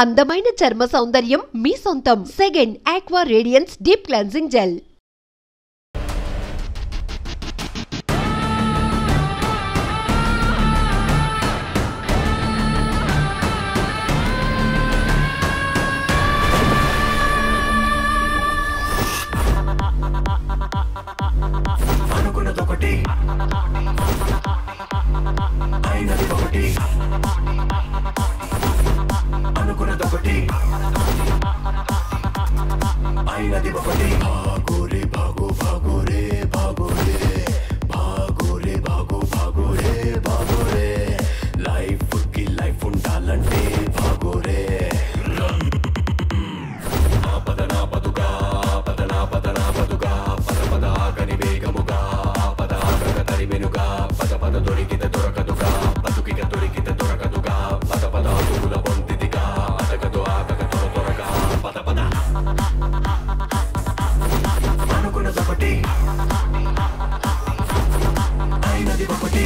అందమైన చర్మ సౌందర్యం మీ సొంతం. Second aqua radiance deep cleansing gel. అనుకున్నదొకటి అయినది ఒకటి, అనుకున్నదొకటి అయినది ఒకటి. భాగోరే భాగో భాగోరే భాగోరే భాగోరే భాగో భాగోరే భాగోరే, లైఫ్ కి లైఫ్ ఉండాలంటే భాగోరే. పదనా పదుగా పదనా పదనా పదుగా పద పద ఆగని వేగముగా పద ఆగక తరిమెనుగా పద పద దొరికిత దొరకదుగా బతుకిక దొరికిత దొరకదుగా పద పద అడుగుల పొందిదిగా అతగదు ఆగక త్వర త్వరగా పద పద. అనుకున్నదొకటి అయినది ఒకటి.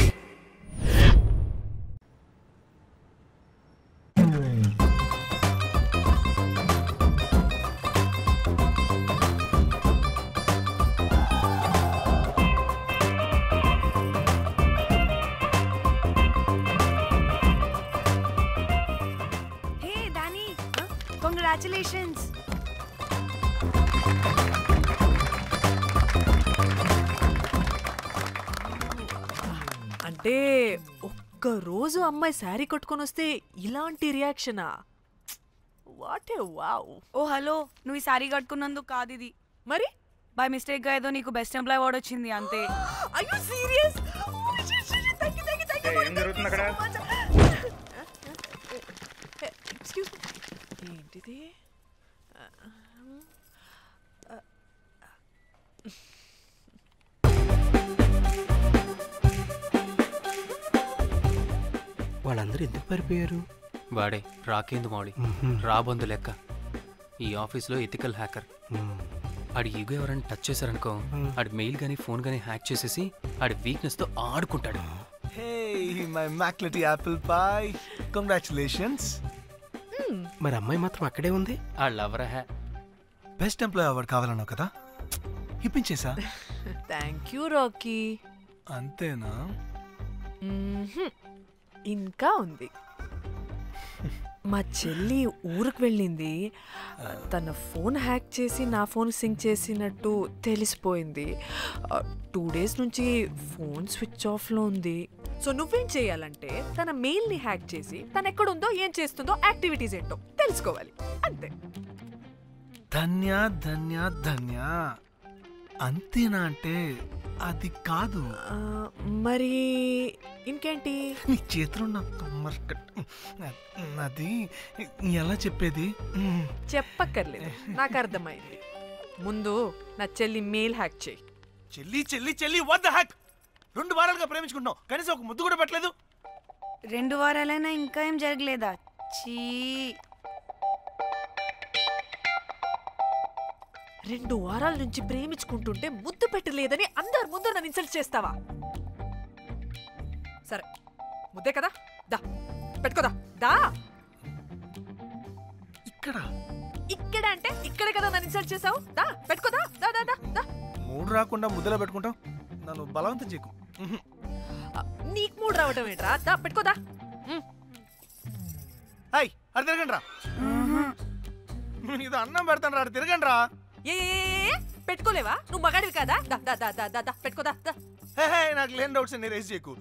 Congratulations. అంటే ఒక్క రోజు అమ్మాయి శారీ కట్టుకొని వస్తే ఇలాంటి రియాక్షనా? What a wow. Oh hello, నువ్వు ఈ సారీ కట్టుకున్నందుకు కాదు ఇది, మరి బై మిస్టేక్ గా ఏదో నీకు బెస్ట్ ఎంప్లాయ్ అవార్డ్ వచ్చింది అంతే. Are you serious? ఏం జరుగుతుంది అక్కడ? ఎక్స్క్యూజ్ మీ, ఏంటిది? వాళ్ళందరూ ఎందుకు పారిపోయారు? వాడే రాకేందు మౌళి, రాబందు లెక్క. ఈ ఆఫీస్లో ఎథికల్ హ్యాకర్. ఆడి ఈగో ఎవరైనా టచ్ చేశారనుకో, ఆడి మెయిల్ కానీ ఫోన్ కానీ హ్యాక్ చేసేసి ఆడి వీక్నెస్తో ఆడుకుంటాడు. Hey, my McLetty apple pie. Congratulations. మరి అమ్మాయి మాత్రం అక్కడే ఉంది. ఆ లవర్ హ్యా బెస్ట్ ఎంప్లాయ్ అవార్డ్ కావాలన్నావు కదా, ఇప్పించేసా. Thank you Rocky. అంతేనా? ఇంకా ఉంది. మా చెల్లి ఊరికి వెళ్ళింది. తన ఫోన్ హ్యాక్ చేసి నా ఫోన్ సింక్ చేసినట్టు తెలిసిపోయింది. 2 days నుంచి ఫోన్ స్విచ్ ఆఫ్లో ఉంది. సో నువ్వేం చేయాలంటే తన మెయిల్ని హ్యాక్ చేసి తను ఎక్కడుందో ఏం చేస్తుందో యాక్టివిటీస్ ఏంటో తెలుసుకోవాలి, అంతే. ధన్య ధన్య ధన్య. అంతేనా అంటే అది కాదు. మరి ఇంకేంటి? నీ చేతిలో అది ఎలా చెప్పేది? చెప్పక్కర్లేదు, నాకు అర్థమైంది. ముందు నా చెల్లి మెయిల్ హ్యాక్ చేయి. చెల్లి చెల్లి చెల్లి, వాట్ ద హ్యాక్? 2 వారాలుగా ప్రేమించుకుంటున్నావు, కనీసం ఒక ముద్దు కూడా పెట్టలేదు. 2 వారాలైనా ఇంకా ఏం జరగలేదా? చీ. 2 వారాల నుంచి ప్రేమించుకుంటుంటే ముద్దు పెట్టలేదని అందరు ముందు నన్ను ఇన్సల్ట్ చేస్తావా? సరే, ముద్దే కదా, దా పెట్టుకోదా. దా. ఇక్కడ అంటే ఇక్కడే కదా నన్ను ఇన్సల్ట్ చేసావు. దా పెట్టుకోదా. దా దా దా దా. మూడు రాకుండా ముద్దలో పెట్టుకుంటావు, నన్ను బలవంతం చేయకు. నీకు మూడు రావటం ఏంట్రా? దా పెట్టుకోదా. హాయ్, అది తిరగండి రా. ఇది అన్నం పెడతాను రా, తిరగండి రా. ఏ పెట్టుకోలేవా? నువ్వు మగాడివి కదా. దా దా దా దా దా దా పెట్టుకోదా. దా. హే, నాకు లేని డౌట్స్ అన్ని రేస్ చేయకు.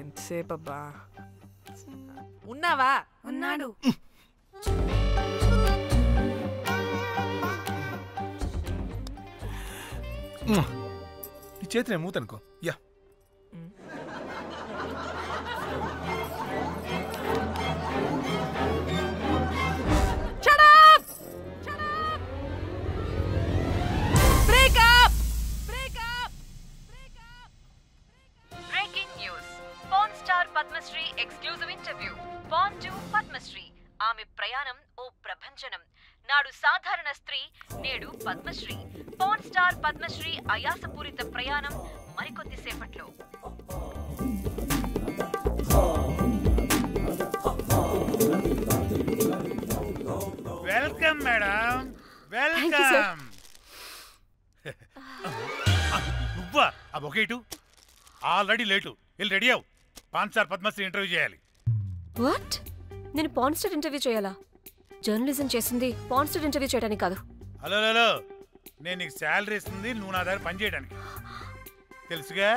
ఎంతసేపు అబ్బా? ఉన్నావా? ఉన్నాడు. ఈ చేతిని మూతనుకో. Yeah, Padmashri exclusive interview. Born to Padmashri. ఆమె ప్రయాణం ఓ ప్రపంచనం. నాడు సాధారణ స్త్రీ, నేడు పద్మశ్రీ. పాన్ స్టార్ పద్మశ్రీ అయాసపూరిత ప్రయాణం మరికొద్ది సేపట్లో. Madam, Thank you, sir. Welcome. నువ్వా? ఆ బొకే ఇటు. Already late. వెళ్ళి రెడీ అవు. పాన్ స్టార్ పద్మశ్రీ ఇంటర్వ్యూ చేయాలి. వాట్? నేను పాన్ స్టార్ ఇంటర్వ్యూ చేయాలా? జర్నలిజం చేసింది పాన్ స్టార్ ఇంటర్వ్యూ చేయడానికి కాదు. హలో హలో, నేను నీకు శాలరీ ఇస్తుంది నువ్వు నా దగ్గర పని చేయడానికి. తెలుసుగా,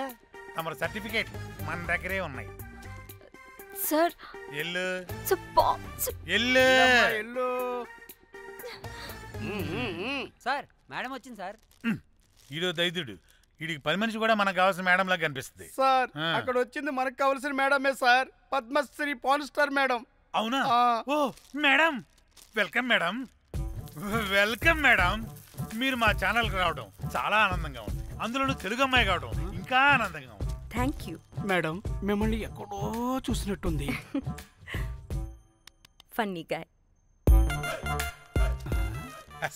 తమ సర్టిఫికేట్ మన దగ్గరే ఉన్నాయి. సార్ ఎల్లు ఎల్లు. ఎల్లు. సార్ మేడం వచ్చింది సార్. ఈడో దైదుడు. వీడికి పని మనిషి కూడా మనకు కావాల్సిన మేడం లాగా కనిపిస్తుంది. సార్ అక్కడ వచ్చింది మనకు కావాల్సిన మేడమే sir, Padmashri pan star madam. అవునా? Oh madam, welcome madam. Welcome madam. మీరు మా ఛానల్కి రావడం చాలా ఆనందంగా ఉంది. అందులోనూ తెలుగు అమ్మాయి కావడం ఇంకా ఆనందంగా ఉంది. థ్యాంక్ యూ మేడం, మిమ్మల్ని ఎక్కడో చూసినట్టుంది. Funny guy.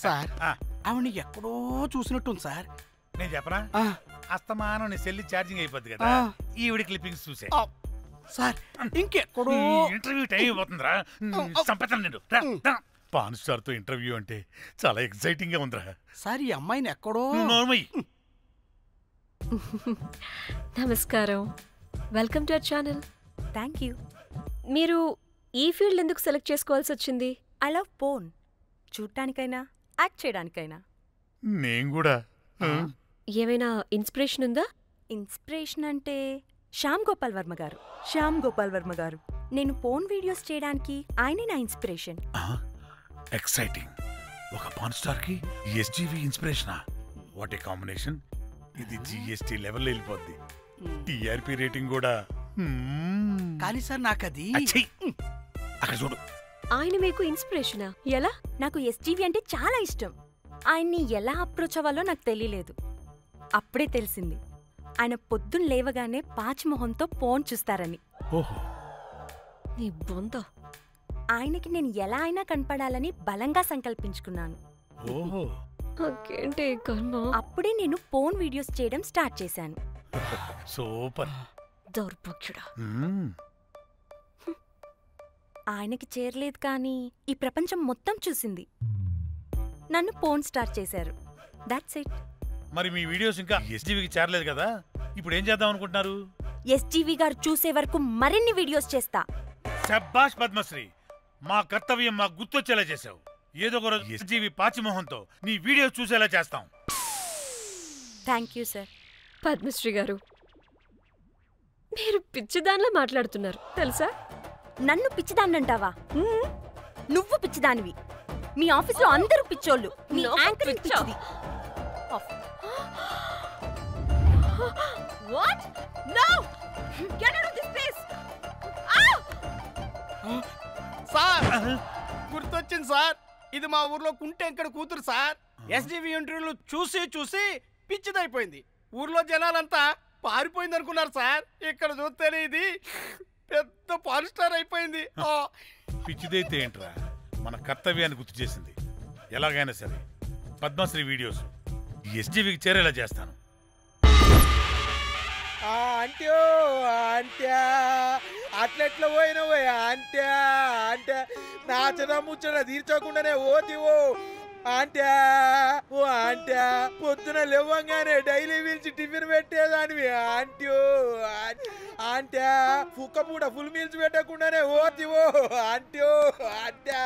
సార్ ఆవిడ్ని ఎక్కడో చూసినట్టుంది సార్. నేను చెప్పనా? అస్తమానం నీ సెల్లి ఛార్జింగ్ అయిపోద్ది కదా, ఈవిడ క్లిప్పింగ్స్ చూసే. సార్ ఇంకెక్కడో ఇంటర్వ్యూ టైం అయిపోతుందిరా. సంపేతాను నేను. పాన్ స్టార్ తో ఇంటర్వ్యూ అంటే చాలా ఎక్సైటింగ్ గా ఉందిరా. సార్ ఈ అమ్మాయిని ఎక్కడో. నమస్కారం, welcome to our channel. Thank you. మీరు ఈ ఫీల్డ్ ఎందుకు సెలెక్ట్ చేసుకోవాల్సి వచ్చింది? I love porn. చూడటానికైనా యాక్ట్ చేయడానికైనా. నేను కూడా. ఏమైనా ఇన్స్పిరేషన్ ఉందా? ఇన్స్పిరేషన్ అంటే శ్యామ్ గోపాల్ వర్మ గారు. శ్యామ్ గోపాల్ వర్మ గారు. నేను పోన్ వీడియోస్ చేయడానికి ఆయనే నా ఇన్స్పిరేషన్. ఎక్సైటింగ్. ఒక పాన్ స్టార్ కి ఎస్జీవి ఇన్స్పిరేషనా? What a combination. ఇది జిఎస్టీ లెవెల్ వెళ్ళిపోద్ది. టిఆర్పి రేటింగ్ కూడా. కానీ సార్ నాకు అది అక్కడ చూడు. ఆయన మీకు ఇన్స్పిరేషనా? ఎలా? నాకు ఎస్జీవి అంటే చాలా ఇష్టం. ఆయన్ని ఎలా అప్రోచ్ అవ్వాలో నాకు తెలియలేదు. అప్పుడే తెలిసింది ఆయన పొద్దున్న లేవగానే పాచిమొహంతో ఫోన్ చూస్తారని. ఓహో. నీ బొంద. ఆయనకి నేను ఎలా అయినా కనపడాలని బలంగా సంకల్పించుకున్నాను. ఓహో. నాకేంటి కర్మ? అప్పుడే నేను ఫోన్ వీడియోస్ చేయడం స్టార్ట్ చేశాను. సూపర్. దౌర్భాగ్యుడా. ఆయనకి చేరలేదు కానీ ఈ ప్రపంచం మొత్తం చూసింది. నన్ను ఫోన్ స్టార్ట్ చేశారు. That's it. మరి మీ వీడియోస్ ఇంకా ఎస్జీవికి చేరలేదు కదా, ఇప్పుడు ఏం చేద్దాం అనుకుంటున్నారు? ఎస్జీవి గారు చూసే వరకు మరిన్ని వీడియోస్ చేస్తా. శబ్బాష్ పద్మశ్రీ, మా కర్తవ్యం మాకు గుర్తొచ్చేలా చేసావు. ఏదో ఒక రోజు ఎస్జీవి పాచిమోహంతో నీ వీడియో చూసేలా చేస్తాం. Thank you sir. పద్మశ్రీ గారు, మీరు పిచ్చిదానిలా మాట్లాడుతున్నారు తెలుసా? నన్ను పిచ్చిదాన్నంటావా? నువ్వు పిచ్చిదానివి. మీ ఆఫీస్లో అందరూ పిచ్చోళ్ళు. నీ యాంకరింగ్ పిచ్చిది. What? No! Get out of this place! Sir గుర్తొచ్చింది సార్, ఇది మా ఊర్లో కుంటెంకడ కూతురు సార్. ఎస్జీవి ఇంటర్వ్యూలు చూసి చూసి పిచ్చిదైపోయింది. ఊర్లో జనాలంతా పారిపోయింది అనుకున్నారు సార్. ఇక్కడ చూస్తేనే ఇది పెద్ద పాన్ స్టార్ అయిపోయింది. పిచ్చిదైతే ఏంట్రా, మన కర్తవ్యాన్ని గుర్తు చేసింది. ఎలాగైనా సరే పద్మశ్రీ వీడియోస్ ఎస్జీవికి చేరేలా చేస్తాను. అంట్యో అంట్యా అట్లెట్లా పోయినవో అంట్యా అంటే నాచన ముచ్చట తీర్చకుండానే ఓతివో అంట్యా. ఓ అంట్యా, పొద్దున లేవంగానే డైలీ పిలిచి టిఫిన్ పెట్టేదానివి అంట్యో అంట్యా. కుక్క పూట ఫుల్ మీల్స్ పెట్టకుండానే ఓతివో అంట్యో అంట్యా.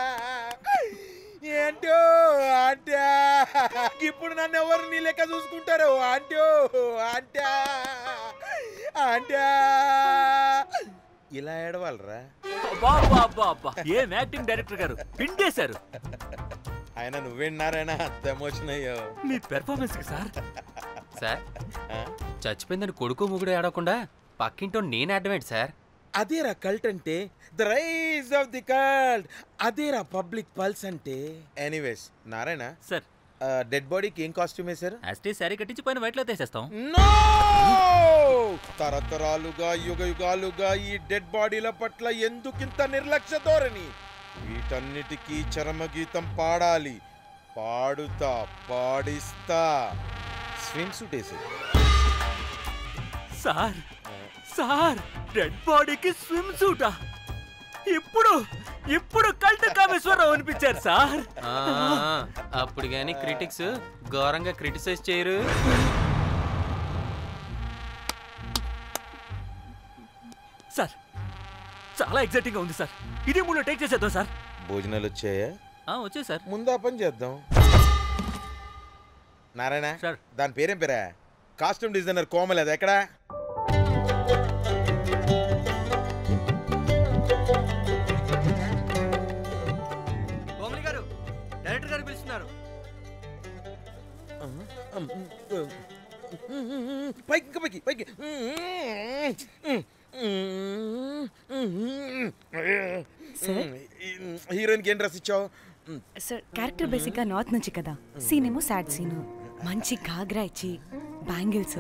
ఏంటో అంట్యా, ఇప్పుడు నన్ను ఎవరు నీ లెక్క చూసుకుంటారు అంట్యో అంట్యా అంట్యా. ఇలా ఏడవాలరా? ఏం యాక్టింగ్ డైరెక్టర్ గారు పిండేశారు. ఆయన నువ్వేనారాయణ అంత ఎమోషన్ అయ్యో మీ పెర్ఫార్మెన్స్ సార్. సార్ చచ్చిపోయిందని కొడుకు ముగుడు ఆడకుండా పక్కింటో నేను అడ్డమేంటి సార్? అదేరా కల్ట్ అంటే, the rise of the cult. అదేరా పబ్లిక్ పల్స్ అంటే. ఎనీవేస్ నారాయణ సార్, డెడ్ బాడీకి ఏం కాస్ట్యూమ్ వేశారు? యాస్టీ సారీ కట్టించి పైన వైట్ లో తీసేస్తాం. తరతరాలుగా యుగ యుగాలుగా ఈ డెడ్ బాడీల పట్ల ఎందుకింత నిర్లక్ష్య ధోరణి? వీటన్నిటికీ చరమగీతం పాడాలి. పాడుతా, పాడిస్తా. స్విమ్ సూట్ వేసి సార్, సార్ డెడ్ బాడీకి స్విమ్ సూటా? ఇప్పుడు ఇప్పుడు కల్ట్ కామేశ్వరరావు అనిపించారు సార్. అప్పుడు గానీ క్రిటిక్స్ ఘోరంగా క్రిటిసైజ్ చేయరు. సార్ చాలా ఎక్సైటింగ్ గా ఉంది సార్. ఇదే మూడు టేక్ చేసేద్దాం సార్. భోజనాలు వచ్చాయా? వచ్చాయి సార్. ముందు ఆ పని చేద్దాం. నారాయణ సార్, దాని పేరేం పేరా? కాస్ట్యూమ్ డిజైనర్ కోమల్, అది ఎక్కడా? కోమలి గారు, డైరెక్టర్ గారు పిలుస్తున్నారు. పైకి ఇంకా పైకి పైకి. హీరోయిన్కి ఏం డ్రెస్ ఇచ్చావు? సార్ క్యారెక్టర్ బేసిక్గా నార్త్ నుంచి కదా, సీన్ ఏమో సాడ్ సీన్. మంచి ఘాగ్రా ఇచ్చి బ్యాంగిల్స్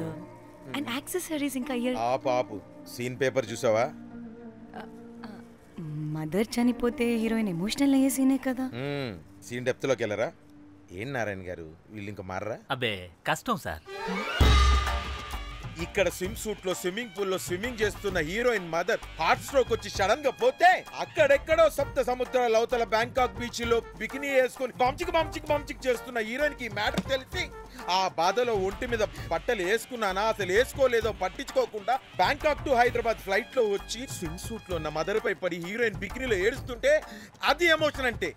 అండ్ యాక్సెసరీస్ ఇంకా ఇయర్. ఆపు సీన్ పేపర్ చూసావా? మదర్ చనిపోతే హీరోయిన్ ఎమోషనల్ అయ్యే సీనే కదా. సీన్ డెప్త్లోకి వెళ్ళరా? ఏం నారాయణ గారు వీళ్ళు ఇంకా మారరా? అబ్బే కష్టం సార్. ఇక్కడ స్విమ్ సూట్ లో స్విమ్మింగ్ పూల్ లో స్విమ్మింగ్ చేస్తున్న హీరోయిన్ మదర్ హార్ట్ స్ట్రోక్ వచ్చి సడన్ గా పోతే, అక్కడెక్కడో సప్త సముద్రాల అవతల బ్యాంకాక్ బీచ్ లో బికినీ వేసుకుని బంచిక్ చేస్తున్న హీరోయిన్ కి మ్యాటర్ తెలిసి ఆ బాధలో ఒంటి మీద బట్టలు వేసుకున్నానా అసలు వేసుకోలేదో పట్టించుకోకుండా బ్యాంకాక్ టు హైదరాబాద్ ఫ్లైట్ లో వచ్చి స్విమ్ సూట్ లో ఉన్న మదర్ పై పడి హీరోయిన్ బికినీలో ఏడుస్తుంటే అది ఎమోషన్ అంటే.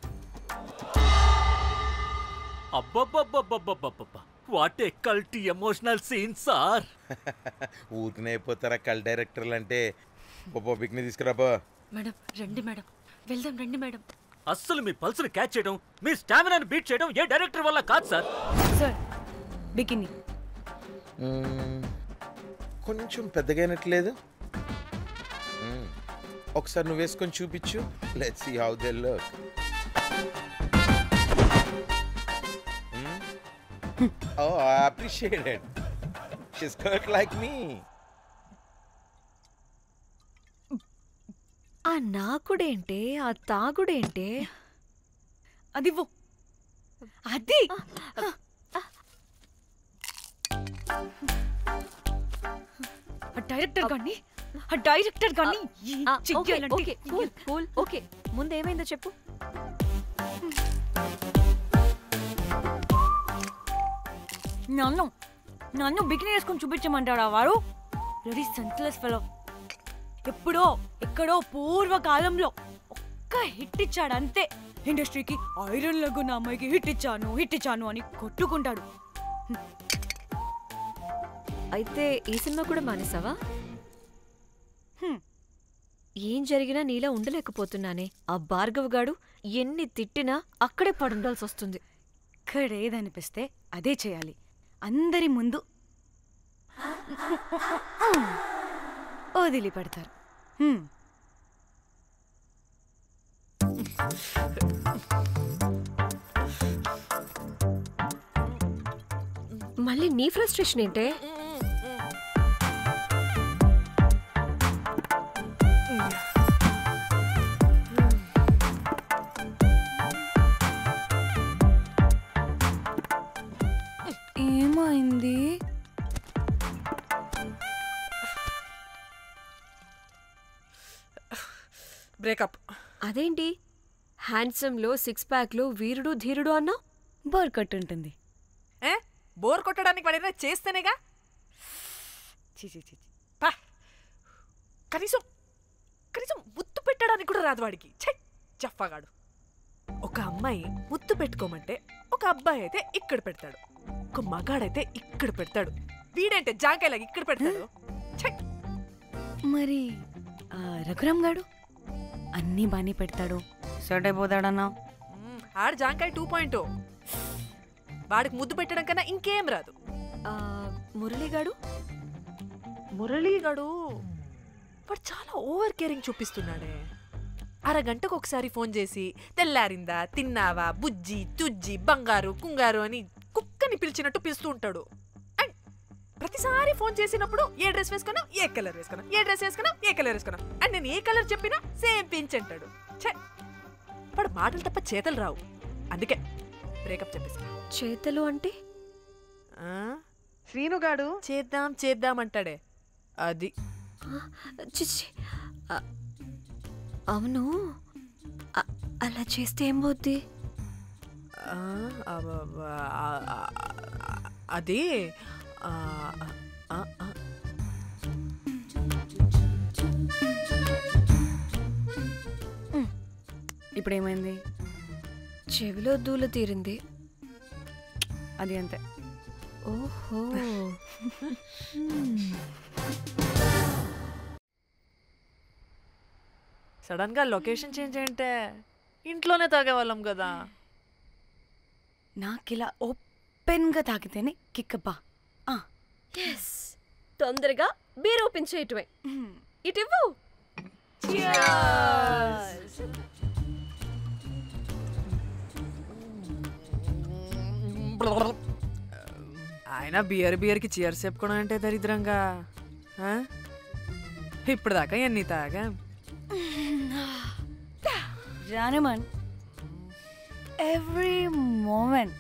అబ్బబ్బబ్బబ్బబ్బబ్బబ్బ, what a culty emotional scene sir. ఊరికనే అయిపోతారా కల్ డైరెక్టర్లు అంటే? బికినీ తీసుకురాబో. మేడం రండి మేడం, వెళ్దాం రండి మేడం. అస్సలు మీ పల్స్ని క్యాచ్ చేయడం, మీ స్టామినాని బీట్ చేయడం ఏ డైరెక్టర్ వల్ల కాదు సార్. సార్ బికినీ కొంచెం పెద్దగైనట్లేదు. ఒకసారి నువ్వు వేసుకొని చూపించు. Let's see how they look. Oh, I appreciate it. She's cut like me. ఆ నాకుడేంటే, ఆ తాగుడేంటే? అదివ్వు. అది డైరెక్టర్ గాని ఓకే, ముందేమైందో చెప్పు. నన్ను బికినీ వేసుకొని చూపించమంటాడా వాడు? Ready senseless fellow. ఎప్పుడో ఎక్కడో పూర్వకాలంలో ఒక్క హిట్ ఇచ్చాడు అంతే. ఇండస్ట్రీకి ఐరన్ లెగ్ అమ్మాయికి హిట్ ఇచ్చాను అని కొట్టుకుంటాడు. అయితే ఈ సినిమా కూడా మానేసావా? ఏం జరిగినా నీలా ఉండలేకపోతున్నానే. ఆ భార్గవ్ గాడు ఎన్ని తిట్టినా అక్కడే పడుండాల్సి వస్తుంది. ఇక్కడేదనిపిస్తే అదే చేయాలి. అందరి ముందు వదిలిపెడతారు. మళ్ళీ నీ ఫ్రస్ట్రేషన్ ఏంటే? ఏమైంది? బ్రేకప్. అదేంటి హ్యాండ్సమ్ లో సిక్స్ ప్యాక్ లో వీరుడు ధీరుడు అన్నా? బోర్ కట్టుంటుంది. బోర్ కొట్టడానికి వాడైనా చేస్తేనేగా. కనీసం ముద్దు పెట్టడానికి కూడా రాదు వాడికి. చెప్పగాడు. ఒక అమ్మాయి ముద్దు పెట్టుకోమంటే ఒక అబ్బాయి అయితే ఇక్కడ పెడతాడు, ఒక మగాడైతే ఇక్కడ పెడతాడు. వీడంటే జాంకాయలాగా ఇక్కడ పెడతాడు. మరి రఘురామ్ గాడు అన్నీ బానే పెడతాడు, సెట్ అయిపోతాడన్నా. ఆడు జాంకాయ 2.0. వాడికి ముద్దు పెట్టడం కన్నా ఇంకేం రాదు. మురళీగాడు వాడు చాలా ఓవర్ కేరింగ్ చూపిస్తున్నాడే. అరగంటకు ఒకసారి ఫోన్ చేసి తెల్లారిందా, తిన్నావా, బుజ్జి, తుజ్జి, బంగారు, కుంగారు అని కుక్కని పిలిచినట్టు పిలుస్తూ ఉంటాడు. అండ్ ప్రతిసారి ఫోన్ చేసినప్పుడు ఏ డ్రెస్ వేసుకున్నా, ఏ కలర్ వేసుకున్నా, ఏ డ్రెస్ వేసుకున్నా, ఏ కలర్ వేసుకున్నా, అండ్ నేను ఏ కలర్ చెప్పినా సేమ్ పించ్ అంటాడు. వాడు మాటలు తప్ప చేతలు రావు. అందుకే బ్రేకప్ చెప్పేసి. చేతలు అంటే శ్రీనుగాడు చేద్దాం అంటాడే అది. అవును, అలా చేస్తే ఏం పోద్ది? అది ఇప్పుడు ఏమైంది? చెవిలో దూల తీరింది. అది అంతే. ఓహో. సడన్ గా లొకేషన్ చేంజ్ అంటే ఇంట్లోనే తాగేవాళ్ళం కదా. నాకిలా ఓపెన్గా తాగితేనే కిక్కబ్బా. ఎస్, తొందరగా బీర్ ఓపెన్ చేయటమే. ఇటు ఇవ్వు. ఆయన బియర్కి చియర్స్ చెప్పుకోవడం అంటే దరిద్రంగా. ఇప్పుడు దాకా ఎన్ని తాగా. జానమన్, ఎవ్రీ మూమెంట్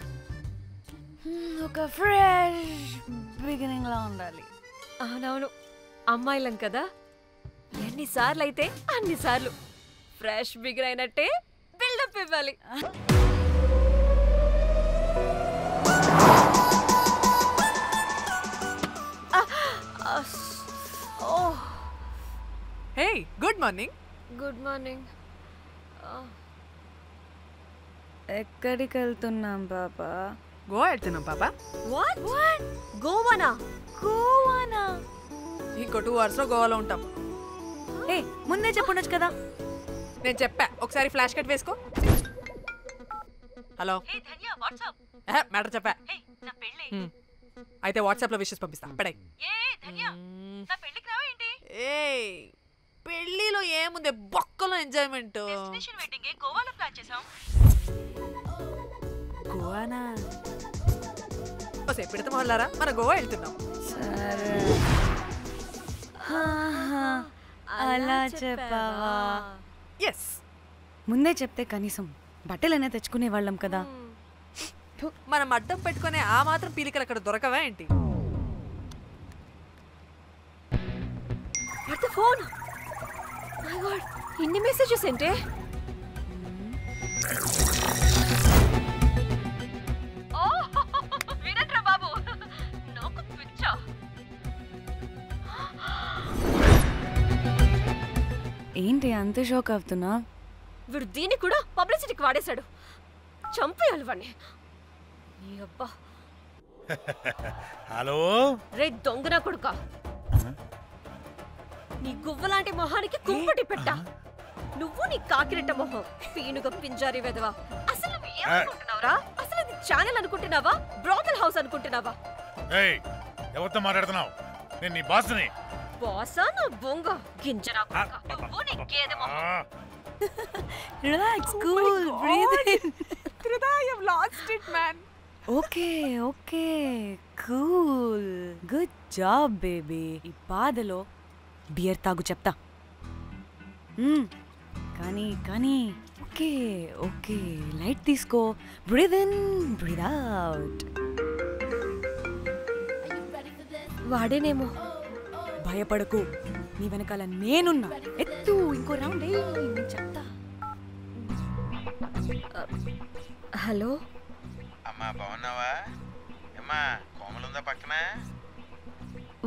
ఒక ఫ్రెష్ బిగినింగ్ లా ఉండాలి. అవునవును, అమ్మాయిలం కదా, ఎన్నిసార్లు అయితే అన్నిసార్లు ఫ్రెష్ బిగిన్ అయినట్టే బిల్డప్ ఇవ్వాలి. హే, గుడ్ మార్నింగ్. Good morning. ఎక్కడికి వెళ్తున్నాం పాపా? గోవా వెళ్తున్నాం పాపా. వాట్? గోవానా? గోవానా? ఇంకో 2 hours లో గోవాలో ఉంటాం. ఏ, ముందే చెప్పుండొచ్చు కదా. నేను చెప్పా, ఒకసారి ఫ్లాష్ కట్ వేసుకో. హలో, మ్యాటర్ చెప్పా. అయితే వాట్సాప్ లో విషెస్ పంపిస్తా. పడే. పెళ్లిలో ఏముంది, బొక్కలో ఎంజాయ్మెంట్. గోవానా? పెడితే మొదలారా, మన గోవా వెళ్తున్నాం. సరే, అలా చెప్పావా? ఎస్, ముందే చెప్తే కనీసం బట్టలనే తెచ్చుకునే వాళ్ళం కదా. మనం అడ్డం పెట్టుకునే ఆ మాత్రం పీలికలు అక్కడ దొరకవా ఏంటి? ఫోన్. మై గాడ్, ఇన్ని మెసేజెస్ ఏంటే? వినట్రా బాబు, నాకు పిచ్చా. ఏంటి అంత షాక్ అవుతున్నా? వీడు దీన్ని కూడా పబ్లిసిటీకి వాడేశాడు. చంపేయాలి వాడిని. నీ అబ్బా. హలో రే దొంగన కొడుకా, నీ గువ్వలాంటి మొహానికి కుంపటి పెట్ట. నువ్వు నీ కాకిరెట్ట మొహం, పీనుగ పింజారి వెదవా. అసలు నువ్వు ఏమనుకుంటున్నావురా? అసలు ఇది ఛానల్ అనుకుంటున్నావా, బ్రోకల్ హౌస్ అనుకుంటున్నావా? ఏయ్, ఎవరితో మాట్లాడుతున్నావు? నేను నీ బాస్ని. బాసా నా బొంగ గింజరా కొడుకా. నువ్వు నీ గేదె మొహం. Relax, cool, breathe in. I have lost it, man. Okay okay, cool, good job baby. ఈ బాధలో బియర్ తాగు చెప్తా. కానీ కానీ ఓకే ఓకే, లైట్ తీసుకో. Breathe in, breathe out. వాడేనేమో. భయపడకు, నీ వెనకాల నేనున్నా. ఎత్తు, ఇంకో రౌండ్ నేను చెప్తా. హలో అమ్మా, బాగున్నావా? అమ్మా, కోమలుందా పక్కన?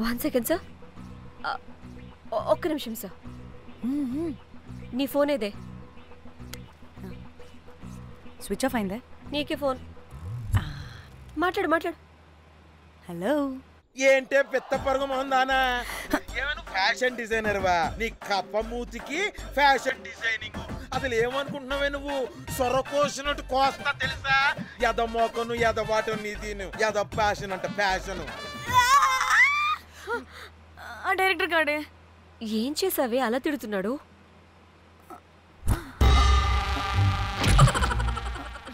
1 second సార్. ఒక్క నిమిషం సార్. నీ ఫోన్ ఏదే? స్విచ్ ఆఫ్ అయిందే. నీకే ఫోన్. మాట్లాడు మాట్లాడు. హలో. ఏంటే పెద్ద పరుగు మొహందానా? ఫ్యాషన్ డిజైనర్ వా? నీ కప్ప మూతికి ఫ్యాషన్ డిజైనింగ్. అసలు ఏమనుకుంటున్నావే నువ్వు? సొర కోసినట్టు కోస్తా తెలుసా? ఎద మోకను, ఎద వాటను, నీ దీని ఎద ఫ్యాషన్ అంట, ఫ్యాషన్. ఆ డైరెక్టర్ గాడే ఏం చేసావే అలా తిడుతున్నాడు?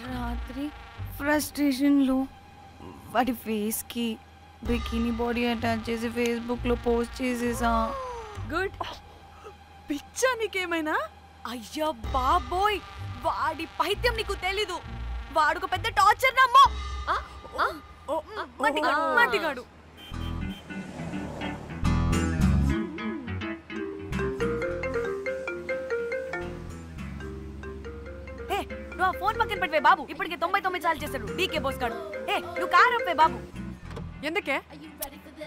రాత్రి ఫ్రస్ట్రేషన్లో వాడి ఫేస్కి బికినీ బాడీ అటాచ్ చేసి ఫేస్బుక్లో పోస్ట్ చేసేసా. గుడ్. పిచ్చా నీకేమైనా? అయ్యా బాబోయ్, వాడి పైత్యం నీకు తెలీదు. వాడుకు పెద్ద టార్చర్ నమ్మో. మట్టిగాడు. నువ్వు ఆ ఫోన్ పక్కన పెట్టవే బాబు. ఇప్పటికే 99 సార్లు చేశాడు డీకే బోస్ గాడు. ఏ నువ్వు కారు అప్పే బాబు. ఎందుకే?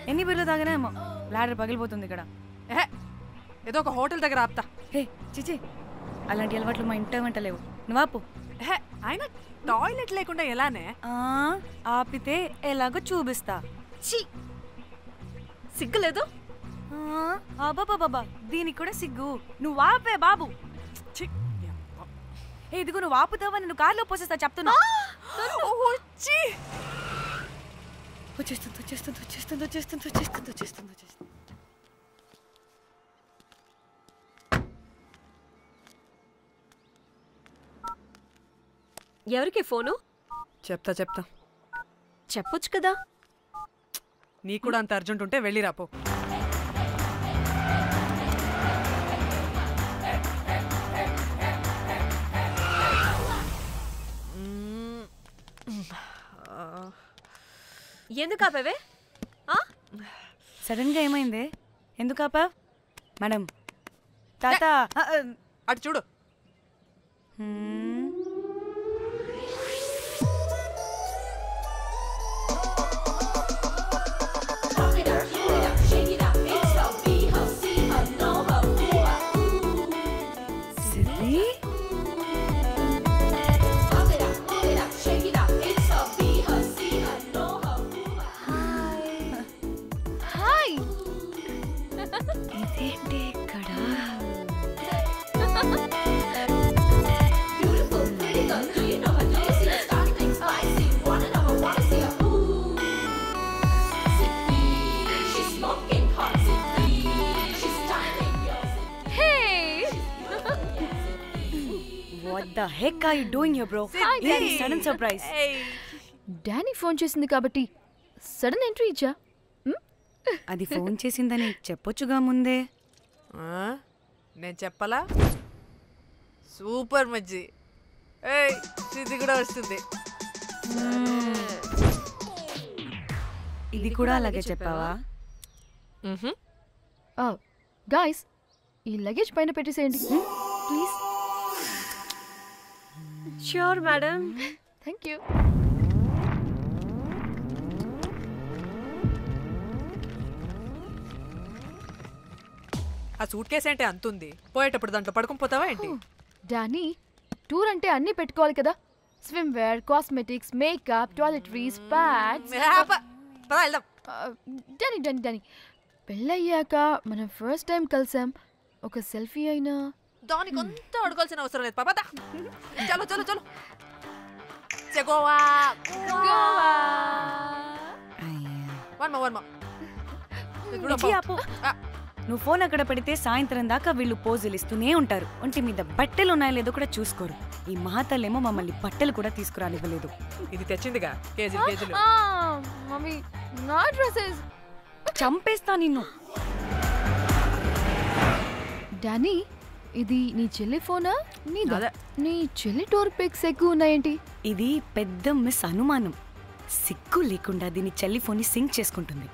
ఎన్ని బిర్లు తాగినాయేమో లాడర్ పగిలిపోతుంది ఇక్కడ. ఏదో ఒక హోటల్ దగ్గర ఆపుతా. హే చిచి, అలాంటి అలవాట్లు మా ఇంట వెంట లేవు. నువ్వు ఆపు. ఆయన టాయిలెట్ లేకుండా ఎలానే? ఆపితే ఎలాగో చూపిస్తా. సిగ్గులేదు? బాబా దీనికి కూడా సిగ్గు. నువ్వు ఆపే బాబు. ఇదిగో నువ్వు ఆపుతావా నేను కార్లో పోసేస్తా చెప్తున్నా. ఎవరికి ఫోను? చెప్తా చెప్పొచ్చు కదా. నీకు కూడా అంత అర్జెంట్ ఉంటే వెళ్ళి రాపో. ఎందుకు ఆపేవే? సడన్ గా ఏమైంది? ఎందుకు ఆపా? మేడం తాత అటు చూడు. What the heck are you doing here, bro? Hey, sudden surprise. Danny phone చేసింది కాబట్టి సడన్ ఎంట్రీ ఇచ్చా. అది ఫోన్ చేసిందని చెప్పొచ్చుగా ముందే. నేను చెప్పలా? సూపర్ మజ్జి. ఏయ్ సిద్ధి కూడా వస్తుంది. ఇది కూడా అలాగే చెప్పావా? గాయ్స్ ఈ లగేజ్ పైన పెట్టేసేయండి please. Sure madam. Thank you. ఆ సూట్ కేసు అంటే అంతుంది. పోయేటప్పుడు దాంట్లో పడుకుని పోతావా ఏంటి? డానీ టూర్ అంటే అన్నీ పెట్టుకోవాలి కదా. Swimwear, cosmetics, makeup, toiletries, pads. Danny Danny Danny పెళ్ళయ్యాక మనం ఫస్ట్ టైం కలిసాం. ఒక సెల్ఫీ అయినా దానికి అంతా అడగాల్సిన అవసరం లేదు పాపా. చలో చలో చలో. గోవా గోవా. వర్మ నువ్వు ఫోన్ అక్కడ పెడితే సాయంత్రం దాకా వీళ్ళు పోజులు ఇస్తూనే ఉంటారు. ఒంటి మీద బట్టలు ఉన్నాయో లేదో కూడా చూసుకోరు. ఈ మహాతల్లేమో మమ్మల్ని బట్టలు కూడా తీసుకురానివ్వలేదు. ఇది తెచ్చిందిగా కేజీలు కేజీలు. మమ్మీ నా డ్రెస్సెస్ చంపేస్తా నిన్ను. డానీ ఇది నీ చెల్లి ఫోనా? నీ చెల్లి టూర్ పిక్స్ ఎక్కువ ఉన్నాయేంటి? ఇది పెద్ద మిస్ అనుమానం. సిగ్గు లేకుండా దీని చెల్లి ఫోన్ని సింక్ చేసుకుంటుంది.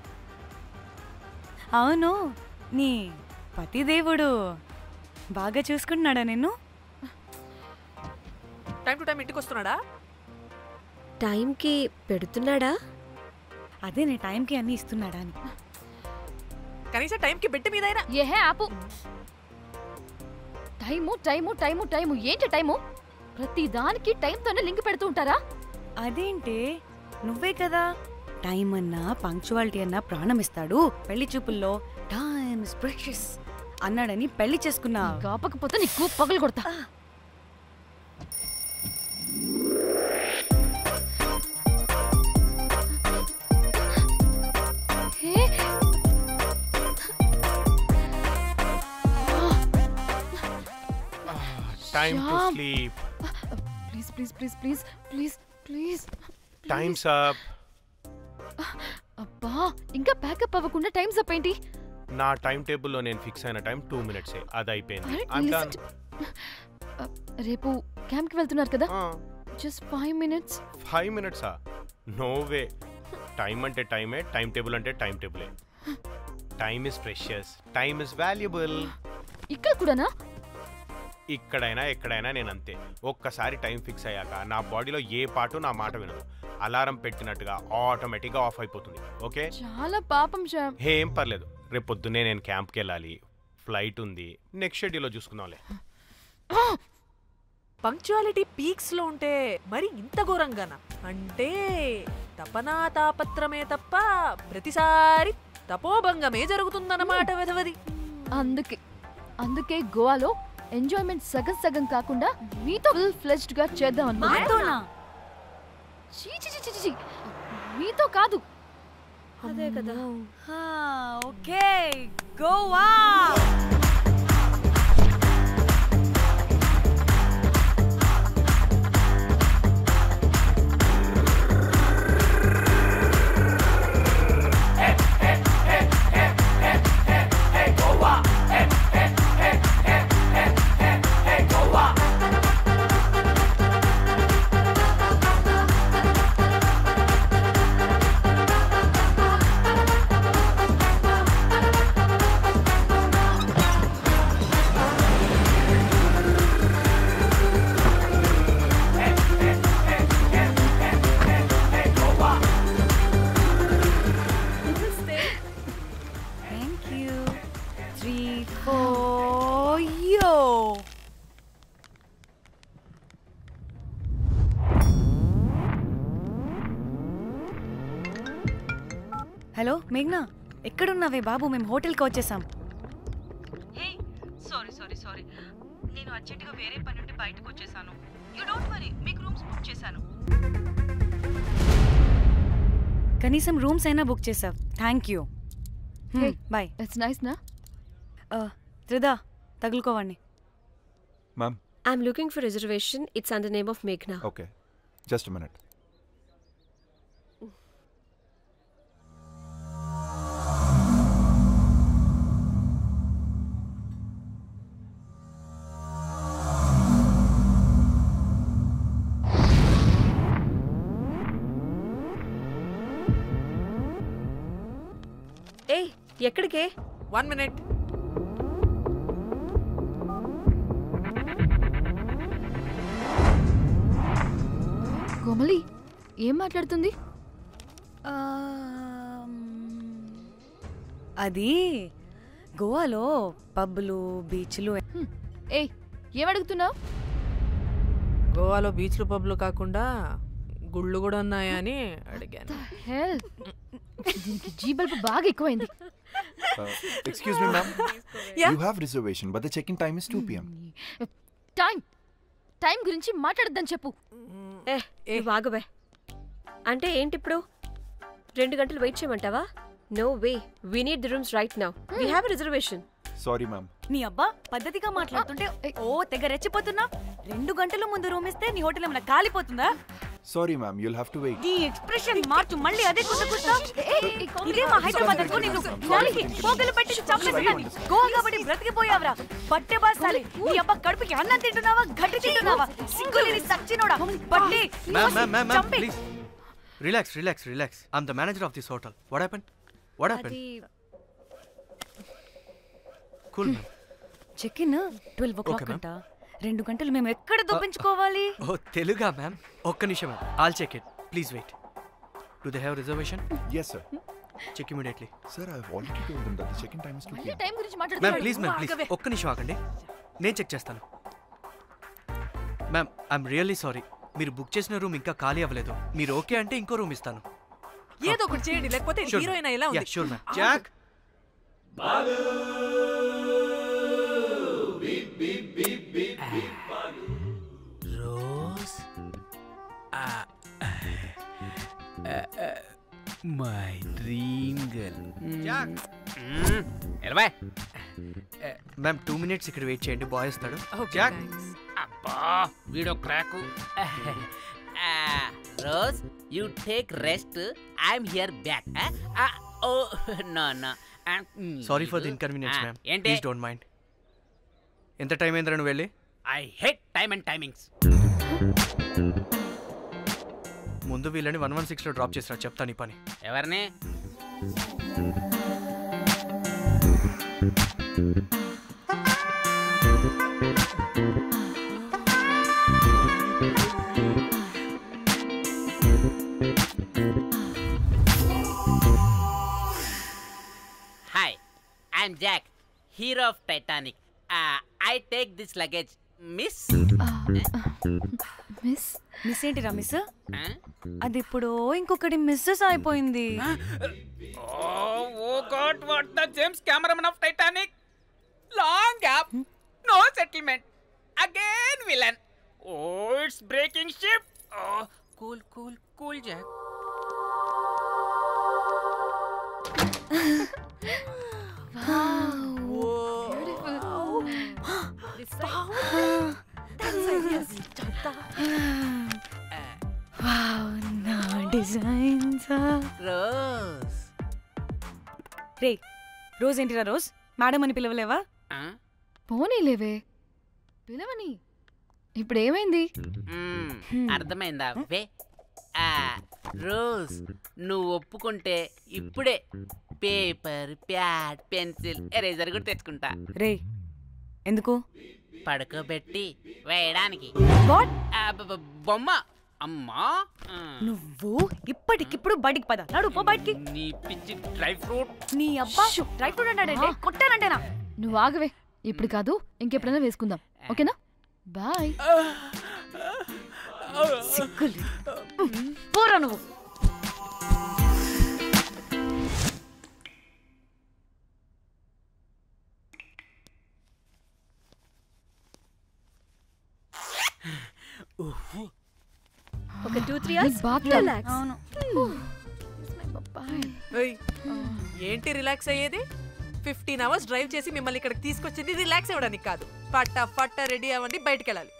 అవును నీ పతిదేవుడు బాగా చూసుకుంటున్నాడా నిన్ను? టైం టు టైం ఇంటికి వస్తున్నాడా? టైంకి పెడుతున్నాడా? అదే నీ టైంకి అన్ని ఇస్తున్నాడా అని. కనీసం టైంకి పెట్టి మీదైనా. ఏహే ఆపు. టైము టైము టైము టైము ఏంటి టైము? ప్రతి దానికి టైంతోనే లింక్ పెడుతూ ఉంటారా? అదేంటి నువ్వే కదా టైం అన్నా పంక్చువాలిటీ అన్నా ప్రాణం ఇస్తాడు, పెళ్లి చూపుల్లో టైమ్ ఇస్ ప్రెషియస్ అన్నాడని పెళ్లి చేసుకున్నా. కాపకపోతే నీకు పగలు కొడతా. Time to sleep. Please, please, please, please, please, please. Time's up. అబ్బా ఇంకా ప్యాకప్ అవ్వకుండా టైమ్స్ అప్ ఏంటి? నా టైం టేబుల్లో నేను ఫిక్స్ అయిన టైం 2 minutes. అది అయిపోయింది. రేపు క్యాంప్ కి వెళ్తున్నారు కదా? Just 5 minutes. 5 minutes? No way. Time అంటే టైమే, టైం టేబుల్ అంటే టైం టేబులే. Time is precious, time is valuable. ఇక్కడ కూడానా? ఇక్కడైనా ఎక్కడైనా నేను అంతే. ఒక్కసారి టైం ఫిక్స్ అయ్యాక నా బాడీలో ఏ పాటు నా మాట వినదు. అలారం పెట్టినట్టుగా ఆటోమేటిక్గా ఆఫ్ అయిపోతుంది. ఓకే, చాలా పాపం శ్యామ్. ఏం పర్లేదు, రేపు పొద్దున్నే నేను క్యాంప్కి వెళ్ళాలి, ఫ్లైట్ ఉంది, నెక్స్ట్ షెడ్యూల్లో చూసుకుందాంలే. పంక్చువాలిటీ పీక్స్ లో ఉంటే మరి ఇంత ఘోరంగానా? అంటే తపనా తాపత్రమే తప్ప ప్రతిసారి తపోభంగమే జరుగుతుందన్నమాట వెధవది. అందుకే గోవాలో ఎంజాయ్మెంట్ సగం సగం కాకుండా మీతో ఫుల్ ఫ్లెజ్డ్ గా చేద్దాం అనుకున్నా. మీతో కాదు. అదే కదా. ఓకే, గోవా. హలో మేఘ్నా, ఎక్కడున్నావే బాబు? మేము హోటల్కి వచ్చేసాం. సారీ నేను అర్జెంటుగా వేరే పని నుండి బయటకు వచ్చేసాను. యూ డోంట్ వరీ, మీకు రూమ్స్ బుక్ చేశాను. కనీసం రూమ్స్ అయినా బుక్ చేసావు. Thank you. Bye. It's nice నా. త్రిదా, తగులుకోవండి. Ma'am, I'm looking for reservation. It's under name of మేఘ్నా. Okay, just minute. ఎక్కడికే? 1 minute. కోమలి ఏం మాట్లాడుతుంది? అది గోవాలో పబ్బులు, బీచ్లు. ఏం అడుగుతున్నావు? గోవాలో బీచ్లు పబ్లు కాకుండా గుళ్ళు కూడా ఉన్నాయా అని అడిగాను. దీనికి జీబల్బు బాగా ఎక్కువైంది. Excuse me, ma'am. Yeah? You have reservation, but the check-in time is 2 p.m. Time గురించి మాట్లాడద్దని చెప్పు. బాగుబే. అంటే ఏంటి ఇప్పుడు? 2 గంటలు వెయిట్ చేయమంటావా? No way, we need the rooms right now. We have a reservation. Sorry, ma'am. నీ అబ్బా పద్ధతిగా మాట్లాడుతుంటే తెగ రెచ్చిపోతున్నా. 2 గంటల ముందు రూమ్ ఇస్తే నీ హోటల్ ఏమైనా కాలిపోతుందా? Sorry, ma'am. You'll have to wait. నీ ఎక్స్ప్రెషన్ మార్చు, మళ్ళీ అదే కుసకుస్తా. ఇదే మా హైదరాబాద్ అనుకో. నేను నాలికి పోగలు పెట్టి చంపేస్తాను. గోవా కాబట్టి బ్రతికిపోయావరా పట్టే బాసాలి. నీ అబ్బా కడుపుకి అన్నం తింటున్నావా, గడ్డి తింటున్నావా? సింగులేని సచ్చినోడా పట్టి. Ma'am, please. Relax. I'm the manager of this hotel. What happened? Cool, ma'am. Check-in 12 o'clock అంట. 2 గంటలు మేము ఎక్కడ దొప్పించుకోవాలి? తెలుగా మ్యామ్? ఒక్క నిమిషం ma'am. I'll check it. Please wait. Do they have reservation? Yes, sir. Check immediately. Sir, I've already told them that the check-in time is 2 p.m. Time గురించి ma'am మాట్లాడుతున్నాడు. Please ఒక్క నిమిషం ఆగండి, నేను చెక్ చేస్తాను. Ma'am, I'm really sorry. మీరు book చేసిన room ఇంకా ఖాళీ అవ్వలేదు. మీరు ఓకే అంటే ఇంకో రూమ్ ఇస్తాను. ఏదో ఒకటి చేయండి, లేకపోతే హీరోయిన్ ఎలా ఉంది? Sure ma'am. Jack, Rose, my dream girl. Jack, ఎలవా మ్యామ్ 2 minutes ఇక్కడ వెయిట్ చేయండి, బాయ్ వస్తాడు. జాక్, అబ్బా వీడో crack. Rose, you take rest. I'm here back. Oh no. Sorry for the inconvenience ma'am. Please don't mind. ఎంత time అయిందిరా నువ్వు వెళ్ళి? I hate time and timings. ముందు వీళ్ళని 116లో డ్రాప్ చేసినా చెప్తాను ఈ పని. ఎవరిని? Hero of Titanic. I take this luggage miss. Miss miss ఏంటిరా మిస్? అది ఇప్పుడు ఇంకొకటి మిస్సెస్ అయిపోయింది. Oh God, what the James cameraman of Titanic. Long gap, no settlement, again villain. Oh it's breaking ship. Cool cool cool Jack. Rose రే, Rose ఏంటిరా Rose? Madam అని పిలవలేవా? పోనీలేవే, పిలవని. ఇప్పుడు ఏమైంది? అర్థమైందా? వే రోజ్, నువ్వు ఒప్పుకుంటే ఇప్పుడే పేపర్, ప్యాడ్, పెన్సిల్, ఎరేజర్ కూడా తెచ్చుకుంటా. రే ఎందుకు? పడుకోబెట్టి వేయడానికి. బొమ్మ. అమ్మా, నువ్వు ఇప్పటికిప్పుడు బయటికి పద. నడు పో బయటికి. నీ పిచ్చి డ్రై ఫ్రూట్. నీ అబ్బా డ్రై ఫ్రూట్ అన్నాడంటే కొట్టానంటేనా? నువ్వు ఆగవే, ఇప్పుడు కాదు ఇంకెప్పుడైనా వేసుకుందాం, ఓకేనా? బాయ్. సిగ్గులు పోరా నువ్వు. ఒక 2-3 hours రిలాక్స్. ఏంటి రిలాక్స్ అయ్యేది? 15 hours డ్రైవ్ చేసి మిమ్మల్ని ఇక్కడికి తీసుకొచ్చింది రిలాక్స్ అవ్వడానికి కాదు. ఫట్టా రెడీ అవ్వండి, బయటికి వెళ్ళాలి.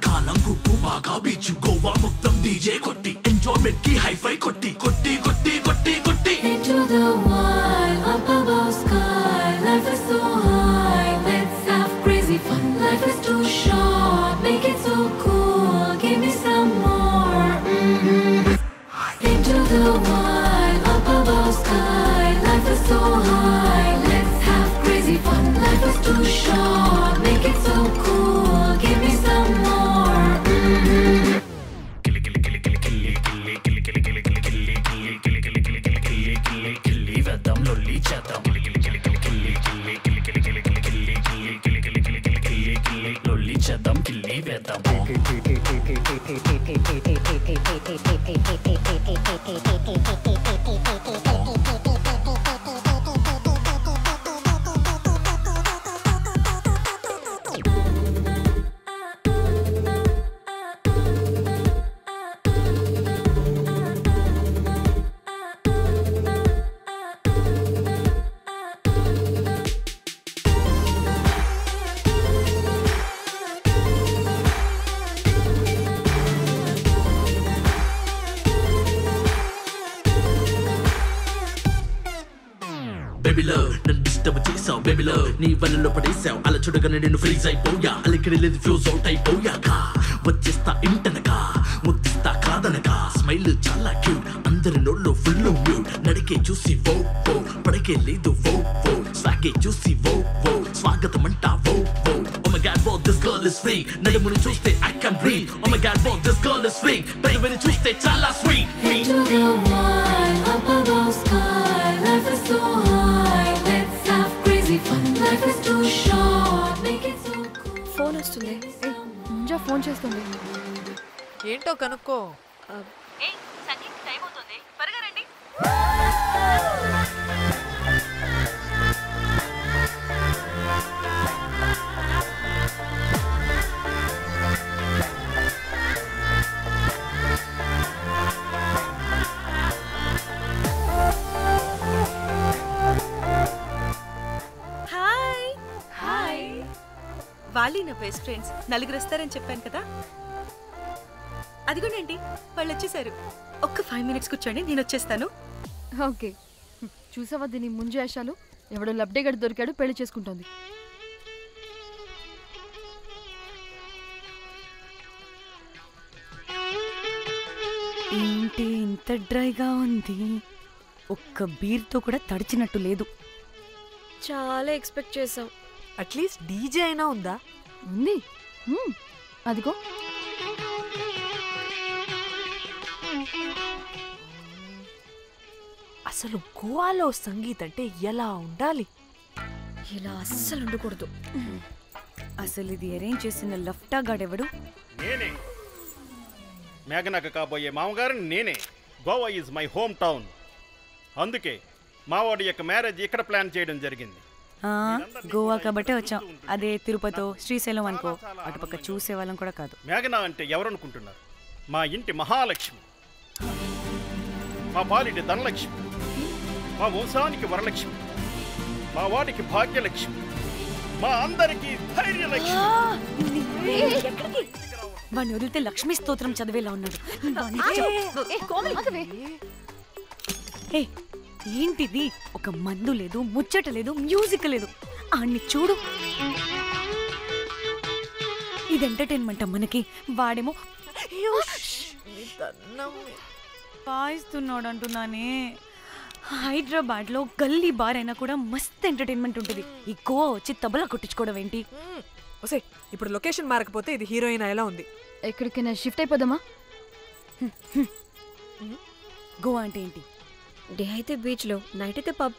కాలం గుప్పు బాగా బీచ్ గోవా మొత్తం డీజే కొట్టి ఎంజాయ్మెంట్ కి హైఫై కొట్టి కొట్టి కొట్టి కొట్టి కొట్టి Into the wild, up above sky, life is so high, let's have crazy fun. Life is too short, make it so cool, give me some more. Into the wild, up above sky, life is so high, let's have crazy fun. Life is too short, make it so cool, give me some more. బేబీలో నీ వలలో పడేసావు అలా చూడగానే నేను freeze అయిపోయా అలికిడి లేదు fuse out అయిపోయాక వచ్చేస్తా ఇంటనగా ముద్దిస్తా కాదనగా స్మైల్ చాలా క్యూట్ అందరి నోళ్ళు ఫుల్ మ్యూట్ నడికే చూసి వో వో పడకే లేదు వో వో సాగే చూసి వో వో స్వాగతం అంటా వో వో Oh my god, whoa, this girl is free నడుముని చూస్తే I can breathe Oh my god, whoa, this girl is free పెదవిని చూస్తే చాలా sweet Into the wild, up above sky, life is so high, let's have crazy fun. Life is too short, make it so cool. Phone వస్తుంది. Munjya phone చేస్తుంది. ఏంటో కనుక్కో. Sangeet time అవుతుంది, త్వరగా రండి. Hi hi, వాళ్ళు నా బెస్ట్ ఫ్రెండ్స్. నలుగురు వస్తారని చెప్పాను కదా, అదిగోనండి వాళ్ళు వచ్చేసారు. ఒక్క 5 minutes కూర్చోండి, నేను వచ్చేస్తాను. ఓకే, చూసావా దీని ముంజేషాలు? ఎవడో లబ్డే గడి దొరికాడు, పెళ్లి చేసుకుంటోంది. ఏంటి ఇంత డ్రైగా ఉంది? ఒక్క బీర్తో కూడా తడిచినట్టు లేదు. చాలా ఎక్స్పెక్ట్ చేసాం. అట్లీస్ట్ డీజే అయినా ఉందా? ఉంది. అదిగో. అసలు గోవాలో సంగీత్ అంటే ఎలా ఉండాలి? ఇలా అస్సలు ఉండకూడదు. అసలు ఇది అరేంజ్ చేసిన లఫ్టా గాడెవడు? నేనే. మేఘనకు కాబోయే మామగారు నేనే. Goa is my home town. అందుకే మావాడి యొక్క మ్యారేజ్ ఇక్కడ ప్లాన్ చేయడం జరిగింది. గోవా కాబట్టే వచ్చాం. అదే తిరుపతో శ్రీశైలం అనుకో, అటుపక్క చూసే వాళ్ళం కూడా కాదు. మేఘన అంటే ఎవరనుకుంటున్నారు? మా ఇంటి మహాలక్ష్మి, మా పాలిటి ధనలక్ష్మి, మా వంశానికి వరలక్ష్మి, మా వాడికి భాగ్యలక్ష్మి, మా అందరికీ ధైర్యలక్ష్మి. వాడిని వదిలితే లక్ష్మీ స్తోత్రం చదివేలా ఉన్నాడు. ఏంటిది? ఒక మందు లేదు, ముచ్చట లేదు, మ్యూజిక్ లేదు. ఆడిని చూడు. ఇది ఎంటర్టైన్మెంట్ మనకి. వాడేమో పాయిస్తున్నాడు అంటున్నానే. హైదరాబాద్ లో గల్లీ బార్ అయినా కూడా మస్త్ ఎంటర్టైన్మెంట్ ఉంటుంది. ఈ గోవా వచ్చి తబలా కొట్టించుకోవడం ఏంటి? ఒసే, ఇప్పుడు లొకేషన్ మారకపోతే ఇది హీరోయిన్ ఎలా ఉంది? ఎక్కడికైనా షిఫ్ట్ అయిపోదామా? గోవా అంటే ఏంటి? డే అయితే బీచ్ లో, నైట్ అయితే పబ్.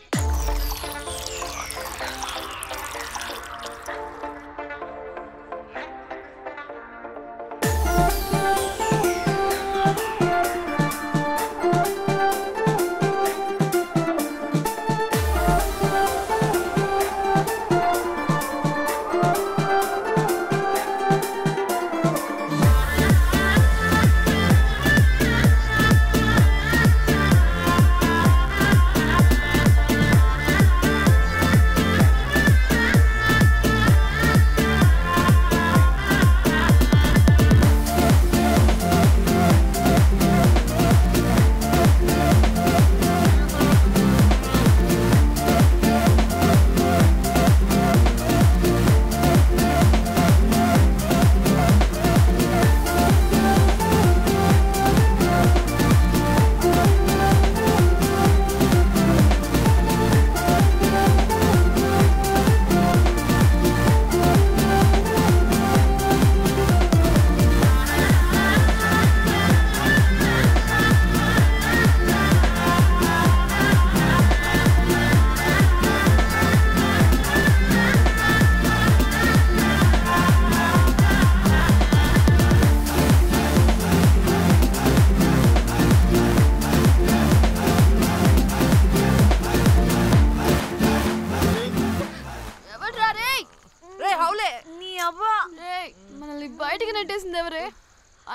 మనల్ని బయటికి నెట్టేసింది ఎవరే?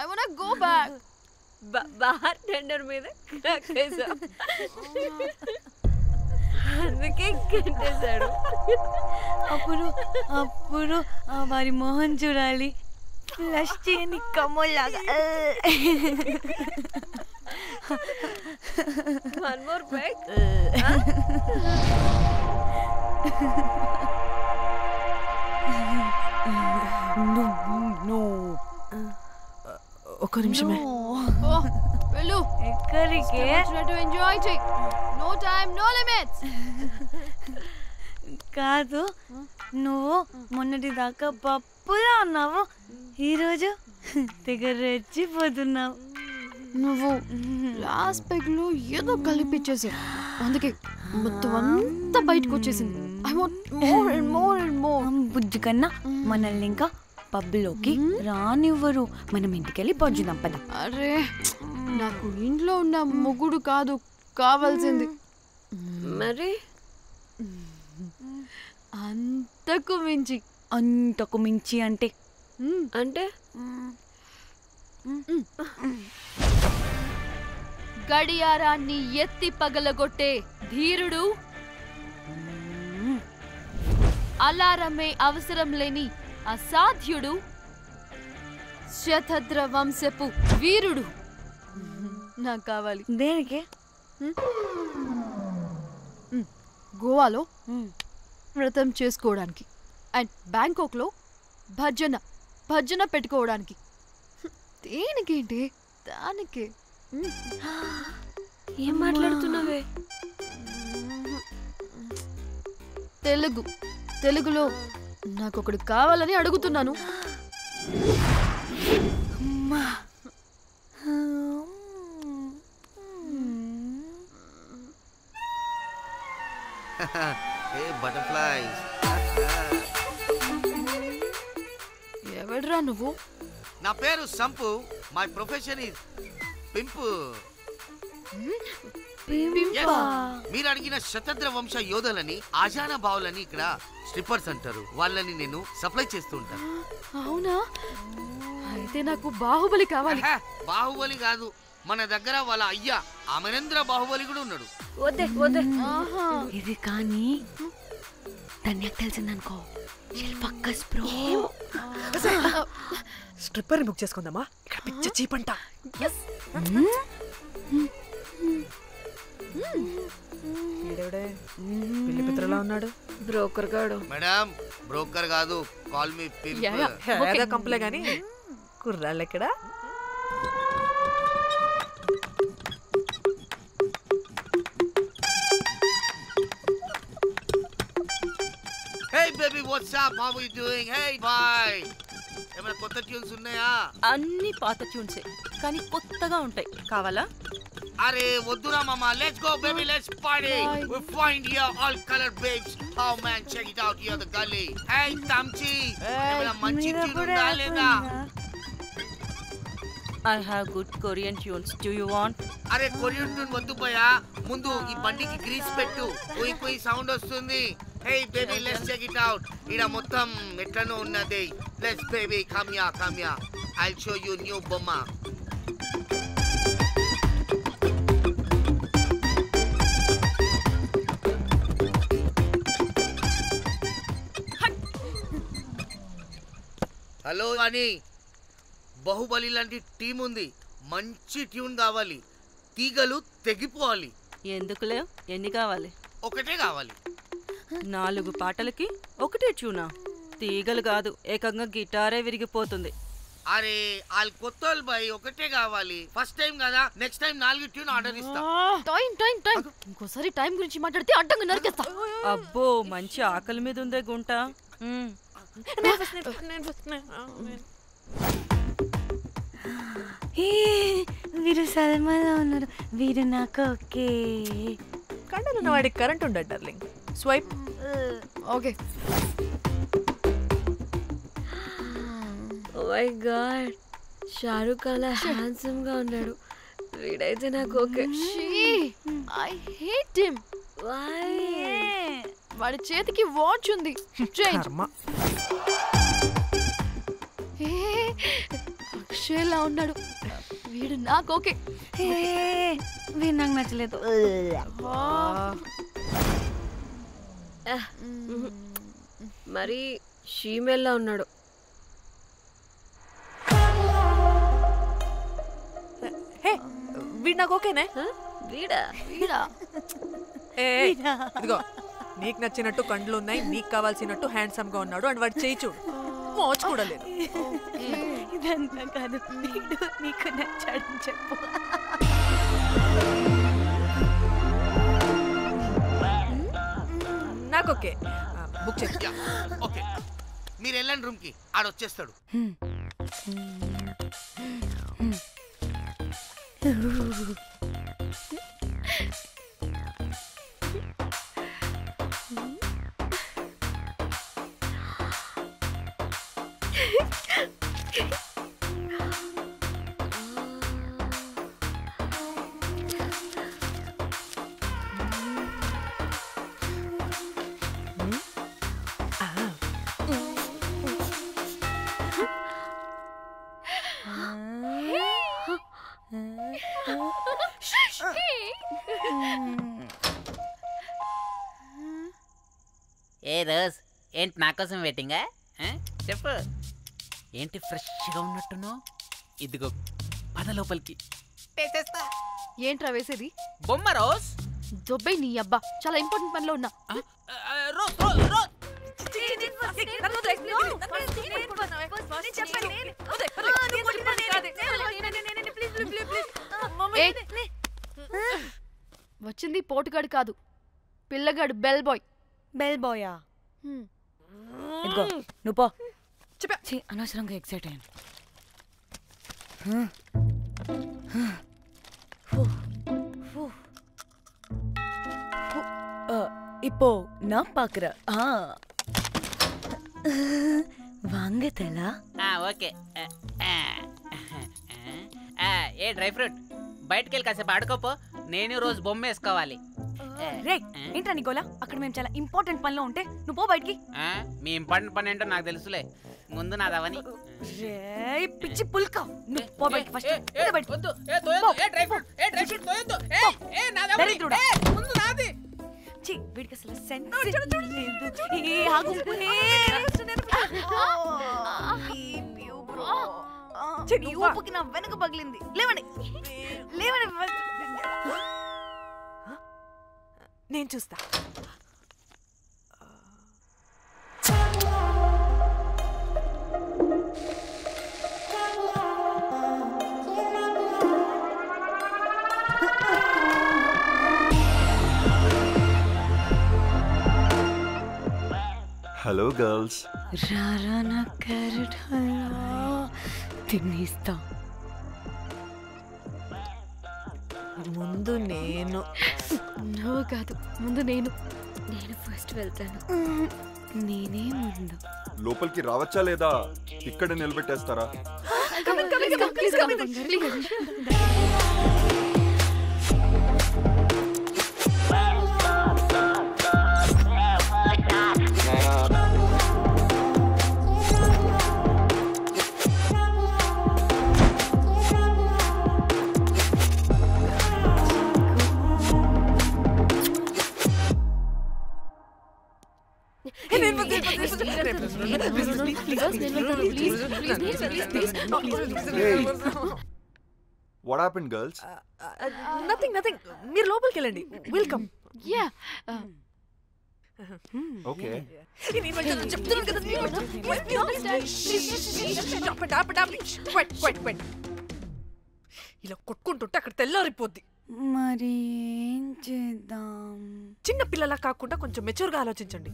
I want go back. Bar tender మీద అందుకే కట్టేశాడు. అప్పుడు వారి మొహం చూడాలి, ఫ్లష్ చేయని కమ్మోల్లాగా. One more break. ఒక్క నిమిషమే. వెళ్ళు. ఎక్కడికి? ఎంజాయ్ చెయ్. No time, no limits. కాదు, నువ్వు మొన్నటి దాకా పప్పులా ఉన్నావు, ఈరోజు తెగ రెచ్చిపోతున్నావు. నువ్వు లాస్ట్ పెగ్ లో ఏదో కలిపిచ్చేసావు, అందుకే మొత్తం అంతా బయటకు వచ్చేసింది. I want more and more and more. బుజ్జి కన్నా మనల్ని ఇంకా పబ్లోకి రానివ్వరు. మనం ఇంటికెళ్ళి పడుచుదాం పద. అరే, నాకు ఇంట్లో ఉన్న మొగుడు కాదు కావాల్సింది. మరి అంతకు మించి. అంతకు మించి అంటే అంటే గడియారాన్ని ఎత్తి పగలగొట్టే ధీరుడు, అలారమే అవసరం లేని అసాధ్యుడు, శతద్ర వంశపు వీరుడు నాకు కావాలి. దేనికి? గోవాలో వ్రతం చేసుకోవడానికి అండ్ బ్యాంకాక్లో భజన పెట్టుకోవడానికి. దేనికేంటి దానికి. ఏం మాట్లాడుతున్నావే? తెలుగులో నాకొకడు కావాలని అడుగుతున్నాను. బటర్ఫ్లైస్. ఎవడ్రా నువ్వు? నా పేరు Sampu. My profession is pimp. మీరు అడిగిన శతద్ర వంశ యోధులని ఆజానా బావులని ఇక్కడ స్ట్రిప్పర్స్ అంటారు. వాళ్ళని నేను సప్లై చేస్తూ ఉంటాను. అవునా? అయితే నాకు బాహుబలి కావాలి. బాహుబలి కాదు, మన దగ్గర వాళ్ళ అయ్యా అమరేంద్ర బాహుబలి కూడా ఉన్నాడు. వద్దే ఇది కానీ ధన్యకు తెలిసిందనుకో స్ట్రిప్పర్ బుక్ చేసుకుందామా? ఇక్కడ పిచ్చ చీపంట. పిల్లి పిత్రలా ఉన్నాడు. బ్రోకర్ గాడు. మేడం బ్రోకర్ కాదు, కాల్ మీ పింప్. కంపలే గాని కుర్రాళ్ళు ఎక్కడ? Hey baby, what's up? How are you doing? Hey bye. ఏమైనా కొత్త ట్యూన్స్ ఉన్నాయా? అన్ని పాత ట్యూన్సే కానీ కొత్తగా ఉంటాయి. కావాలా? అరే వద్దురా మామా. Let's go baby, let's party. We find here all colored babes. Oh man, check it out here the gully. Hey Tamchi, ఏమైనా మంచి ట్యూన్ ఉందా లేదా? I have good Korean tunes. Do you want? అరే కొరియన్ ట్యూన్ వద్దు పోయా. ముందు ఈ బండికి గ్రీస్ పెట్టు. పోయి సౌండ్ వస్తుంది. Hey baby, let's check it out. ఇడ మొత్తం ఎట్లనో ఉన్నది. Let's baby, come here. I'll show you new బొమ్మ. హలో అని బాహుబలి లాంటి టీం ఉంది. మంచి ట్యూన్ కావాలి. తీగలు తెగిపోవాలి. ఎందుకులే? ఎన్ని కావాలి? ఒకటే కావాలి. 4 పాటలకి ఒకటే ట్యూనా? తీగలు కాదు, ఏకంగా గిటారే విరిగిపోతుంది. అరే వాళ్ళు కొత్త బాయ్, ఒకటే కావాలి. ఫస్ట్ టైం కదా, నెక్స్ట్ టైం 4 ట్యూన్ ఆర్డర్ ఇస్తా. టైం ఇంకోసారి టైం గురించి మాట్లాడితే అడ్డంగా నరికేస్తా. అబ్బో మంచి ఆకలి మీద ఉందే గుంట. వీరు సల్మాలో ఉన్నారు. వీరు నాకు ఓకే. కండలున్న వాడికి కరెంట్ ఉండదు darling. Swipe. Okay. Oh my god, Shahrukh అలా హ్యాండ్సమ్ గా ఉన్నాడు. వీడైతే నాకు ఓకే. I hate him. వాడి చేతికి వాచ్ ఉంది. చేంజ్. అక్షయ్లా ఉన్నాడు. వీడు నాకు ఓకే. వీడు నాకు నచ్చలేదు. మరి షీమెల్లా ఉన్నాడు. వీడు నాకు ఓకేనే. వీడా? ఇదిగో నీకు నచ్చినట్టు కండ్లు ఉన్నాయి, నీకు కావాల్సినట్టు హ్యాండ్సమ్ గా ఉన్నాడు. అండ్ వాడు చేయి చూడు, మోచ్ కూడా లేదు. ఇదంతా కాదు, వీడు నీకు నచ్చాడని చెప్పు. నాకు ఓకే. బుక్ చేస్తా. ఓకే, మీరు వెళ్ళండి రూమ్ కి, ఆడొచ్చేస్తాడు. ఏ రోజ్, ఏంటి నా కోసం వెయిటింగా? చెప్పు, ఏంటి ఫ్రెష్గా ఉన్నట్టున్నావు? ఇదిగో పద లోపలికి. ఏంట్రా వేసేది? బొమ్మ రోజ్. దొబ్బై నీ అబ్బా, చాలా ఇంపార్టెంట్ పనిలో ఉన్నా. వచ్చింది పోటుగాడు కాదు, పిల్లగాడు బెల్ బాయ్. బెల్ బాయా? ఇదిగో నువ్వు పో. అనవసరంగా ఎక్సైట్ అయ్యాను. இப்போ நான் பாக்குறேன். வாங்க தலா. ఓకే. ఏ డ్రై ఫ్రూట్ బయటకు వెళ్ళి కాసేపు ఆడుకోపో, నేను రోజు బొమ్మ వేసుకోవాలి. రే ఏంట్రా నికోలా, అక్కడ మేము చాలా ఇంపార్టెంట్ పనిలో ఉంటే నువ్వు పో బయటికి. మీ ఇంపార్టెంట్ పని ఏంటో నాకు తెలుసులే, ముందు నాదవని. పిచ్చి పుల్క, నువ్వు పో బయటికి ఫస్ట్. వీడికి అసలు సెన్స్ ఊపుకి నా వెనక పగిలింది. లేవండి లేవండి, నేను చూస్తా. Hello girls. రారా నా క్యారెట్ హల్వా తినేస్తా. ముందు నేను. నువ్వు కాదు, ముందు నేను. నేను ఫస్ట్ వెళ్తాను. నేనే ముందు. లోపలికి రావచ్చా లేదా ఇక్కడ నిలబెట్టేస్తారా? What happened, girls? Nothing. మీరు లోపలికి వెళ్ళండి. వెల్కమ్. యా. ఓకే. ఇలా కొట్టుకుంటుంటే అక్కడ తెల్లారిపోద్ది. మరి ఏం చేద్దాం? చిన్న పిల్లలా కాకుండా కొంచెం మెచ్యూర్గా ఆలోచించండి.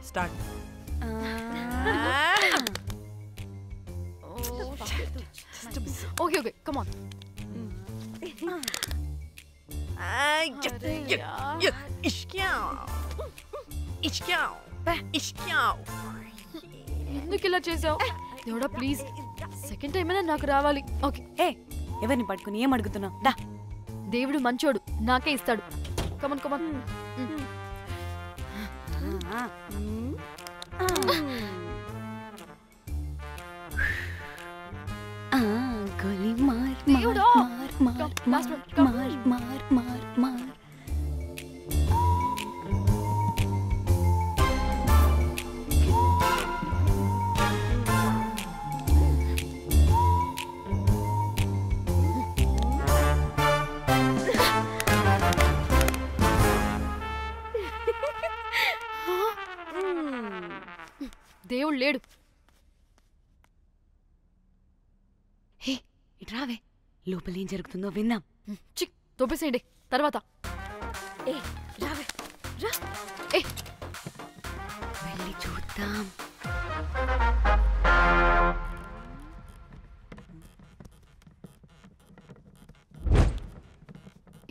స్టార్ట్. Okay, come on. ఎందుకు ఇలా చేసావు? దేవుడా ప్లీజ్, సెకండ్ టైం అయినా నాకు రావాలి. ఓకే. ఎవరిని పట్టుకుని ఏం అడుగుతున్నావు? దా. దేవుడు మంచోడు, నాకే ఇస్తాడు. Come on come on. గోలీ మార్ దేవుడా. మార్ మార్ మార్ మార్ మార్ మార్. దేవుడు లేడు. హే ఇట్రావే, లోపల ఏం జరుగుతుందో విందాం. చిక్ తోపేసేయండి, తర్వాత. రావే రా. వెళ్ళి చూద్దాం.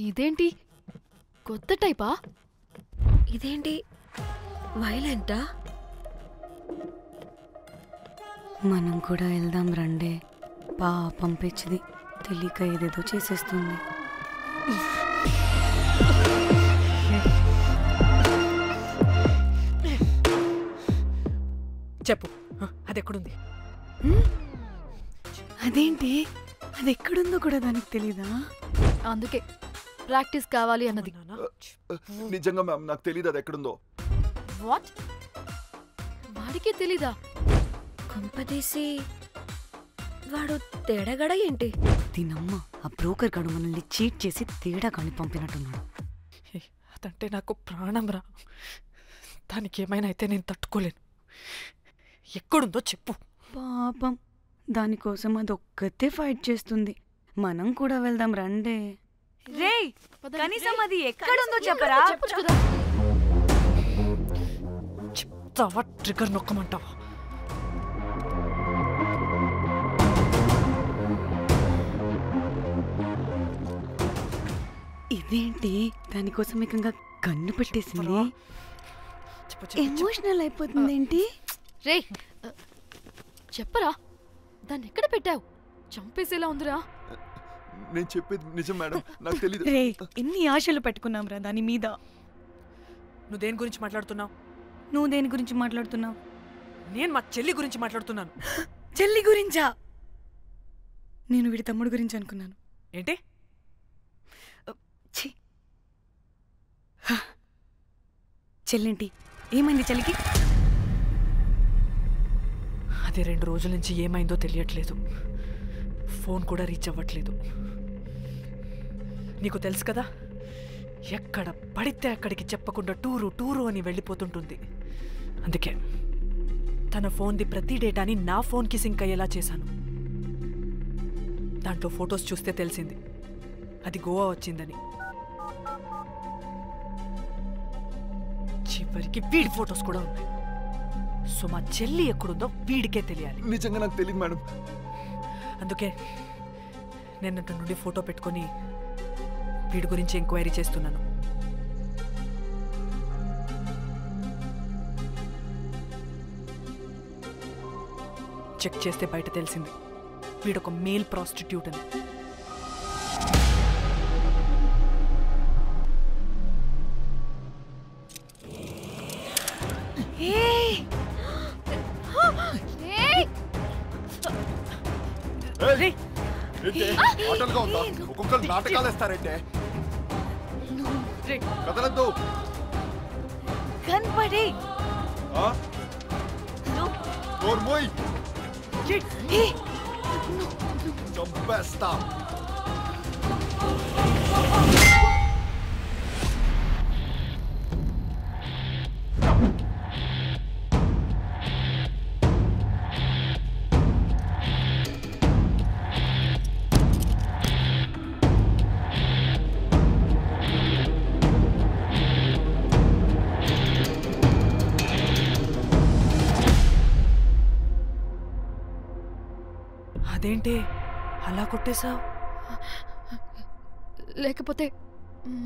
ఇదేంటి కొత్త టైపా? ఇదేంటి వైలెంటా? మనం కూడా వెళ్దాం రండే. పాపం పిచ్చిది, తెలియక ఏదేదో చేసేస్తుంది. చెప్పు, అది ఎక్కడుంది? అదేంటి, అది ఎక్కడుందో కూడా దానికి తెలీదా? అందుకే ప్రాక్టీస్ కావాలి అన్నది. నిజంగా మ్యామ్ నాకు తెలియదు అది ఎక్కడుందో. వాట్? వాడికే తెలీదా? కొంపదీసి వాడు తేడాగడ ఏంటి? దీనమ్మ ఆ బ్రోకర్ గాడు మనల్ని చీట్ చేసి తేడా కాని పంపినట్టున్నాడు. అదంటే నాకు ప్రాణం రా. దానికి ఏమైనా అయితే నేను తట్టుకోలేను. ఎక్కడుందో చెప్పు. పాపం దానికోసం అదొక్కతే ఫైట్ చేస్తుంది. మనం కూడా వెళ్దాం రండే. రేయ్ కనీసం అది ఎక్కడుందో చెప్పరా? చెప్తావా ట్రిగర్ నొక్కమంటావా? ఇదేంటి దానికోసం ఏకంగా కన్ను పెట్టేసింది. ఎమోషనల్ అయిపోతుంది ఏంటి? రే చెప్పరా, దాన్ని ఎక్కడ పెట్టావు? చంపేసేలా ఉందిరా. నేను చెప్పేది నిజం మేడం, నాకు తెలియదు. రే ఎన్ని ఆశలు పెట్టుకున్నాం రా దాని మీద. నువ్వు దేని గురించి మాట్లాడుతున్నావు? నువ్వు దేని గురించి మాట్లాడుతున్నావు? నేను మా చెల్లి గురించి మాట్లాడుతున్నాను. చెల్లి గురించా? నేను వీడి తమ్ముడు గురించి అనుకున్నాను. ఏంటి? చెల్లేంటి? ఏమైంది చెల్లికి? అది 2 రోజుల నుంచి ఏమైందో తెలియట్లేదు. ఫోన్ కూడా రీచ్ అవ్వట్లేదు. నీకు తెలుసు కదా, ఎక్కడ పడితే అక్కడికి చెప్పకుండా టూరు అని వెళ్ళిపోతుంటుంది. అందుకే తన ఫోన్ది ప్రతి డేటాని నా ఫోన్కి సింక్ అయ్యేలా చేశాను. దాంట్లో ఫొటోస్ చూస్తే తెలిసింది అది గోవా వచ్చిందని. చివరికి వీడి ఫొటోస్ కూడా ఉన్నాయి. సో మా చెల్లి ఎక్కడుందో వీడికే తెలియాలి. నిజంగా నాకు తెలియదు మేడం. అందుకే నేను అటు నుండి ఫోటో పెట్టుకొని వీడి గురించి ఎంక్వైరీ చేస్తున్నాను. చెక్ చేస్తే బయట తెలిసింది వీడొక మేల్ ప్రాస్టిట్యూట్ అని. ఆటలుగా ఉందా? ఒక్కొక్కరు నాటకాలు వేస్తారంటే కదలద్దు. కనపడి చంపేస్తా. అదేంటి అలా కొట్టేశావు? లేకపోతే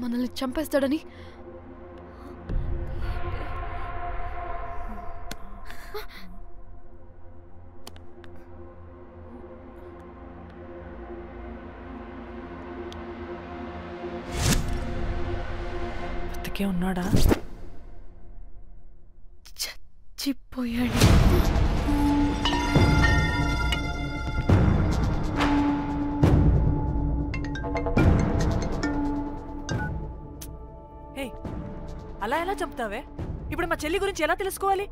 మనల్ని చంపేస్తాడని. బతికే ఉన్నాడా? చచ్చిపోయాడు. అలా ఎలా చంపుతావే? ఇప్పుడు మా చెల్లి గురించి ఎలా తెలుసుకోవాలి?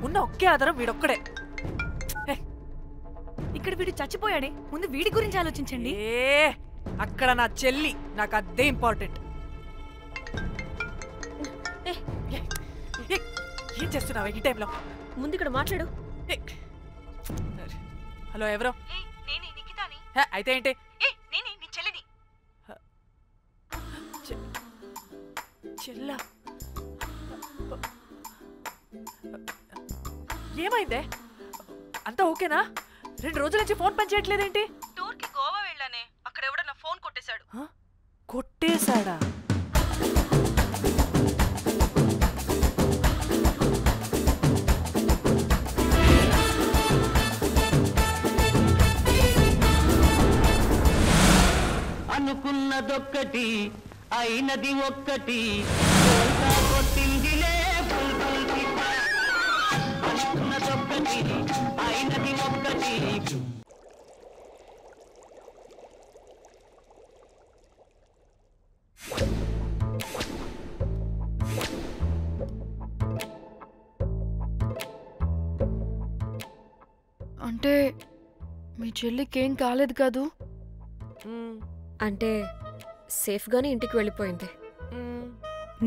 ఉన్న ఒకే ఆధారం వీడొక్కడే. ఇక్కడ వీడు చచ్చిపోయాడే, ముందు వీడి గురించి ఆలోచించండి. అక్కడ నా చెల్లి, నాకు అదే ఇంపార్టెంట్. ఏం చేస్తున్నావే ఈ టైంలో? ముందు ఇక్కడ మాట్లాడు. హలో, ఎవరో? అయితే ఏంటి? చెల్లా, ఏమైందే? అంతా ఓకేనా? 2 రోజుల నుంచి ఫోన్ పని చేయట్లేదేంటి? టూర్ కి గోవా వెళ్ళానే, అక్కడ ఎవడో నా ఫోన్ కొట్టేశాడు. కొట్టేశాడా? అనుకున్నదొక్కటి అయినది ఒక్కటి. అనుకున్నదొక్కటి అయినది ఒక్కటి. అంటే మీ చెల్లికేం కాలేదు కాదు? అంటే సేఫ్గానే ఇంటికి వెళ్ళిపోయింది.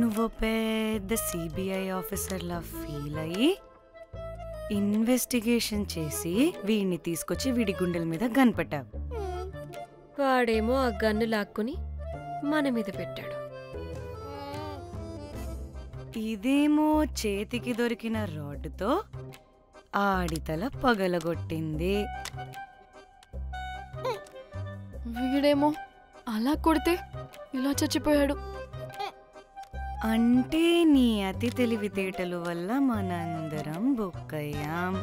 నువ్వు పెద్ద సిబిఐ ఆఫీసర్లా ఫీల్ అయ్యి ఇన్వెస్టిగేషన్ చేసి వీడిని తీసుకొచ్చి వీడి గుండెల మీద గన్ పెట్టావు. వాడేమో ఆ గన్ను లాక్కుని మన మీద పెట్టాడు. ఇదేమో చేతికి దొరికిన రాడ్డుతో ఆడితల పగలగొట్టింది. వీడేమో అలా కొడితే ఇలా చచ్చిపోయాడు. అంటే నీ అతి తెలివితేటల వల్ల మనందరం బొక్కయ్యాం.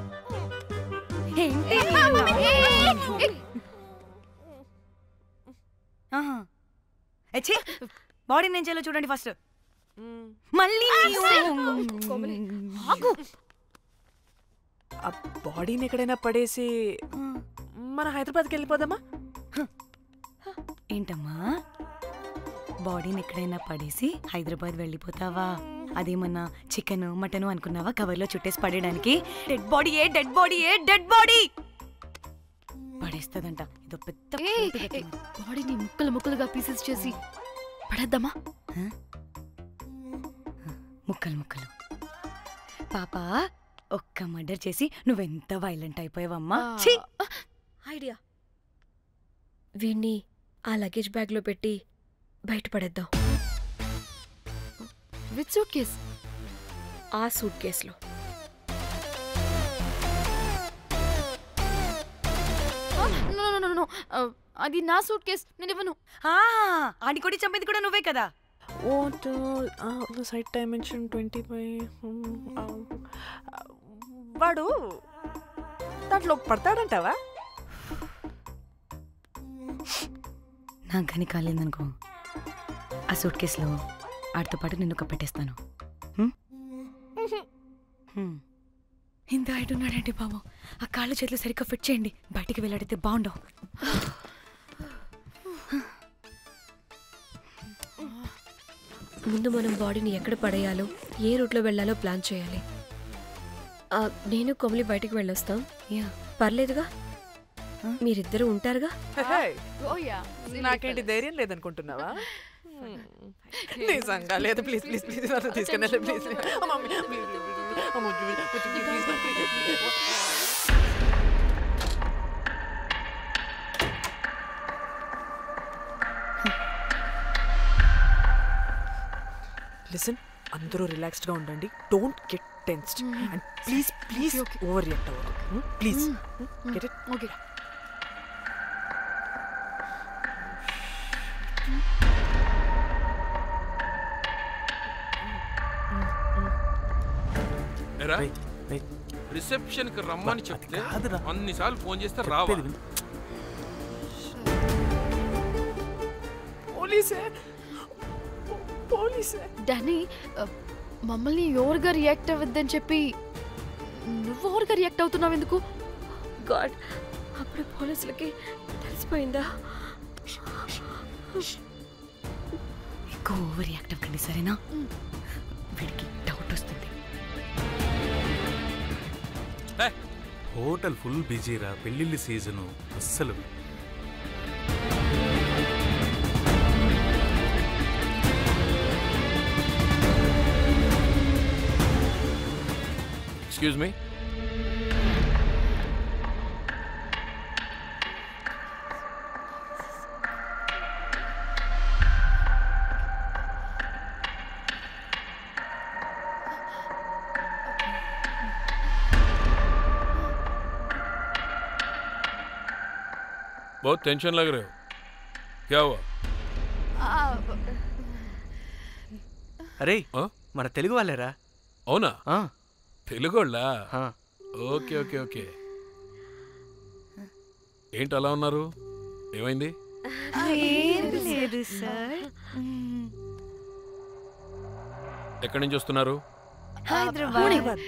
బాడీ నేను చేయాలో చూడండి ఫస్ట్. మళ్ళీ ఆ బాడీని ఎక్కడైనా పడేసి మన హైదరాబాద్కి వెళ్ళిపోదామా? ఏంటమ్మా, బాడీని ఎక్కడైనా పడేసి హైదరాబాద్ వెళ్ళిపోతావా? అదేమన్నా చికెన్ మటన్ అనుకున్నావా కవర్లో చుట్టేసి పడేయడానికి? డెడ్ బాడీ ఏ డెడ్ బాడీ ఏ డెడ్ బాడీ పడేస్తుందంట. ఇదో పెద్ద బాడీని ముక్కలు ముక్కలుగా పీసెస్ చేసి పడేద్దామా? ముక్కలు ముక్కలు. పాప, ఒక్క మర్డర్ చేసి నువ్వెంత వైలెంట్ అయిపోయావమ్మా. ఐడియా, వీణ్ణి ఆ లగేజ్ బ్యాగ్లో పెట్టి బయటపడేద్దాం. With suitcase? ఆ సూట్ కేసులో. అది నా సూట్ కేస్, నేను ఇవ్వను. ఆడి కొడి చంపేది కూడా నువ్వే కదా. Site dimension 25. వాడు దాంట్లో పడతాడంటావా? నాకు కానీ కాలేదనుకో, ఆ సూట్ కేసులో ఆడితో పాటు నిన్ను కప్పెట్టేస్తాను. ఇంత హైట్ ఉన్నాడంటే బాబు, ఆ కాళ్ళు చేతులు సరిగ్గా ఫిట్ చేయండి. బయటికి వెళ్ళాడితే బాగుండవు. ముందు మనం బాడీని ఎక్కడ పడేయాలో, ఏ రూట్లో వెళ్ళాలో ప్లాన్ చేయాలి. నేను కొమలి బయటికి వెళ్ళొస్తాం. పర్లేదుగా, మీరిద్దరూ ఉంటారుగా. నాకేంటి ధైర్యం లేదనుకుంటున్నావా? నిజంగా లేదు. ప్లీజ్ ప్లీజ్ ప్లీజ్ తీసుకెళ్ళి ప్లీజ్. లిసన్, అందరూ రిలాక్స్డ్గా ఉండండి. Don't get tensed and please please overreact అవ్వదు. Please get it? Okay. Reception కి రమ్మని చెప్తే అన్నిసార్లు ఫోన్ చేస్తే రావా? పోలీసే. డానీ, మమ్మల్ని ఎవరుగా రియాక్ట్ అవ్వద్దని చెప్పి నువ్వు ఎవరుగా రియాక్ట్ అవుతున్నావు ఎందుకు? గాడ్, అప్పుడు పోలీసులకి తెలిసిపోయిందా? ఎక్కువ ఓవర్ రియాక్ట్ అవ్వకండి, సరేనా? వీడికి డౌట్ వస్తుంది. హోటల్ ఫుల్ బిజీరా, పెళ్ళిళ్ళ సీజను అస్సలు. Excuse me. बहुत टेंशन लग रहे हो, क्या हुआ? అరే, మన తెలుగు వాళ్ళేరా? అవునా? తెలుగు వాళ్ళ? Okay okay okay. ఏంటి అలా ఉన్నారు? ఏమైంది? లేదు సార్. ఎక్కడి నుంచి వస్తున్నారు? హైదరాబాద్.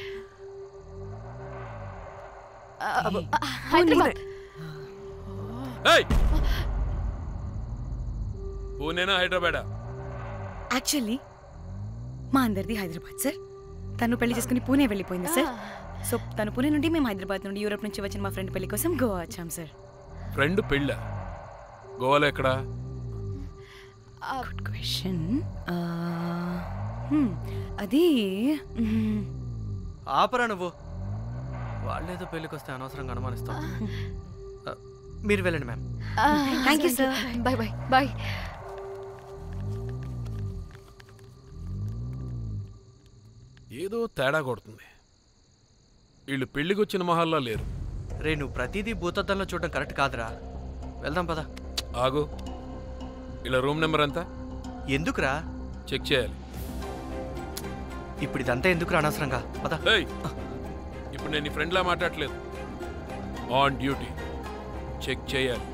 పూణేనా హైదరాబాదా? యాక్చువల్లీ మా అందరిది హైదరాబాద్ సార్, తను పెళ్లి చేసుకుని పూణే వెళ్ళిపోయింది సార్. సో తను పూణే నుండి మేము హైదరాబాద్ నుండి యూరోప్ నుంచి వచ్చిన మా ఫ్రెండ్ పెళ్లి కోసం గోవా వచ్చాం సార్. ఫ్రెండ్ పెళ్ళ గోవాలో ఎక్కడా? Good question. అది ఆపరా నువ్వు. వాళ్ళేదో పెళ్ళికి వస్తే అనవసరంగా అనుమానిస్తాం. మీరు వెళ్ళండి ma'am. Thank you sir. Bye bye bye. ఏదో తేడా కొడుతుంది. వీళ్ళు పెళ్లికి వచ్చిన మహల్లా లేరు. రే నువ్వు ప్రతిదీ భూతద్దంలో చూడడం కరెక్ట్ కాదురా. వెళ్దాం పదా. ఆగు. ఇలా రూమ్ నెంబర్ ఎంత? ఎందుకురా? చెక్ చేయాలి. ఇప్పుడు ఇదంతా ఎందుకురా అనవసరంగా? పదా. ఇప్పుడు నేను నీ ఫ్రెండ్లా మాట్లాడలేదు. ఆన్ డ్యూటీ చెక్ చేయాలి.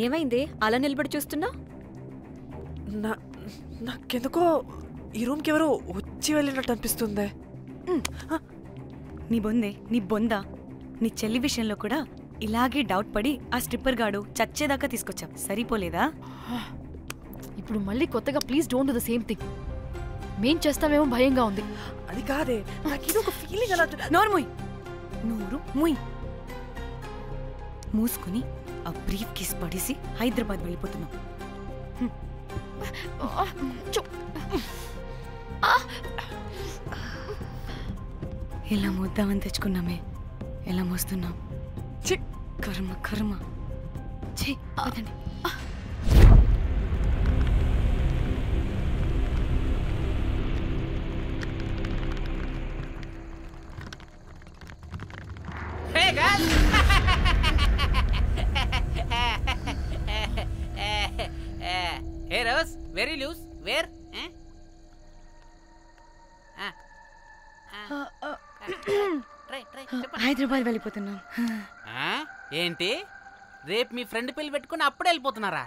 ఏమైంది అలా నిలబడి చూస్తున్నా? నాకెందుకో ఈ రూమ్కి ఎవరో వచ్చి వెళ్ళినట్టు అనిపిస్తుంది. నీ బొందే, నీ బొందా, నీ చెల్లి విషయంలో కూడా ఇలాగే డౌట్ పడి ఆ స్ట్రిప్పర్ గాడు చచ్చేదాకా తీసుకొచ్చాం. సరిపోలేదా? ఇప్పుడు మళ్ళీ కొత్తగా please don't do the same thing. మేం చేస్తామేమో భయంగా ఉంది. అది కాదే, నాకు ఒక ఫీలింగ్ అలా. నోరు ముయ్, నోరు ముయ్. మూసుకుని ఆ బ్రీఫ్ కేస్ పడేసి హైదరాబాద్ వెళ్ళిపోతున్నాం. ఎలా మోద్దామని తెచ్చుకున్నామే, ఎలా మోస్తున్నాం. కర్మ కర్మ. అదండి. Hey Rose, very loose. Where? Hyderabad వెళ్ళిపోతున్నాం. ఏంటి రేపు మీ ఫ్రెండ్ పెళ్లి పెట్టుకుని అప్పుడే వెళ్ళిపోతున్నారా?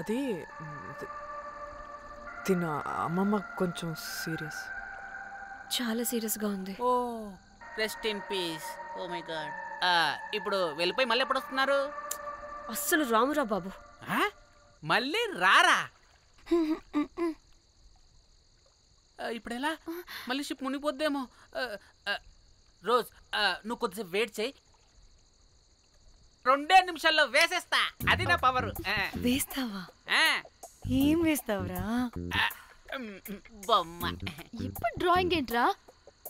అది తిన్న అమ్మమ్మ కొంచెం సీరియస్, చాలా సీరియస్గా ఉంది. Oh rest in peace. Oh my God. ఇప్పుడు వెళ్ళిపోయి మళ్ళీ ఎప్పుడు వస్తున్నారు? అస్సలు రామురా బాబు. మళ్ళీ రారా? ఇప్పుడు ఎలా? మళ్ళీ షిప్ మునిగిపోద్దేమో. రోజ్ నువ్వు కొద్దిసేపు వెయిట్ చేయి, 2 నిమిషాల్లో వేసేస్తా. అది నా పవర్. వేస్తావా? ఏం వేస్తావురా? బొమ్మ. ఇప్పుడు డ్రాయింగ్ ఏంట్రా?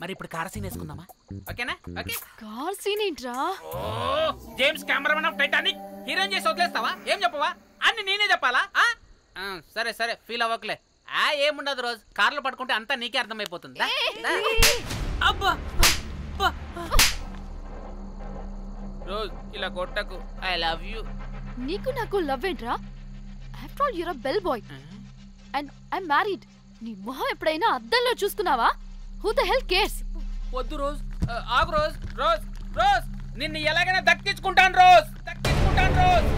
మరి ఇప్పుడు కార్ సీన్ వేసుకుందామా? ఓకేనా? ఓకే. కార్ సీన్ ఏంట్రా? James cameraman of Titanic heroine చేసి వదిలేస్తావా? ఏం చెప్పవా? అన్ని నేనే చెప్పాలా? సరే సరే, ఫీల్ అవ్వకలే. ఏముండదు రోజు, కార్లో పట్టుకుంటే అంతా నీకే అర్థమైపోతుంది. అబ్బా రోజ్ ఇలా కొట్టకు. I love you. నీకు నాకు లవ్ ఏంట్రా? After all your a bell boy and I married. నీ మొహం ఎప్పుడైనా అద్దంలో చూసుకున్నావా? Who the hell cares? వద్దు రోజ్, ఆగు రోజ్. రోజ్ రోజ్ నిన్ను ఎలాగైనా దక్కించుకుంటాను రోజ్, దక్కించుకుంటాను రోజ్.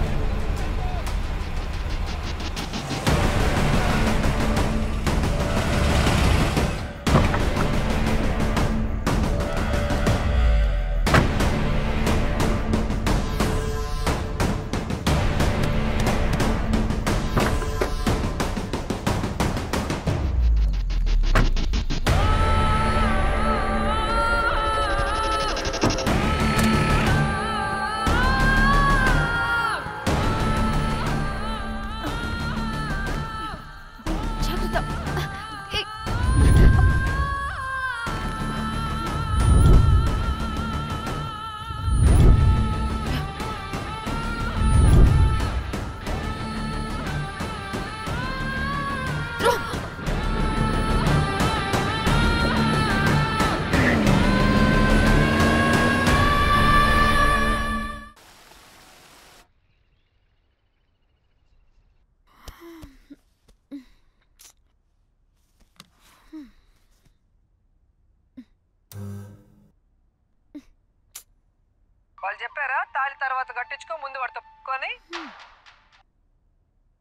తర్వాత కట్టించుకో, ముందు వాడితో కొని.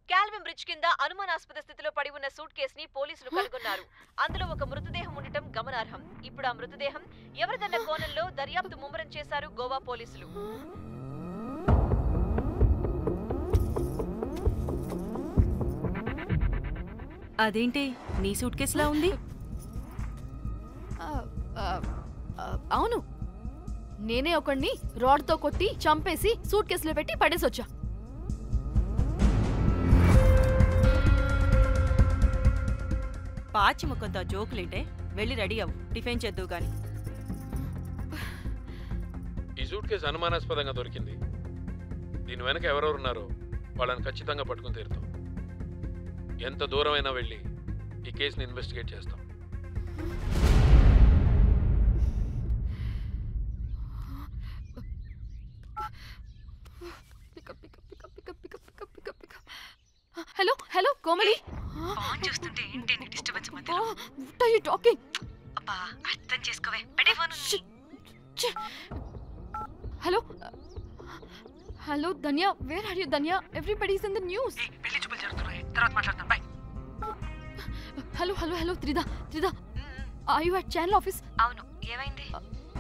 కాల్విన్ బ్రిడ్జ్ కింద అనుమానాస్పద స్థితిలో పడి ఉన్న సూట్ కేసుని పోలీసులు కనుగొన్నారు. అందులో ఒక మృతదేహం ఉండటం గమనార్హం. ఇప్పుడు ఆ మృతదేహం ఎవరిదన్న కోణంలో దర్యాప్తు ముమ్మరం చేశారు గోవా పోలీసులు. అదేంటి నీ సూట్ కేసులా ఉంది? అవును, నేనే ఒకడిని రాడ్తో కొట్టి చంపేసి సూట్ కేసులో పెట్టి పడేసొచ్చా. పాచి ముఖంతో జోకులేంటే వెళ్ళి రెడీ అవ్వు, టిఫిన్ చేద్దువు గాని. ఈ సూట్ కేసు అనుమానాస్పదంగా దొరికింది. దీని వెనక ఎవరెవరు ఉన్నారో వాళ్ళని ఖచ్చితంగా పట్టుకుని తీరుతాం. ఎంత దూరమైనా వెళ్ళి ఈ కేసుని ఇన్వెస్టిగేట్ చేస్తాం. హలో హలో కోమలి, ఫోన్ చూస్తుంటే ఏంటి నీ డిస్టర్బెన్స్ మధ్యలో? What are you talking? అబ్బా అర్థం చేసుకోవే, పెట్టే phone. Hello hello Dhanya, where are you Dhanya? Everybody is in the news. పెళ్లి చూపులు జరుగుతున్నాయి, తర్వాత మాట్లాడతాం. Bye. Hello hello hello Tridha, are you at channel office? అవును, ఏమైంది?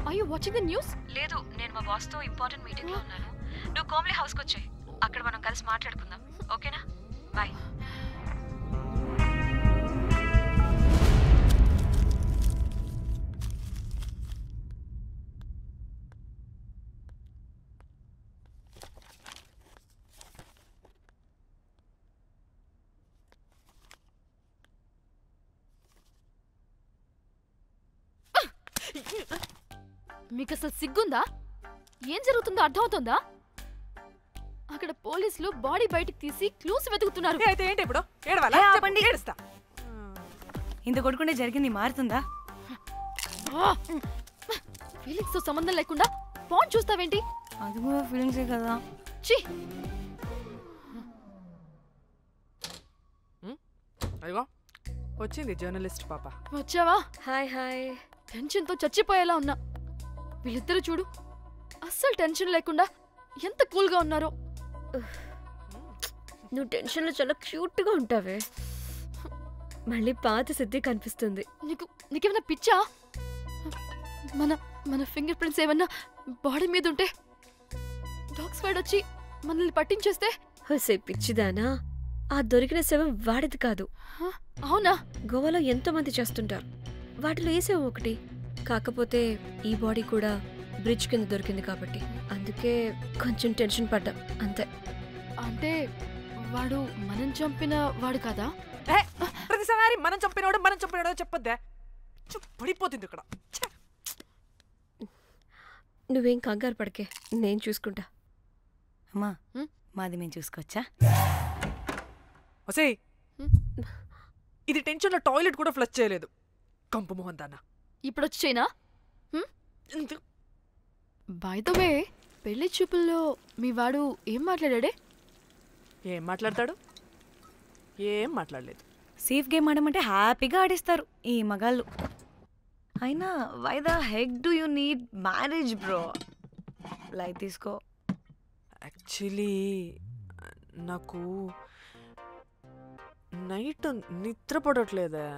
Are you watching the news? లేదు, నేను మా బాస్ తో ఇంపార్టెంట్ మీటింగ్ లో ఉన్నాను. నువ్వు కోమ్లీ హౌస్కి వచ్చాయి, అక్కడ మనం కలిసి మాట్లాడుకుందాం. ఓకేనా? బాయ్. మీకు అసలు సిగ్గుందా? ఏం జరుగుతుందో అర్థమవుతుందా? అక్కడ పోలీసులు బాడీ బయటికి తీసి క్లూస్ వెతుకుతున్నారు. అయితే ఏంటి ఇప్పుడు? ఏడవాలా? ఆపండి. ఏడుస్తా. ఇంత కొడుకుంటే జరిగింది మారుతుందా? ఫీలింగ్స్ తో సంబంధం లేకుండా ఫోన్ చూస్తావేంటి? అది కూడా ఫీలింగ్సే కదా. ఛీ, అయ్యో వచ్చింది జర్నలిస్ట్ పాప. వచ్చావా? Hi hi. టెన్షన్ తో చచ్చిపోయేలా ఉన్నా. వీళ్ళిద్దరూ చూడు, అస్సలు టెన్షన్ లేకుండా ఎంత కూల్ గా ఉన్నారో. నువ్వు టెన్షన్లో చాలా క్యూట్గా ఉంటావే. మళ్ళీ పాత సిద్ధి కనిపిస్తుంది. నీకేమైనా పిచ్చా? మన మన ఫింగర్ ప్రింట్స్ ఏమన్నా బాడీ మీద ఉంటే డాగ్ స్క్వాడ్ వచ్చి మనల్ని పట్టించేస్తే? హోసే పిచ్చిదానా, ఆ దొరికిన శవం వాడిది కాదు. అవునా? గోవాలో ఎంతో మంది చేస్తుంటారు, వాటిలో ఏ శవం ఒకటి. కాకపోతే ఈ బాడీ కూడా బ్రిడ్జ్ కింద దొరికింది కాబట్టి అందుకే కొంచెం టెన్షన్ పడ్డా, అంతే. అంటే వాడు మనం చంపిన వాడు కదా? ప్రతిసారి మనం చంపినవాడో చెప్పొద్దే, పడిపోతుంది ఇక్కడ. నువ్వేం కంగారు పడకే, నేను చూసుకుంటా. అమ్మా, మాది మేము చూసుకోవచ్చా? ఒసే, ఇది టెన్షన్లో టాయిలెట్ కూడా ఫ్లష్ చేయలేదు. కంపు మోహన్ దాన్న. ఇప్పుడు వచ్చి చేయనా? బై ద వే, పెళ్లి చూపుల్లో మీ వాడు ఏం మాట్లాడాడే? ఏం మాట్లాడతాడు? ఏం మాట్లాడలేదు. సేఫ్ గేమ్ ఆడమంటే హ్యాపీగా ఆడిస్తారు ఈ మగాళ్ళు. అయినా why the heck do you need marriage bro? Light తీసుకో. యాక్చువల్లీ నాకు నైట్ నిద్ర పడట్లేదా?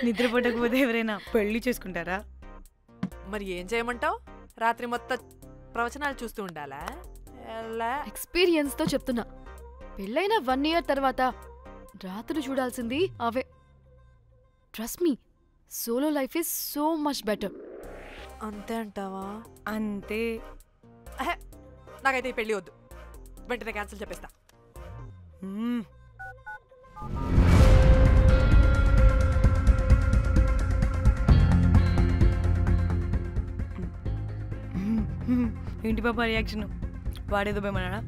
నిద్రపోటకపోతే ఎవరైనా పెళ్లి చేసుకుంటారా? మరి ఏం చేయమంటావు? రాత్రి మొత్తం ప్రవచనాలు చూస్తూ ఉండాలా? ఎక్స్పీరియన్స్ తో చెప్తున్నా, పెళ్ళైన 1 year తర్వాత రాత్రులు చూడాల్సింది అవే. Trust me, solo life is so much better. అంతే అంటావా? అంతే. నాకైతే ఈ పెళ్ళి వద్దు, వెంటనే క్యాన్సిల్ చెప్పేస్తా. ఏంటి పాప రియాక్షన్? వాడేదో భయమన్నాడా?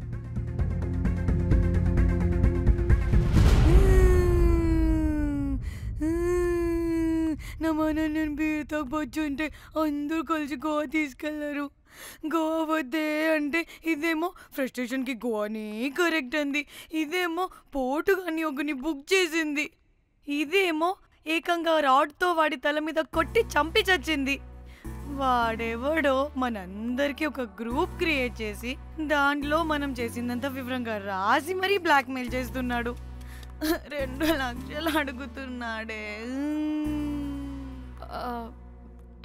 నా మన నేను బీరుతో వచ్చుంటే అందరూ కలిసి గోవా తీసుకెళ్లారు. గోవా వద్దే అంటే ఇదేమో ఫ్రస్ట్రేషన్కి గోవానే కరెక్ట్ అంది, ఇదేమో పోటు కానీ ఒకని బుక్ చేసింది, ఇదేమో ఏకంగా రాడ్తో వాడి తల మీద కొట్టి చంపి చచ్చింది. వాడెవడో మనందరికి ఒక గ్రూప్ క్రియేట్ చేసి దాంట్లో మనం చేసిందంత వివరంగా రాసి మరీ బ్లాక్మెయిల్ చేస్తున్నాడు. 2 లక్షలు అడుగుతున్నాడే.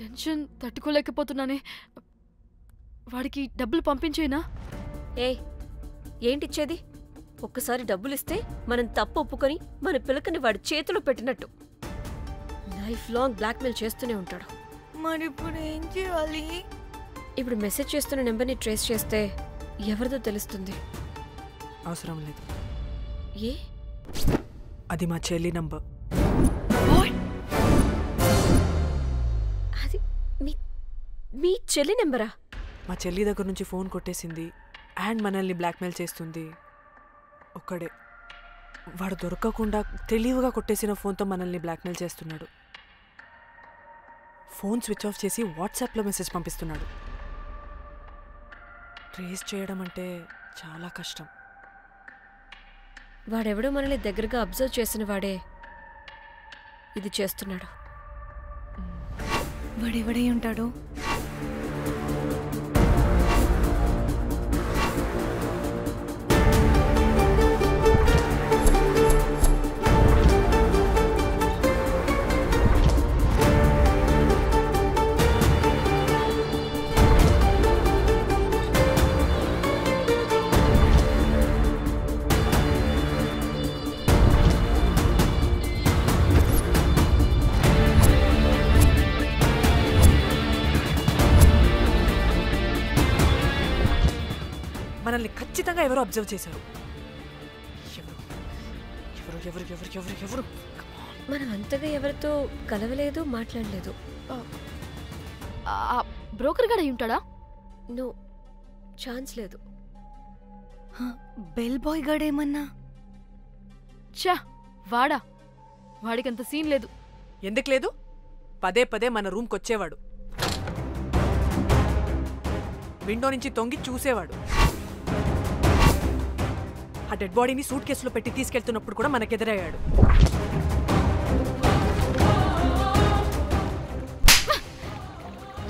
టెన్షన్ తట్టుకోలేకపోతున్నానే. వాడికి డబ్బులు పంపించేనా? ఏంటిచ్చేది? ఒక్కసారి డబ్బులిస్తే మనం తప్పు ఒప్పుకొని మన పిలకని వాడి చేతిలో పెట్టినట్టు. లైఫ్ లాంగ్ బ్లాక్మెయిల్ చేస్తూనే ఉంటాడు. మరి ఇప్పుడు ఏం చేయాలి? ఇప్పుడు మెసేజ్ చేస్తున్న నెంబర్ని ట్రేస్ చేస్తే ఎవరిదో తెలుస్తుంది. అవసరం లేదు. ఏ? అది మా చెల్లి నంబర్. అది మీ చెల్లి నెంబరా? మా చెల్లి దగ్గర నుంచి ఫోన్ కొట్టేసింది అండ్ మనల్ని బ్లాక్మెయిల్ చేస్తుంది. ఒక్కడే వాడు దొరకకుండా తెలివిగా కొట్టేసిన ఫోన్తో మనల్ని బ్లాక్మెయిల్ చేస్తున్నాడు. ఫోన్ స్విచ్ ఆఫ్ చేసి వాట్సాప్లో మెసేజ్ పంపిస్తున్నాడు. ట్రేస్ చేయడం అంటే చాలా కష్టం. వాడెవడో మనల్ని దగ్గరగా అబ్జర్వ్ చేసిన వాడే ఇది చేస్తున్నాడు. వాడెవడై ఉంటాడు? మనల్ని ఖచ్చితంగా ఎవరో అబ్జర్వ్ చేశారు. ఎవరు? మనం అంతగా ఎవరితో కలవలేదు, మాట్లాడలేదు. బ్రోకర్ గడ ఉంటాడా? నో, ఛాన్స్ లేదు. బెల్ బాయ్ గడేమన్నా? చా, వాడా? వాడికంత సీన్ లేదు. ఎందుకు లేదు? పదే పదే మన రూమ్కి వచ్చేవాడు. విండో నుంచి తొంగి చూసేవాడు. ఆ డెడ్ బాడీని సూట్ కేసులో పెట్టి తీసుకెళ్తున్నప్పుడు కూడా మనకెదురయ్యాడు.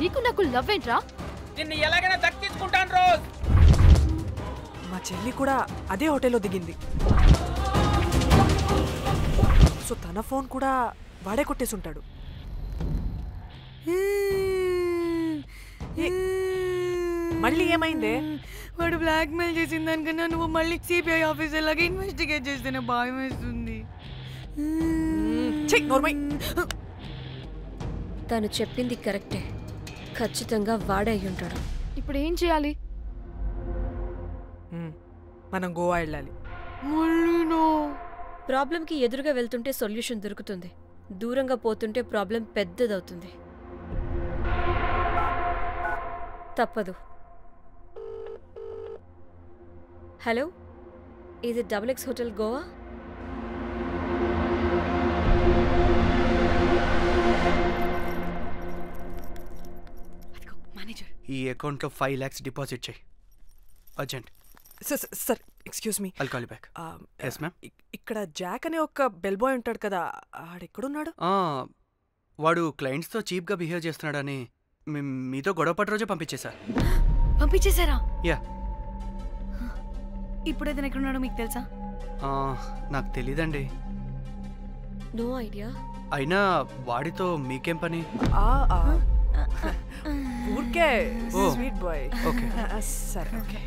నీకు నాకు లవ్ ఏంట్రా? నిన్ను ఎలాగైనా దక్కించుకుంటాను రోజ్. మా చెల్లి కూడా అదే హోటల్లో దిగింది. సో తన ఫోన్ కూడా వాడే కొట్టేసుంటాడు. మళ్ళీ ఏమైందే? వాడు బ్లాక్మెయిల్ చేసిన దానికన్నా నువ్వు మళ్ళీ సిబిఐ ఆఫీసర్ లాగా ఇన్వెస్టిగేట్ చేస్తేనే భయం వేస్తుంది. తను చెప్పింది కరెక్టే. ఖచ్చితంగా వాడే అయి ఉంటాడు. ఇప్పుడు ఏం చేయాలి? మనం గోవా వెళ్ళాలి. ప్రాబ్లంకి ఎదురుగా వెళ్తుంటే సొల్యూషన్ దొరుకుతుంది. దూరంగా పోతుంటే ప్రాబ్లం పెద్దదవుతుంది. తప్పదు. హలో, ఇది XX హోటల్ గోవా? ఈ అకౌంట్లో 5 lakhs డిపాజిట్ చేయి. Urgent. Sir excuse me. I'll call you back. Yes ma'am. ఇక్కడ జాక్ అనే ఒక బెల్ బాయ్ ఉంటాడు కదా, ఆడెక్కడున్నాడు? వాడు క్లయింట్స్తో చీప్గా బిహేవ్ చేస్తున్నాడని మీతో గొడవ పడి రోజే పంపించేశారా? యా. ఇప్పుడు అతను ఎక్కడున్నాడో మీకు తెలుసా? నాకు తెలీదండి. No idea. అయినా వాడితో మీకేం పని? ఊరికే స్వీట్ బాయ్. ఓకే సరే, ఓకే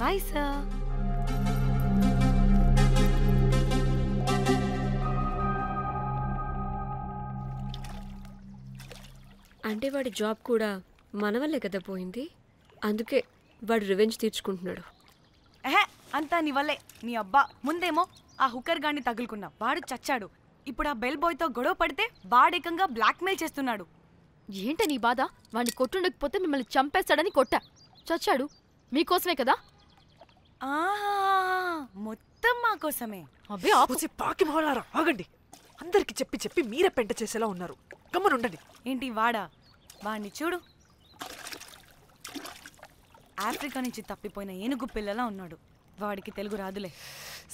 బాయ్ సార్. అంటే వాడి జాబ్ కూడా మన వల్లే కదా పోయింది. అందుకే వాడు రివెంజ్ తీర్చుకుంటున్నాడు. అంతా నీ వల్లే. నీ అబ్బా ముందేమో ఆ హుకర్ గాన్ని తగులుకున్నా, వాడు చచ్చాడు. ఇప్పుడు ఆ బెల్ బాయ్తో గొడవ పడితే వాడేకంగా బ్లాక్మెయిల్ చేస్తున్నాడు. ఏంట నీ బాధ? వాడిని కొట్టుండకపోతే మిమ్మల్ని చంపేస్తాడని కొట్టా. చచ్చాడు మీకోసమే కదా? మొత్తం మా కోసమే. అబ్బే ఆపుసి పాకి మొహలారా, ఆగండి. అందరికి చెప్పి చెప్పి మీరే పెంట చేసేలా ఉన్నారు. గమ్మనుండండి. ఏంటి వాడా? వాడిని చూడు, ఆఫ్రికా నుంచి తప్పిపోయిన ఏనుగు పిల్లలా ఉన్నాడు. వాడికి తెలుగు రాదులే.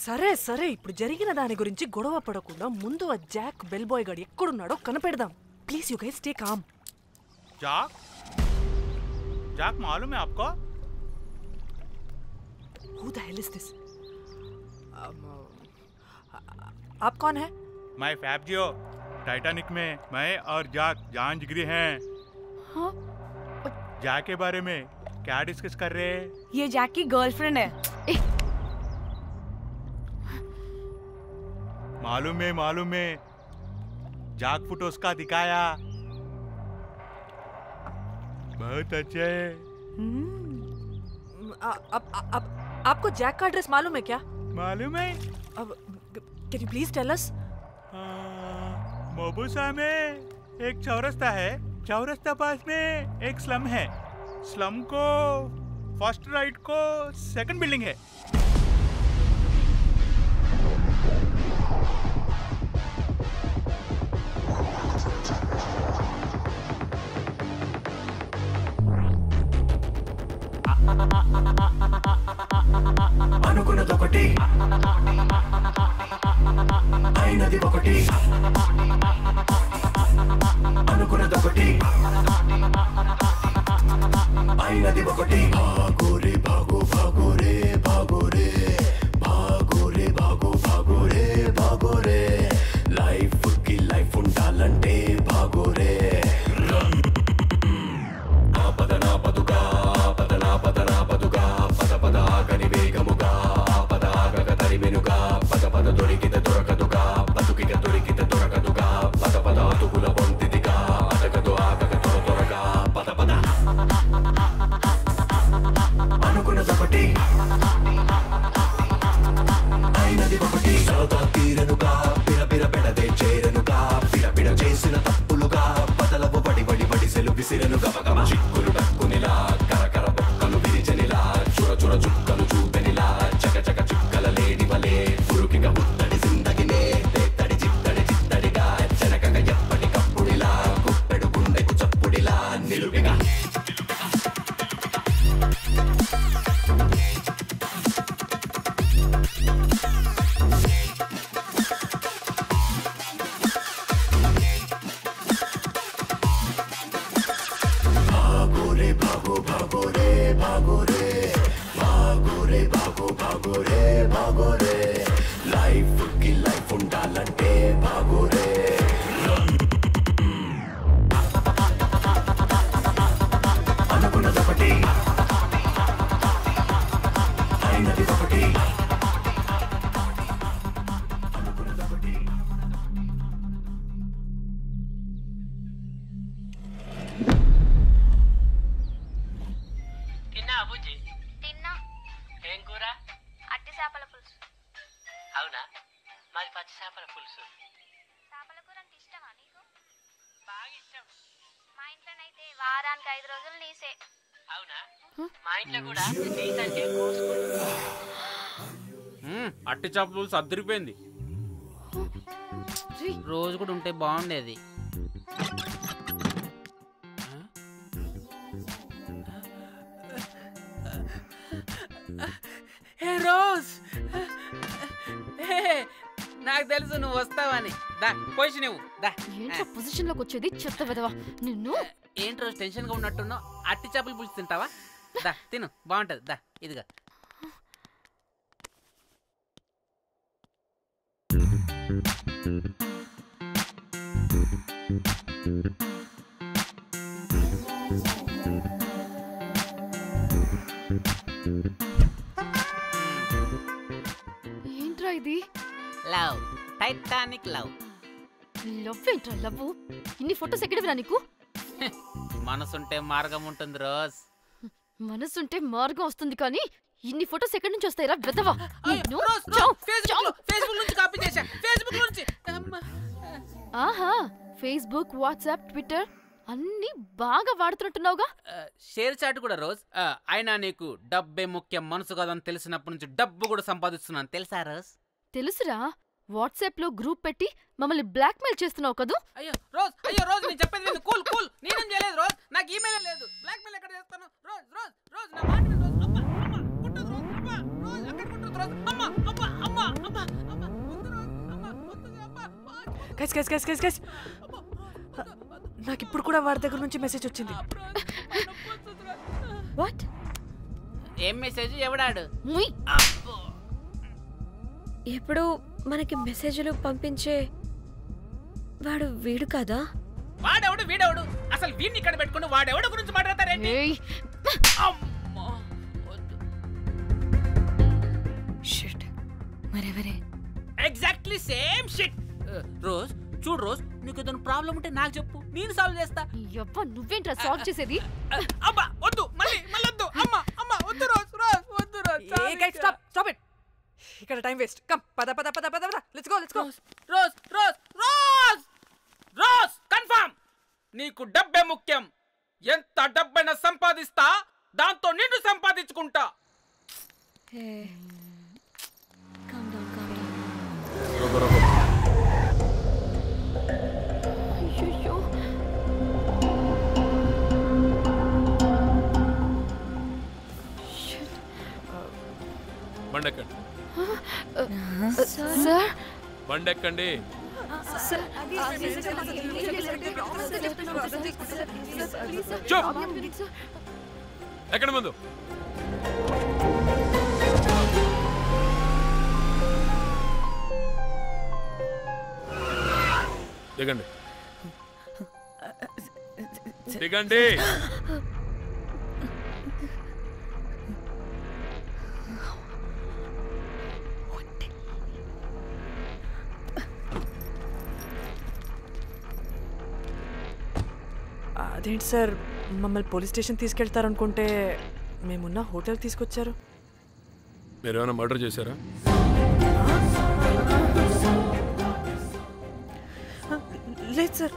సరే సరే, ఇప్పుడు జరిగిన దాని గురించి గొడవ పడకుండా ముందు ఆ జాక్ బెల్ బాయ్ గాడు ఎక్కడున్నాడో కనిపెడదాం. Please you guys stay calm. Jack Jack मालूम है आपको? Who the hell is this? आप कौन है? मैं फैब्जियो, टाइटैनिक में मैं और जाक जान जिगरी हैं। हाँ? जैक के बारे में क्या डिस्कस कर रहे हैं? ये जैक की गर्लफ्रेंड है। मालूम है जाक फोटोस का दिखाया, बहुत अच्छे है। आपको जैक का एड्रेस मालूम है क्या? मालूम है। अब can you please tell us? मोबुसा में एक चौरस्ता है, चौरस्ता पास में एक स्लम है, स्लम को फर्स्ट राइट को सेकंड बिल्डिंग है। అనుకున్నదొకటి అయినది ఒకటి, అనుకున్నదొకటి అయినది ఒకటి. భాగో రే భాగో భాగో రే భాగో రే భాగో రే భాగో భాగో రే భాగో రే, లైఫ్ కి లైఫ్ ఉండాలంటే భాగో రే. పదనా పదుగా పదనా పదనా పదుగా పద పద ఆగని వేగముగా పద ఆగగ తరిమెనుగా పద పద దొరికితే దొరకదుగా బతుకిక దొరికితే దొరకదుగా పద పద అతుకుల పొంతిదిగా అడగదు ఆగగ త్వర త్వరగా పద పద. అనుకున్నదొకటి అయినది ఒకటి, సరదా తీరనుగా పిరపిర పెడదే చేరనుగా పిడపిడ చేసిన తప్పులుగా బదలవు బడి బడి బడిసెలు విసిరెను గమగమ చిక్కులు డక్కునిలా కరకర బొక్కలు విరిచనిలా చుర చుర చుక్కలు చూపెనిలా చక చక చుక్కల లేడి వలే పురుకిగా ముత్తడి జిందగినే తేత్తడి చిత్తడి చిత్తడిగా జనకగా ఎప్పటికప్పుడిలా గుప్పెడు గుండెకు చప్పుడిలా నిలువిగా. भागो रे भागो भागो रे भागो रे भागो रे भागो भागो रे भागो रे, लाइफ की लाइफ ఉండాలంటే भागो रे. అనుకున్నదొకటి అయినది ఒకటి, అనుకున్నదొకటి. తిన్నా బుజ్జి? తిన్నా. ఏం కూర? అట్టి చేపల పులుసు. అవునా, మాది పచ్చి చేపల పులుసు. చేపల కూర అంటే ఇష్టమా నీకు? బాగా ఇష్టం. మా ఇంట్లోనైతే వారానికి 5 రోజులు నీసే. అవునా, మా ఇంట్లో కూడా నీకంటే కోసుకుంటుంది. అట్టి చేపల పులుసు అద్దరిపోయింది. రోజు కూడా ఉంటే బాగుండేది. హే రోజ్, నాకు తెలుసు నువ్వు వస్తావని. దా పోయి నువ్వు దా. ఏంట్రా పొజిషన్ లోకి వచ్చేది చెత్త విధవా నిన్ను. ఏంటి రోజు టెన్షన్ గా ఉన్నట్టున్నావు? అట్టి చేపలు పులుసు తింటావా? దా తిను, బాగుంటది. దా ఇదిగా. ఏంట్రా ఇది? Love, Titanic love. లవ్ ఏంట్రా లవ్? ఇన్ని ఫోటోస్ ఎక్కడివిరా నీకు? మనసుంటే మార్గం ఉంటుంది రోజ్. మనసుంటే మార్గం వస్తుంది కానీ ఇన్ని ఫోటోస్ ఎక్కడి నుంచి వస్తాయిరా విధవా? ఫేస్బుక్ నుంచి కాపీ చేశా, ఫేస్బుక్ నుంచి. ఆహా, ఫేస్బుక్, వాట్సాప్, ట్విట్టర్ అన్ని బాగా వాడుతున్నట్టున్నావుగా. షేర్ చాట్ కూడా రోజ్. అయినా నీకు డబ్బే ముఖ్యం, మనసు కాదని తెలిసినప్పటి నుంచి డబ్బు కూడా సంపాదిస్తున్నాను తెలుసా రోజ్? తెలుసురా, వాట్సాప్ లో గ్రూప్ పెట్టి మమ్మల్ని బ్లాక్ మెయిల్ చేస్తున్నావు కదూ. అయ్యో రోజ్ నేను చెప్పేది విను. కూల్ కూల్, నేనేం చేయలేదు రోజ్, నాకు ఈమెయిల్ లేదు. బ్లాక్ మెయిల్ ఎక్కడ చేస్తాను రోజ్? రోజ్ నా మాట విను రోజ్. అమ్మా అమ్మా కుట్టదు రోజ్. అమ్మా రోజ్ అక్కడ కుట్టదు రోజ్. అమ్మా అమ్మా అమ్మా అమ్మా అమ్మా వద్దు రోజ్. అమ్మా వద్దు అమ్మా. గైస్ నాకు ఇప్పుడు కూడా వాడి దగ్గర నుంచి మెసేజ్ వచ్చింది. వాట్? ఏం మెసేజ్ ఎవడాడు? ఎప్పుడు మనకి మెసేజ్లు పంపించే వాడు వీడు కాదా? వాడెవడు వీడెవడు? అసలు వీడిని ఇక్కడ పెట్టుకుని వాడెవడు గురించి మాట్లాడతారేంటి? షిట్, మరెవరే? Exactly same shit. రోజ్ చూడు రోజ్, నీకు ఏదైనా ప్రాబ్లం ఉంటే నాకు చెప్పు, నేను సాల్వ్ చేస్తా. నువ్వేంట్రా సాల్వ్ చేసేది? అబ్బా వద్దు, మళ్ళీ వద్దు. అమ్మా అమ్మా వద్దు రోజ్, రోజ్ వద్దు రోజ్. Stop stop it. ఇక్కడ టైం వేస్ట్. కమ్ పద పద పద పద పద. Let's go let's go. Rose Rose Rose rose confirm. నీకు డబ్బే ముఖ్యం. ఎంత డబ్బైనా సంపాదిస్తా, దాంతో నిన్ను సంపాదించుకుంటా. బండెక్కండి. సార్ బండెక్కండి. ఎక్కడ ముందు దిగండి దిగండి. అదేంటి సార్, మమ్మల్ని పోలీస్ స్టేషన్ తీసుకెళ్తారనుకుంటే మేమున్న హోటల్ తీసుకొచ్చారు. మీరు ఏమైనా మర్డర్ చేశారా? లేదు సార్.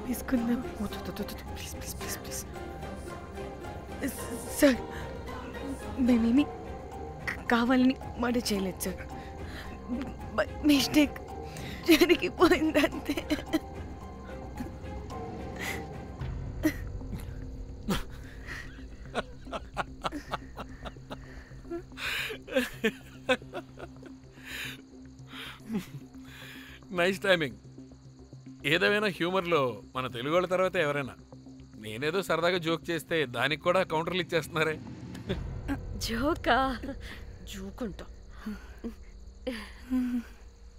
తీసుకుందాం please please please please. Sir, మేమేమి కావాలని మర్డర్ చేయలేదు సార్. మిస్టేక్ జరిగిపోయిందంతే. Nice timing. ఏదేమైనా హ్యూమర్లో మన తెలుగు వాళ్ళ తర్వాత ఎవరైనా. నేనేదో సరదాగా జోక్ చేస్తే దానికి కూడా కౌంటర్లు ఇచ్చేస్తున్నారే. జోకా? జోకుంటా.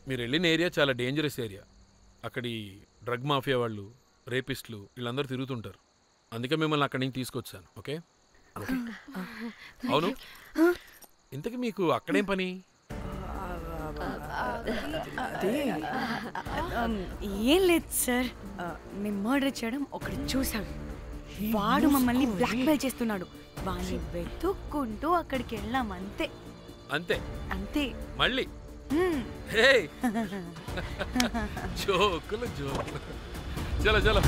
మీరు వెళ్ళిన ఏరియా చాలా డేంజరస్ ఏరియా. అక్కడి డ్రగ్ మాఫియా వాళ్ళు, రేపిస్టులు వీళ్ళందరూ తిరుగుతుంటారు. అందుకే మిమ్మల్ని అక్కడి నుంచి తీసుకొచ్చాను. ఓకే? అవును, ఇంతకీ మీకు అక్కడేం పని? ఏం లేదు సార్, మేము మర్డర్ చేయడం ఒకటి చూసాడు. వాడు మమ్మల్ని బ్లాక్మెయిల్ చేస్తున్నాడు. వాడిని వెతుక్కుంటూ అక్కడికి వెళ్ళాం. అంతే అంతే అంతే. మళ్ళీ జోకులు జోకులు. చలో చలో.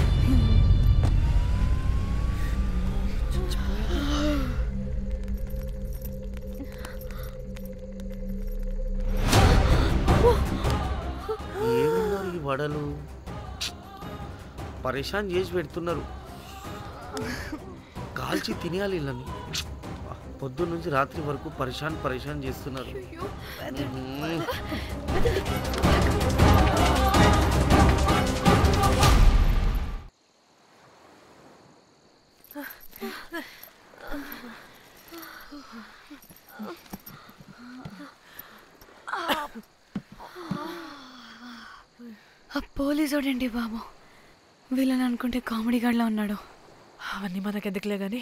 ఏమున్నారు ఈ వడలు? పరేషాన్ చేసి పెడుతున్నారు. కాల్చి తినేయాలి వీళ్ళని. పొద్దున్న నుంచి రాత్రి వరకు పరేషాన్ చేస్తున్నారు. పోలీసోడండి బాబు. వీళ్ళని అనుకుంటే కామెడీ గాడ్లా ఉన్నాడు. అవన్నీ మనకెందుకులే కానీ,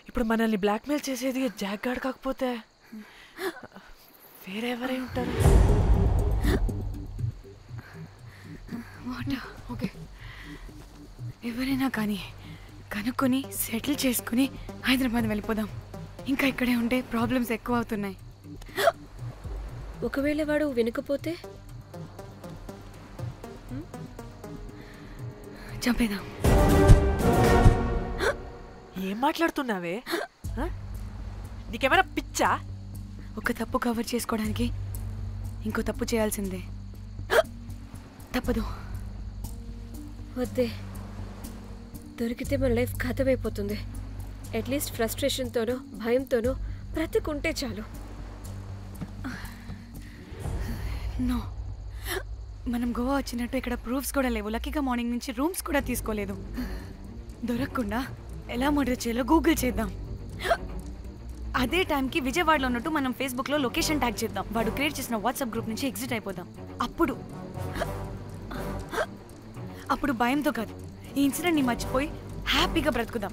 ఇప్పుడు మనల్ని బ్లాక్మెయిల్ చేసేది జాక్ గార్డ్ కాకపోతే వేరే ఎవరై ఉంటారు? ఓకే, ఎవరైనా కానీ కనుక్కొని సెటిల్ చేసుకుని హైదరాబాద్ వెళ్ళిపోదాం. ఇంకా ఇక్కడే ఉంటే ప్రాబ్లమ్స్ ఎక్కువ అవుతున్నాయి. ఒకవేళ వాడు వినకపోతే చంపేదాం. ఏం మాట్లాడుతున్నావే? నీకేమైనా పిచ్చా? ఒక తప్పు కవర్ చేసుకోవడానికి ఇంకో తప్పు చేయాల్సిందే. తప్పదు. వద్దే, దొరికితే మన లైఫ్ ఖతమైపోతుంది. అట్లీస్ట్ ఫ్రస్ట్రేషన్తోనో భయంతోనో బ్రతుకుంటే చాలు. నో, మనం గోవా వచ్చినట్టు ఇక్కడ ప్రూఫ్స్ కూడా లేవు. లక్కీగా మార్నింగ్ నుంచి రూమ్స్ కూడా తీసుకోలేదు. దొరకకుండా ఎలా మర్డర్ చేయాలో గూగుల్ చేద్దాం. అదే టైంకి విజయవాడలో ఉన్నట్టు మనం ఫేస్బుక్లో లొకేషన్ ట్యాగ్ చేద్దాం. వాడు క్రియేట్ చేసిన వాట్సాప్ గ్రూప్ నుంచి ఎగ్జిట్ అయిపోదాం. అప్పుడు భయంతో కాదు, ఈ ఇన్సిడెంట్ని మర్చిపోయి హ్యాపీగా బ్రతుకుదాం.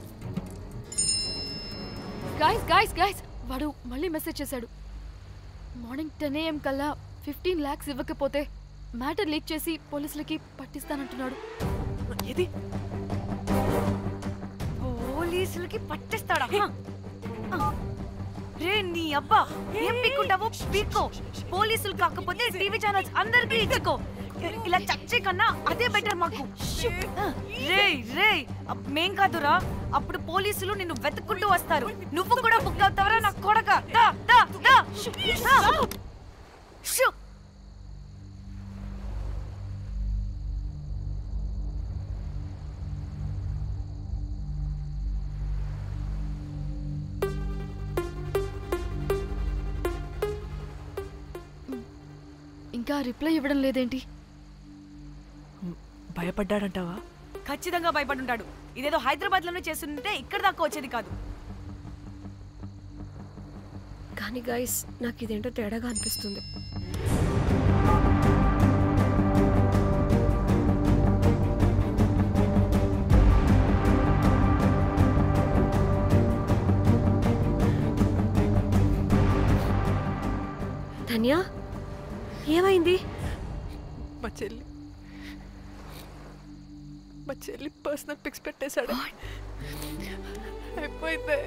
గైస్ వాడు మళ్ళీ మెసేజ్ చేశాడు. మార్నింగ్ 10 AM కల్లా 15 lakhs ఇవ్వకపోతే మ్యాటర్ లీక్ చేసి పోలీసులకి పట్టిస్తానంటున్నాడు. ఏది పోలీసులకి పట్టిస్తాడా? రే నీ అబ్బా, ఏం పీక్కుంటావో పీక్కో. పోలీసులు కాకపోతే టీవీ ఛానల్స్ అందరికీ ఇచ్చుకో. ఇలా చచ్చే కన్నా అదే బెటర్ మాకు. రే మేం కాదురా, అప్పుడు పోలీసులు నిన్ను వెతుక్కుంటూ వస్తారు. నువ్వు కూడా బుక్ అవుతావరా నా కొడక. ఇంకా రిప్లై ఇవ్వడం లేదేంటి? భయపడ్డాడంటావా? ఖచ్చితంగా భయపడుంటాడు. ఇదేదో హైదరాబాద్లోనే చేస్తుంటే ఇక్కడ దాకా వచ్చేది కాదు. కానీ గైస్, నాకు ఇదేంటో తేడాగా అనిపిస్తుంది. ధన్య, ఏమైంది? మా చెల్లి పర్సనల్ పిక్స్ పెట్టేశాడు. అయిపోయింది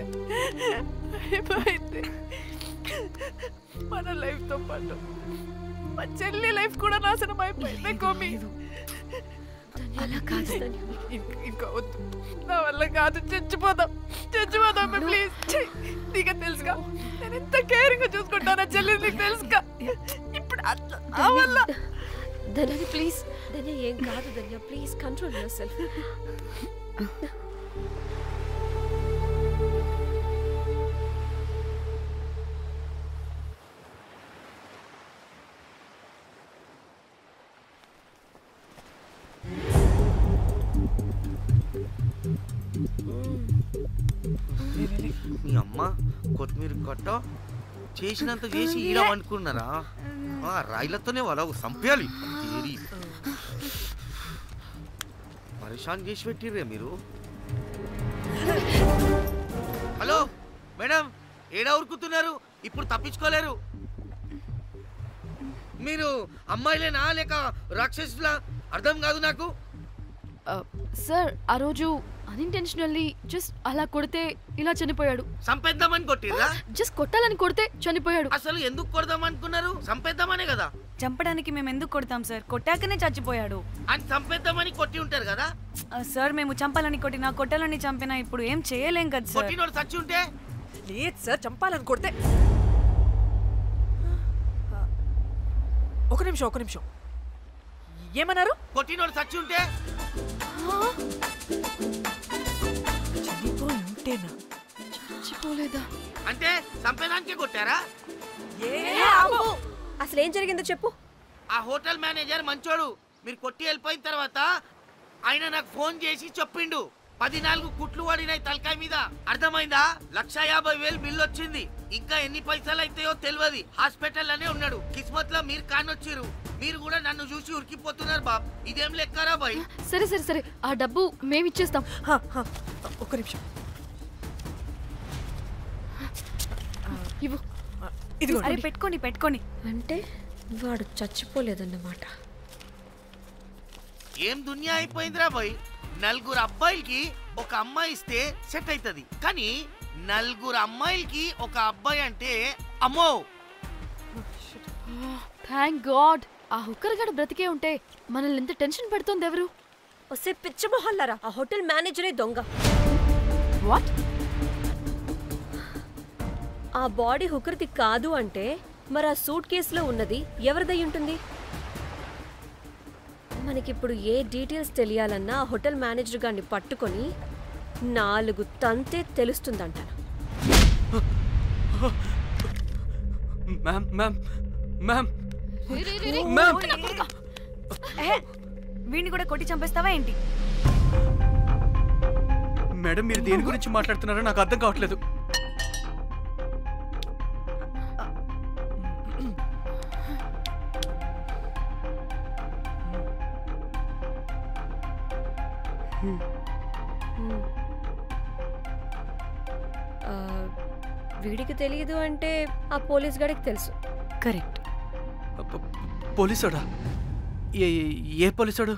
మన లైఫ్తో పాటు మా చెల్లి లైఫ్ కూడా నాశనం అయిపోయింది. కోమి ఇంకా వద్దు, నా వల్ల కాదు. చచ్చిపోదాం ప్లీజ్. నీకు తెలుసుగా నేను ఎంత కేరింగ్ గా చూసుకుంటాను చెల్లి, నీకు తెలుసుగా. ఇప్పుడు ధన్య ప్లీజ్, ధన్య ఏం కాదు. ధన్య ప్లీజ్ కంట్రోల్ యువర్ సెల్ఫ్. మీ అమ్మ కొత్తిమీర కట్ట చేసినంత చేసి ఈడ అనుకున్నారా? రాయిలతోనే వాళ్ళ సంపేయాలి. పరేషాన్ చేసి పెట్టిర్రే మీరు. హలో మేడం, ఏడా ఉరుకుతున్నారు? ఇప్పుడు తప్పించుకోలేరు. మీరు అమ్మాయిలేనా లేక రాక్షసులా? అర్థం కాదు నాకు. సార్, ఆ రోజు అన్ఇంటెన్షనల్లీ జస్ట్ అలా కొడితే ఇలా చనిపోయాడు. సంపేద్దామని కొట్టిర్రా? జస్ట్ కొట్టాలని కొడితే చనిపోయాడు. అసలు ఎందుకు కొడదాం అనుకున్నారు? సంపేద్దామనే కదా. చంపడానికి మేము ఎందుకు కొడతాం సార్? కొట్టాకనే చచ్చిపోయాడు. అని చంపేద్దామని కొట్టి ఉంటారు కదా సార్. మేము చంపాలని కొట్టినా కొట్టాలని చంపినా ఇప్పుడు ఏం చేయలేం కదా సార్. కొట్టినోడు చచ్చి ఉంటే? లేదు సార్, చంపాలని కొడితే. ఒక నిమిషం ఏమన్నారు? కొట్టినోడు చచ్చి ఉంటే? చచ్చిపోలేదా అంటే చంపేదానికే కొట్టారా? అసలు ఏం జరిగిందో చెప్పు. ఆ హోటల్ మేనేజర్ మంచోడు. మీరు కొట్టి వెళ్ళిపోయిన తర్వాత ఆయన నాకు ఫోన్ చేసి చెప్పిండు 14 కుట్లు పడినాయి తలకాయ మీద. అర్థమైందా? 1,50,000 బిల్లు వచ్చింది. ఇంకా ఎన్ని పైసలు అయితాయో తెలియదు. హాస్పిటల్ లోనే ఉన్నాడు. కిస్మత్ లో మీరు కానొచ్చిరు. మీరు కూడా నన్ను చూసి ఉరికిపోతున్నారు బాబ్. ఇదేం లెక్కరా బాయ్? సరే ఆ డబ్బు మేమిచ్చేస్తాం. ఒక్క నిమిషం ఇవ్వు. అరే పెట్టుకోండి. అంటే వాడు చచ్చిపోలేదన్నమాట. ఏం దునియా అయిపోయిందిరా బాయ్. 4 అబ్బాయిలకి ఒక అమ్మాయి ఇస్తే సెట్ అవుతుంది. కానీ 4 అమ్మాయిలకి ఒక అబ్బాయి అంటే అమ్మో. Thank God. ఆ హుక్కర్ గడ బ్రతికే ఉంటే మనల్ని ఎంత టెన్షన్ పెడుతుంది ఎవరు? వస్తే పిచ్చి మొహల్లారా, ఆ హోటల్ మేనేజరే దొంగ. వాట్? ఆ బాడీ హుకర్ది కాదు అంటే మరి ఆ సూట్ కేసులో ఉన్నది ఎవరిదై ఉంటుంది? మనకిప్పుడు ఏ డీటెయిల్స్ తెలియాలన్నా ఆ హోటల్ మేనేజర్ గారిని పట్టుకొని 4 తంతే తెలుస్తుందంటాను. మ్యామ్ వీడిని కూడా కొట్టి చంపేస్తావా ఏంటి? మేడం మీరు దేని గురించి మాట్లాడుతున్నారో నాకు అర్థం కావట్లేదు. వీడికి తెలియదు అంటే ఆ పోలీస్ గాడికి తెలుసు. కరెక్ట్. పోలీసోడా? ఏ పోలీసోడు?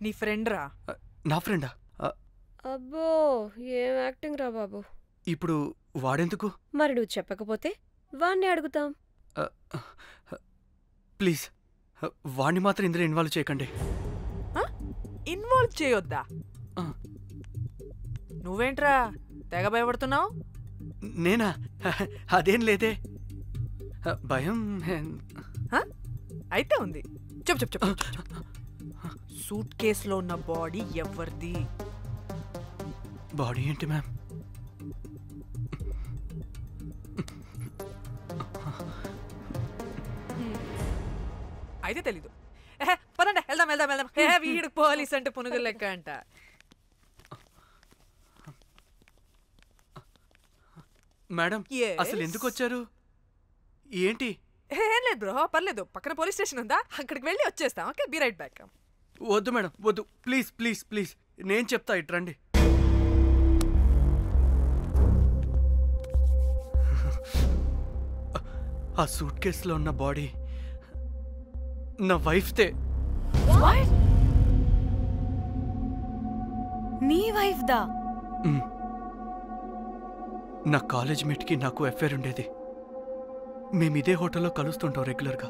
నీ ఫ్రెండ్ రా. నా ఫ్రెండా? అబ్బో ఏం యాక్టింగ్ రా బాబు. ఇప్పుడు వాడెందుకు? మరి నువ్వు చెప్పకపోతే వాణ్ణి అడుగుతాం. ప్లీజ్ వాణ్ణి మాత్రం ఇందులో ఇన్వాల్వ్ చేయకండి. ఇన్వాల్వ్ చేయొద్దా? నువ్వేంట్రా తెగ భయపడుతున్నావు? నేనా? అదేం లేదే. భయం అయితే ఉంది. చెప్పు చెప్పు చెప్పు. సూట్ కేసులో ఉన్న బాడీ ఎవరిది? బాడీ ఏంటి మ్యామ్? అయితే తెలీదు. పదండి వెళ్దాం వెళ్దాం వెళ్దాం. వీడు పోలీస్ అంటే పునుగులు లెక్క అంట. మేడం అసలు ఎందుకు వచ్చారు? ఏంటి? ఏం లేదు బ్రో, పర్లేదు. పక్కన పోలీస్ స్టేషన్ ఉందా, అక్కడికి వెళ్ళి వచ్చేస్తాం. Okay, be right back. వద్దు మేడం వద్దు, ప్లీజ్ ప్లీజ్ ప్లీజ్, నేను చెప్తా ఇట్రండి. ఆ సూట్ కేసులో ఉన్న బాడీ నా వైఫ్దే. నీ వైఫ్ దా? నా కాలేజ్ మేట్కి నాకు అఫేర్ ఉండేది. మేము ఇదే హోటల్లో కలుస్తుంటాం రెగ్యులర్గా.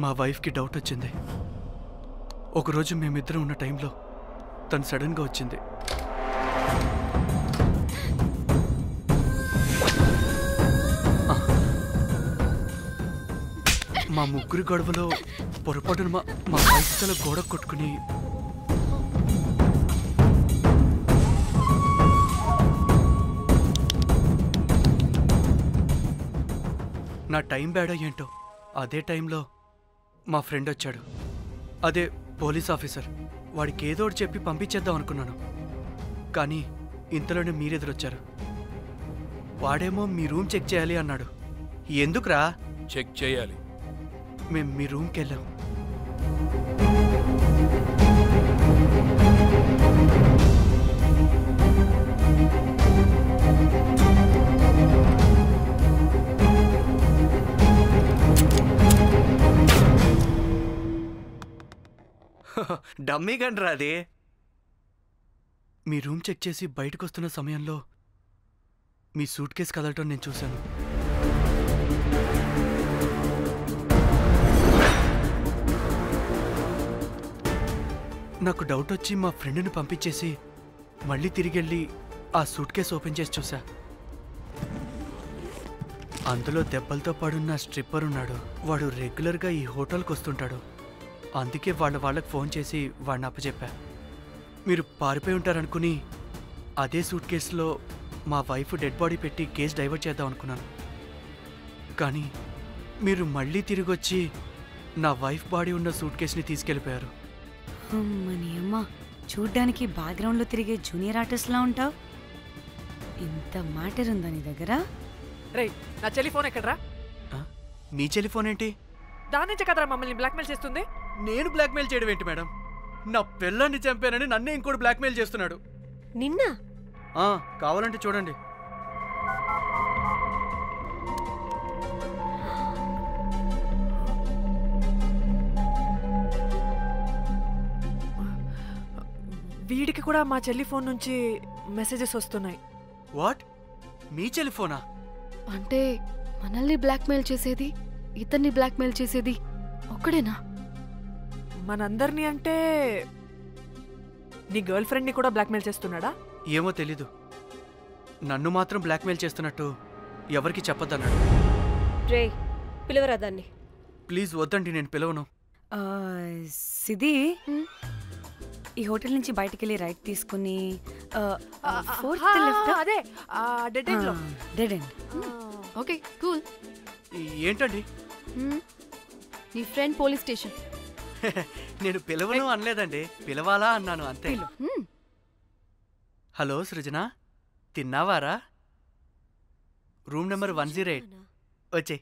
మా వైఫ్కి డౌట్ వచ్చింది. ఒకరోజు మేమిద్దరం ఉన్న టైంలో తను సడన్గా వచ్చింది. మా ముగ్గురి గొడవలో పొరపాటున మా వైఫ్ తల గోడ కొట్టుకుని నా టైం బ్యాడ్ ఏంటో అదే టైంలో మా ఫ్రెండ్ వచ్చాడు. అదే పోలీస్ ఆఫీసర్. వాడికి ఏదో ఒకటి చెప్పి పంపించేద్దాం అనుకున్నాను. కానీ ఇంతలోనే మీరెదురొచ్చారు. వాడేమో మీ రూమ్ చెక్ చేయాలి అన్నాడు. ఎందుకురా? చెక్ చేయాలి. మేము మీ రూమ్కి వెళ్ళాం. డమ్మీ గండ్రా అది. మీ రూమ్ చెక్ చేసి బయటకు వస్తున్న సమయంలో మీ సూట్ కేసు కదలటం నేను చూశాను. నాకు డౌట్ వచ్చి మా ఫ్రెండ్ని పంపించేసి మళ్ళీ తిరిగెళ్ళి ఆ సూట్ కేసు ఓపెన్ చేసి చూసా. అందులో దెబ్బలతో పడున్న స్ట్రిప్పర్ ఉన్నాడు. వాడు రెగ్యులర్గా ఈ హోటల్కి వస్తుంటాడు. అందుకే వాళ్ళకి ఫోన్ చేసి వాడిని అప్పచెప్పా. మీరు పారిపోయి ఉంటారనుకుని అదే సూట్ కేసులో మా వైఫ్ డెడ్ బాడీ పెట్టి కేసు డైవర్ట్ చేద్దాం అనుకున్నాను. కానీ మీరు మళ్ళీ తిరిగి వచ్చి నా వైఫ్ బాడీ ఉన్న సూట్ కేసుని తీసుకెళ్ళిపోయారు. అమ్మని అమ్మ, చూడ్డానికి బ్యాక్గ్రౌండ్లో తిరిగే జూనియర్ ఆర్టిస్ట్లా ఉంటావు. ఇంత మ్యాటర్ ఉందా నీ దగ్గర? రేయ్, నా టెలిఫోన్ ఎక్కడరా? నీ టెలిఫోన్ ఏంటి? దాని నుంచే కదరా మమ్మల్ని బ్లాక్మెయిల్ చేస్తుంది. నేను బ్లాక్మెయిల్ చేయడం ఏంటి మేడం? నా పిల్లాన్ని చంపానని నన్నే ఇంకోటి బ్లాక్మెయిల్ చేస్తున్నాడు. నిన్న కావాలంటే చూడండి. వీడికి కూడా మా చెల్లి ఫోన్ నుంచి మెసేజెస్ వస్తున్నాయి. వాట్? మీ టెలిఫోనా? అంటే మనల్ని బ్లాక్మెయిల్ చేసేది, ఇతన్ని బ్లాక్మెయిల్ చేసేది ఒక్కడేనా? మనందరినీ అంటే నీ గర్ల్ ఫ్రెండ్ని కూడా బ్లాక్మెయిల్ చేస్తున్నాడా? ఏమో తెలీదు. నన్ను మాత్రం బ్లాక్మెయిల్ చేస్తున్నట్టు ఎవరికి చెప్పొద్దన్నాడు. రే, పిలవరా దాన్ని. ప్లీజ్ వద్దండి, నేను పిలవను. సిది, ఈ హోటల్ నుంచి బయటికి వెళ్ళి రైట్ తీసుకుని అదే డెడ్ ఎండ్ లో. Dead end. Okay, cool. ఏంటండి? నీ ఫ్రెండ్ పోలీస్ స్టేషన్. నేను పిలవను అనలేదండి, పిలవాలా అన్నాను అంతే. హలో సృజన, తిన్నావారా? రూమ్ నెంబర్ 108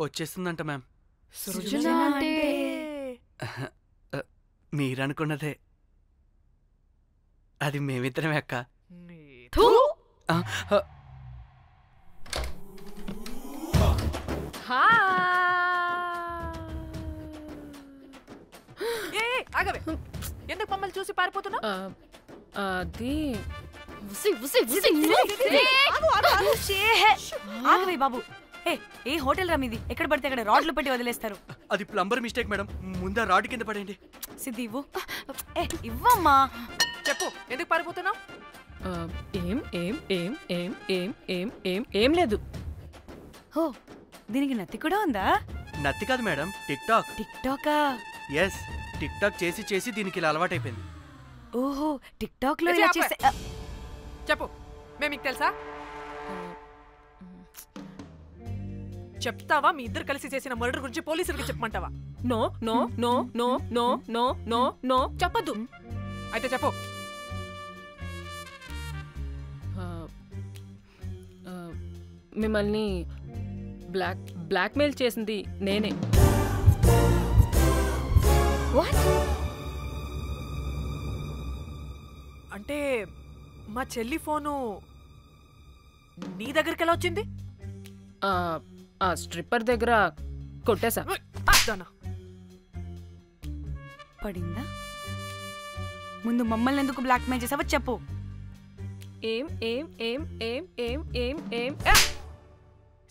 వచ్చేస్తుందంట మ్యామ్. మీరనుకున్నదే, అది మేమిద్దరమే అక్క. ఆగవే, ఎందుకు మమ్మల్ని చూసి పారిపోతున్నా? అది ఆగవే బాబు. ఏ హోటల్ రా మీది? ఎక్కడ పడితే అక్కడ రాడ్లు పెట్టి వదిలేస్తారు. అది ప్లంబర్ మిస్టేక్ మేడం, ముందా రాడ్ కింద పడండి. సిద్ధి ఇవ్వు. ఇవ్వమ్మా. చెప్పు, ఎందుకు పారిపోతున్నావు? ఏం ఏం ఏం ఏం ఏం ఏం ఏం ఏం లేదు. ఓ, దీనికి నత్తి కూడా ఉందా? నత్తి కాదు మేడం, టిక్ టాక్. టిక్ టాకా? ఎస్, టిక్ టాక్ చేసి చేసి దీనికి ఇలా అలవాటైపోయింది. ఓహో, టిక్ టాక్ లో ఇలా చేసే. చెప్పు, మేము మీకు తెలుసా? చెప్తావా? మీ ఇద్దరు కలిసి చేసిన మర్డర్ గురించి పోలీసులకి చెప్పమంటావా? No no no no no no no no చెప్పద్దు. అయితే చెప్పు. మిమ్మల్ని బ్లాక్మెయిల్ చేసింది నేనే. అంటే మా చెల్లి ఫోను నీ దగ్గరికి ఎలా వచ్చింది? ఆ స్ట్రిప్పర్ దగ్గర కొట్టేశా. పడిందా? ముందు మమ్మల్ని ఎందుకు బ్లాక్మెయిల్ చేసావో చెప్పు. ఏం ఏం ఏం ఏం ఏం ఏం ఏం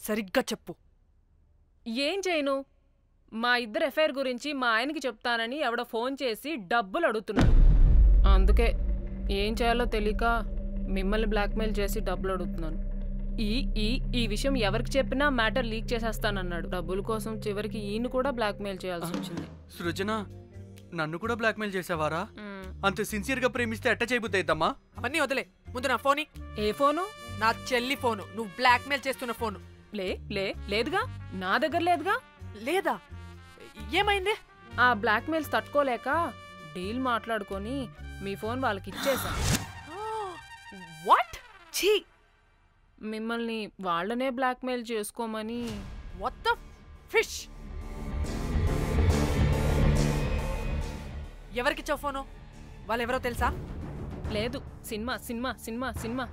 సరిగ్గా చెప్పు. ఏం చేయను? మా ఇద్దరు ఎఫ్ఐఆర్ గురించి మా ఆయనకి చెప్తానని ఎవడో ఫోన్ చేసి డబ్బులు అడుగుతున్నాడు. అందుకే ఏం చేయాలో తెలియక మిమ్మల్ని బ్లాక్మెయిల్ చేసి డబ్బులు అడుగుతున్నాను. ఈ విషయం ఎవరికి చెప్పినా మ్యాటర్ లీక్ చేసేస్తానన్నాడు. డబ్బుల కోసం చివరికి ఈయన కూడా బ్లాక్మెయిల్ చేయాల్సి వచ్చింది. సృజన, నన్ను కూడా బ్లాక్మెయిల్ చేసావారా? అంత సిన్సియర్ గా ప్రేమిస్తే ఎట్ట చేయబుద్ది అయిద్దమ్మా? అవన్నీ వదిలే, ముందు నా ఫోన్. ఏ ఫోను? నా చెల్లి ఫోను. నువ్వు బ్లాక్మెయిల్ చేస్తున్న ఫోను. లేదుగా, నా దగ్గర లేదుగా. లేదా? ఏమైంది? ఆ బ్లాక్మెయిల్స్ తట్టుకోలేక డీల్ మాట్లాడుకొని మీ ఫోన్ వాళ్ళకి ఇచ్చేసా. వాట్? ఛీ, మిమ్మల్ని వాళ్ళనే బ్లాక్మెయిల్ చేసుకోమని. What the fish? ఎవరికిచ్చావు ఫోను? వాళ్ళెవరో తెలుసా? లేదు, cinema cinema cinema cinema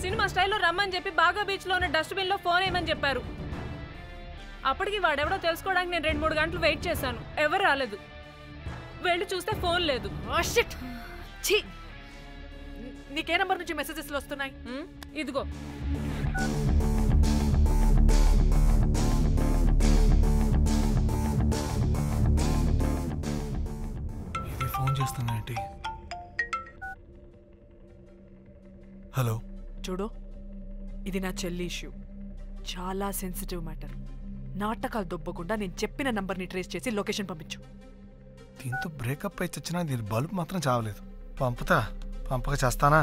cinema స్టైల్లో రమ్మని చెప్పి బాగా బీచ్లో ఉన్న డస్ట్బిన్లో ఫోన్ వేయమని చెప్పారు. అప్పటికి వాడెవడో తెలుసుకోవడానికి నేను 2-3 గంటలు వెయిట్ చేశాను. ఎవరు రాలేదు. వెళ్ళి చూస్తే ఫోన్ లేదు. నీకే నంబర్ నుంచి మెసేజెస్లు వస్తున్నాయి? ఇదిగో. ఇది ఫోన్ చేస్తున్నాయి. హలో, చూడు, ఇది నా చెల్లి ఇష్యూ. చాలా సెన్సిటివ్ మ్యాటర్. నాటకాలు దొబ్బకుండా నేను చెప్పిన నంబర్ని ట్రేస్ చేసి లొకేషన్ పంపించు. దీంతో బ్రేకప్ అయి చచ్చినా దీని బల్బ్ మాత్రం చావలేదు. పంపక చేస్తానా?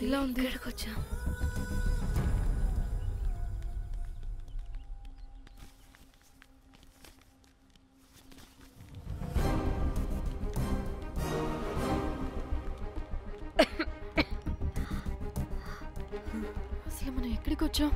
ఇలా ఉంది. వచ్చా అసలు మనం ఎక్కడికి వచ్చాం?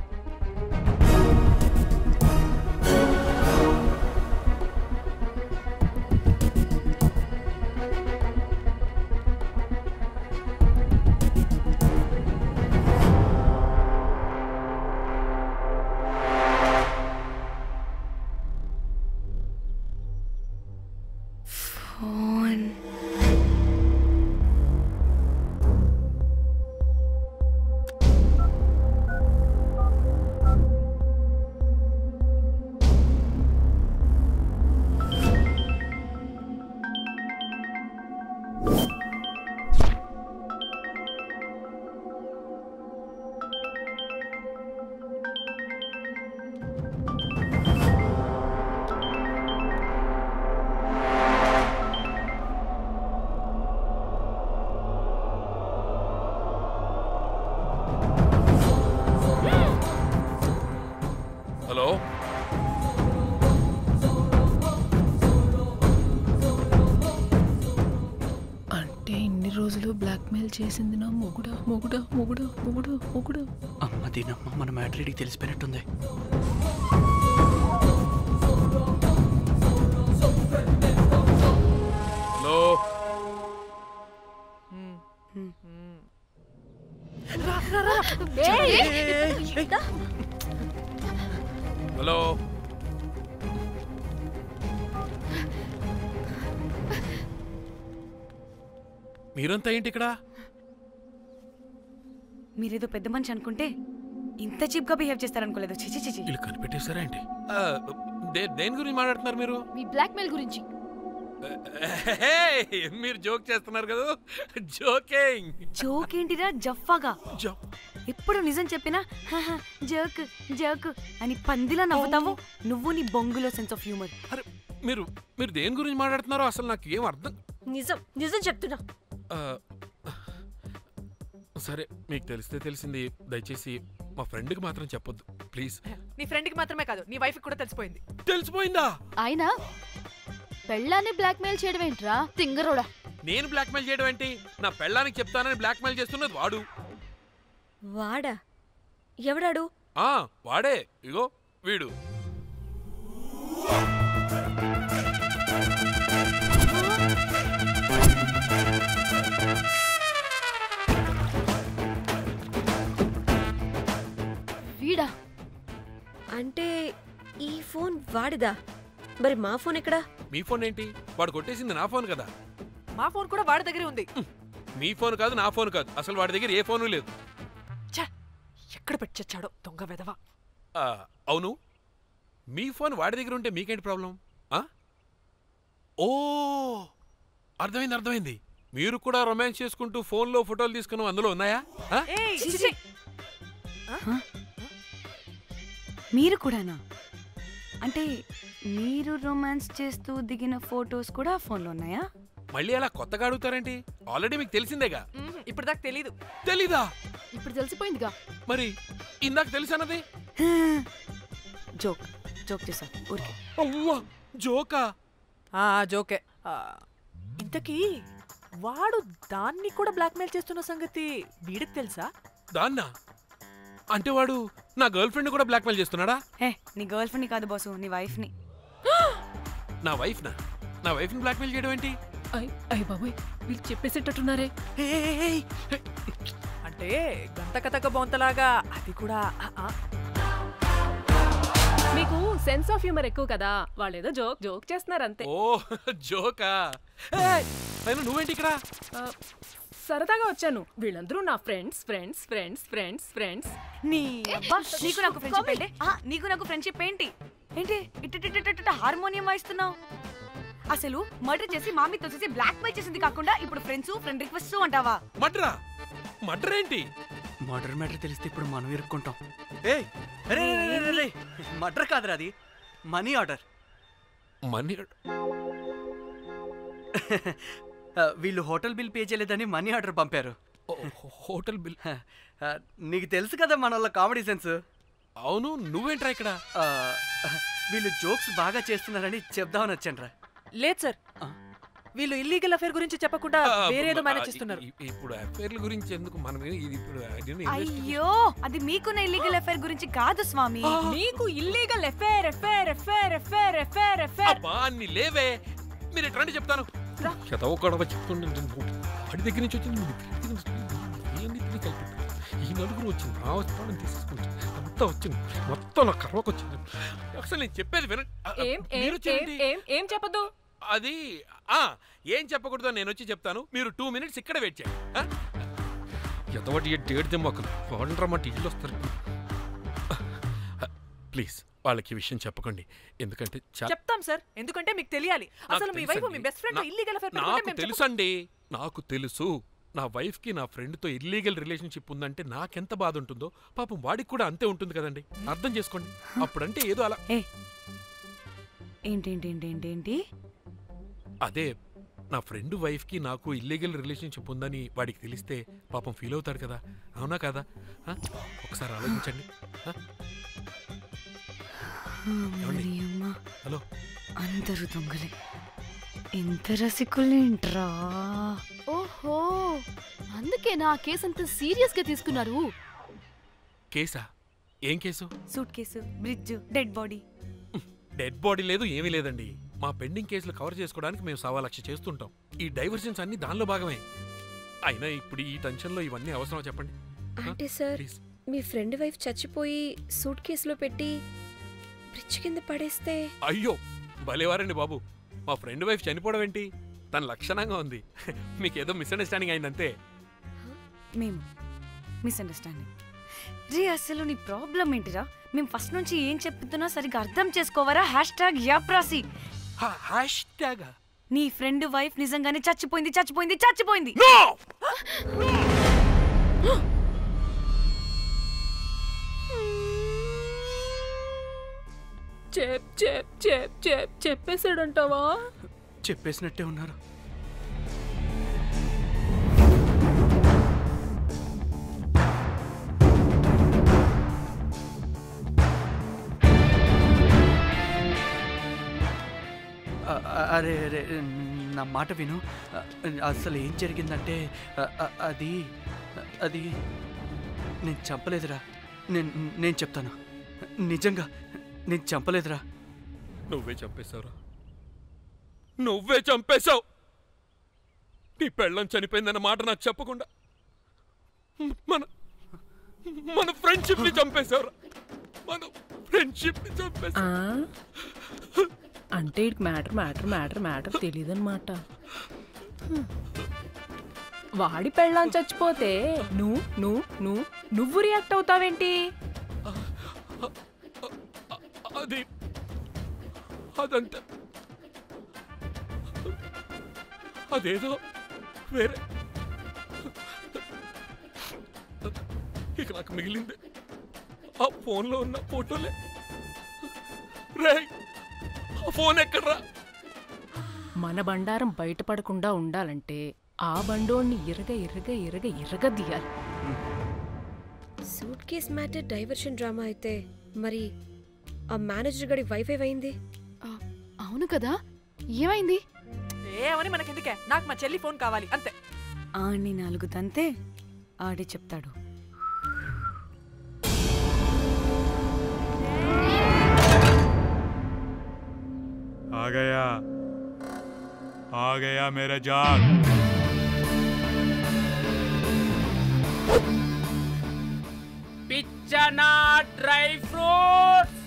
హలో అంటే ఇన్ని రోజులు బ్లాక్మెయిల్ చేసింది నా మొగుడా మొగుడా మొగుడా మొగుడా మొగుడా. అమ్మ దీనమ్మ మన మ్యాట్రీడికి తెలిసిపోయినట్టుంది. హలో హలో మీరంతా ఏంటి ఇక్కడ? మీరేదో పెద్ద మనిషి అనుకుంటే ఇంత చీప్ గా బిహేవ్ చేస్తారనుకోలేదు. చిచి చిచి. వీళ్ళు కనిపెట్టేశారా ఏంటి? దేని గురించి మాట్లాడుతున్నారు మీరు? మీ బ్లాక్మెయిల్ గురించి. మీరు జోక్ చేస్తున్నారు కదా? జోకింగ్. జోక్ ఏంటిరా జఫ్ఫాగా? ఎప్పుడు నిజం చెప్పినా జోక్ జోక్ అని పందిలా నవ్వుతావు. నువ్వు నీ బొంగులో సెన్స్ ఆఫ్ హ్యూమర్. మీరు మీరు దేని గురించి మాట్లాడుతున్నారో అసలు నాకు ఏం అర్థం. నిజం నిజం చెప్తున్నా. సరే మీకు తెలిస్తే తెలిసింది. దయచేసి మా ఫ్రెండ్కి మాత్రం చెప్పొద్దు ప్లీజ్. నీ ఫ్రెండ్కి మాత్రమే కాదు నీ వైఫ్కి కూడా తెలిసిపోయింది. తెలిసిపోయిందా? ఆయన పెళ్ళాన్ని బ్లాక్మెయిల్ చేయడం ఏంట్రా తింగరోడా? నేను బ్లాక్మెయిల్ చేయడం ఏంటి? నా పెళ్ళానికి చెప్తానని బ్లాక్మెయిల్ చేస్తున్నది వాడు. వాడా? ఎవడాడు? వాడే. ఇగో వీడు. వీడా? అంటే ఈ ఫోన్ వాడిదా? మరి మా ఫోన్ ఎక్కడా? మీ ఫోన్ ఏంటి? వాడు కొట్టేసింది నా ఫోన్ కదా. మా ఫోన్ కూడా వాడి దగ్గరే ఉంది. మీ ఫోన్ కాదు, నా ఫోన్ కాదు. అసలు వాడి దగ్గర ఏ ఫోను లేదు. ఎక్కడ పెట్టొచ్చాడో దొంగ వెధవ. అవును, మీ ఫోన్ వాడి దగ్గర ఉంటే మీకేంటి ప్రాబ్లం? ఓ అర్థమైంది అర్థమైంది. మీరు కూడా రొమాన్స్ చేసుకుంటూ ఫోన్లో ఫోటోలు తీసుకున్నాం, అందులో ఉన్నాయా? మీరు కూడానా? అంటే మీరు రొమాన్స్ చేస్తూ దిగిన ఫోటోస్ కూడా ఫోన్లో ఉన్నాయా? మళ్ళీ అలా కొత్తగా అడుగుతారేంటి? ఆల్రెడీ మీకు తెలిసిందేగా. ఇప్పుడు దాకా తెలీదు. తెలీదా? ఇప్పుడు తెలిసిపోయిందిగా. మరి ఇందాక తెలుసన్నది జోక్ జోక్ చేశా ఊరికే. అవ్వా జోకా? జోకే. ఇంతకీ వాడు దాన్ని కూడా బ్లాక్మెయిల్ చేస్తున్న సంగతి వీడికి తెలుసా? దాన్నా? అంటే వాడు నా గర్ల్ ఫ్రెండ్ కూడా బ్లాక్మెయిల్ చేస్తున్నాడా? నీ గర్ల్ ఫ్రెండ్ కాదు బాసు, నీ వైఫ్ ని. నా వైఫ్ ని బ్లాక్మెయిల్ చేయడం ఏంటి? అయ్య బాబోయ్, వీళ్ళు చెప్పేసేటట్టున్నారే. అంటే గంత కథక బొంతలాగా అది కూడా. మీకు సెన్స్ ఆఫ్ హ్యూమర్ ఎక్కువ కదా, వాళ్ళేదో జోక్ జోక్ చేస్తున్నారు అంతే. ఓ జోకా? నువ్వేంటి ఇక్కడ? సరదాగా వచ్చాను. వీళ్ళందరూ నా friends friends friends friends friends. నీకు నాకు ఫ్రెండ్షిప్ ఏంటి? నీకు నాకు ఫ్రెండ్షిప్ ఏంటి? ఏంటి ఇట్ట హార్మోనియం వాయిస్తున్నావు? అసలు మర్డర్ చేసి మామితో చేసి బ్లాక్ మెయిల్ చేసింది కాకుండా ఇప్పుడు ఫ్రెండ్స్ ఫ్రెండ్ రిక్వెస్ట్ అంటావా? మర్డర్ ఏంటి? మర్డర్ మ్యాటర్ తెలిస్తే ఇప్పుడు మనం ఇరుక్కుంటాం. మర్డర్ కాదురా, అది మనీ ఆర్డర్. మనీ? వీళ్ళు హోటల్ బిల్ పే చేయలేదని మనీ ఆర్డర్ పంపారు. Hotel bill? నీకు తెలుసు కదా మన వాళ్ళ కామెడీ సెన్స్. అవును, నువ్వేంట్రా ఇక్కడ? వీళ్ళు జోక్స్ బాగా చేస్తున్నారని చెప్దామని వచ్చానరా. లేదు సార్, వీళ్ళు ఇల్లీగల్ అఫేర్ గురించి చెప్పకుండా వేరేదో మేనేజ్ చేస్తున్నారు. ఇప్పుడు అఫేర్ల గురించి ఎందుకు మనం ఇది ఇప్పుడు? అయ్యో, అది మీకున్న ఇల్లీగల్ అఫేర్ గురించి కాదు స్వామి. మీకు illegal affair affair affair affair affair affair. అబ్బా అన్ని లేవే, మీరు ఎట్లాంటి చెప్తాను. చెప్తుండే వాడి దగ్గర నుంచి వచ్చింది, ఈ నలుగురు వచ్చింది, ఆ వస్తాను తీసుకుంటాను, అంతా వచ్చింది, మొత్తం నా కర్వకు వచ్చింది. అసలు నేను చెప్పేది వినండి. ఏం చెప్పదు? అది ఏం చెప్పకూడదు, నేను వచ్చి చెప్తాను. మీరు 2 minutes ఇక్కడ వెయిట్ చేయండి. ఎంతవాటి డేట్ దెమ్మకలు వాడంటారన్నమాట, ఇల్లు వస్తారు. ప్లీజ్ వాళ్ళకి ఈ విషయం చెప్పకండి, ఎందుకంటే చెప్తాం సార్, ఎందుకంటే మీకు తెలియాలి. అసలు మీ వైఫ్ మీ బెస్ట్ ఫ్రెండ్ ఇల్లీగల్ అఫేర్. నాకు తెలుసండి, నాకు తెలుసు. నా వైఫ్ కి నా ఫ్రెండ్ తో ఇల్లీగల్ రిలేషన్షిప్ ఉందంటే నాకెంత బాధ ఉంటుందో పాపం వాడికి కూడా అంతే ఉంటుంది కదండి. అర్థం చేసుకోండి. అప్పుడంటే ఏదో అలా. ఏంటి అదే నా ఫ్రెండ్ వైఫ్కి నాకు ఇల్లీగల్ రిలేషన్షిప్ ఉందని వాడికి తెలిస్తే పాపం ఫీల్ అవుతాడు కదా, అవునా కదా? ఒకసారి ఆలోచించండి. హలో, అందరూ దొంగలే, ఎంత రసికులేంట్రా. ఓహో, అందుకే నా కేసు అంత సీరియస్ గా తీసుకున్నారు. కేసా? ఏం case? Suit case, bridge, dead body. Dead body లేదు, ఏమీ లేదండి. మా పెండింగ్ కేసులు కవర్ చేసుకోవడానికి మేము 1,00,000 చేస్తుంటాం. ఈ డైవర్షన్స్ అన్ని దానిలో భాగమే. అయినా ఇప్పుడు ఈ టెన్షన్లో ఇవన్నీ అవసరమా చెప్పండి? అంటే సార్, మీ ఫ్రెండ్ వైఫ్ చచ్చిపోయి సూట్ కేసులో పెట్టి బ్రిడ్జ్ కింద పడేస్తే? అయ్యో భలేవారండి బాబు, మా ఫ్రెండ్ వైఫ్ చనిపోవడం ఏంటి? తన లక్షణంగా ఉంది. మీకేదో మిస్అండర్స్టాండింగ్ అయిందంతే. మేము మిస్అండర్స్టాండింగ్ రీ, అసలు నీ ప్రాబ్లం ఏంటిరా? మేము ఫస్ట్ నుంచి ఏం చెప్తున్నా సరిగ్గా అర్థం చేసుకోవరా? #యాప్రాసి. నీ ఫ్రెండ్ వైఫ్ నిజంగానే చచ్చిపోయింది, చచ్చిపోయింది, చచ్చిపోయింది. చెప్పేసాడంటావా? చెప్పేసినట్టే ఉన్నారు. అరే అరే, నా మాట విను. అసలు ఏం జరిగిందంటే అది అది నేను చంపలేదురా. నేను చెప్తాను, నిజంగా నేను చంపలేదురా. నువ్వే చంపేశావురా, నువ్వే చంపేశావు. నీ పెళ్ళం చనిపోయిందన్న మాట నాకు చెప్పకుండా మన మన ఫ్రెండ్షిప్ ని చంపేశావురా. మన ఫ్రెండ్షిప్ ని చంపేశావు. అంటే మ్యాటర్ తెలియదన్నమాట. వాడి పెళ్ళాం చచ్చిపోతే నువ్వు రియాక్ట్ అవుతావేంటి? అదంతా అదేదో వేరే. ఇక నాకు మిగిలింది ఆ ఫోన్లో ఉన్న ఫోటోలే. రే, ఆ ఫోన్ ఎక్కడ్రా? మన బండారం బయటపడకుండా ఉండాలంటే ఆ బండోణ్ణి ఇరగదీయాలి. Suitcase matter diversion drama అయితే మరి ఆ మేనేజర్ గడి వైఫ్ ఏమైంది? అవును కదా, ఏమైంది? ఏమని మనకెందుకే, నాకు మా చెల్లి ఫోన్ కావాలి అంతే. ఆడిని 4 తంతే ఆడే చెప్తాడు. आ गया मेरा जान. పిచ్చనా డ్రై ఫ్రూట్స్.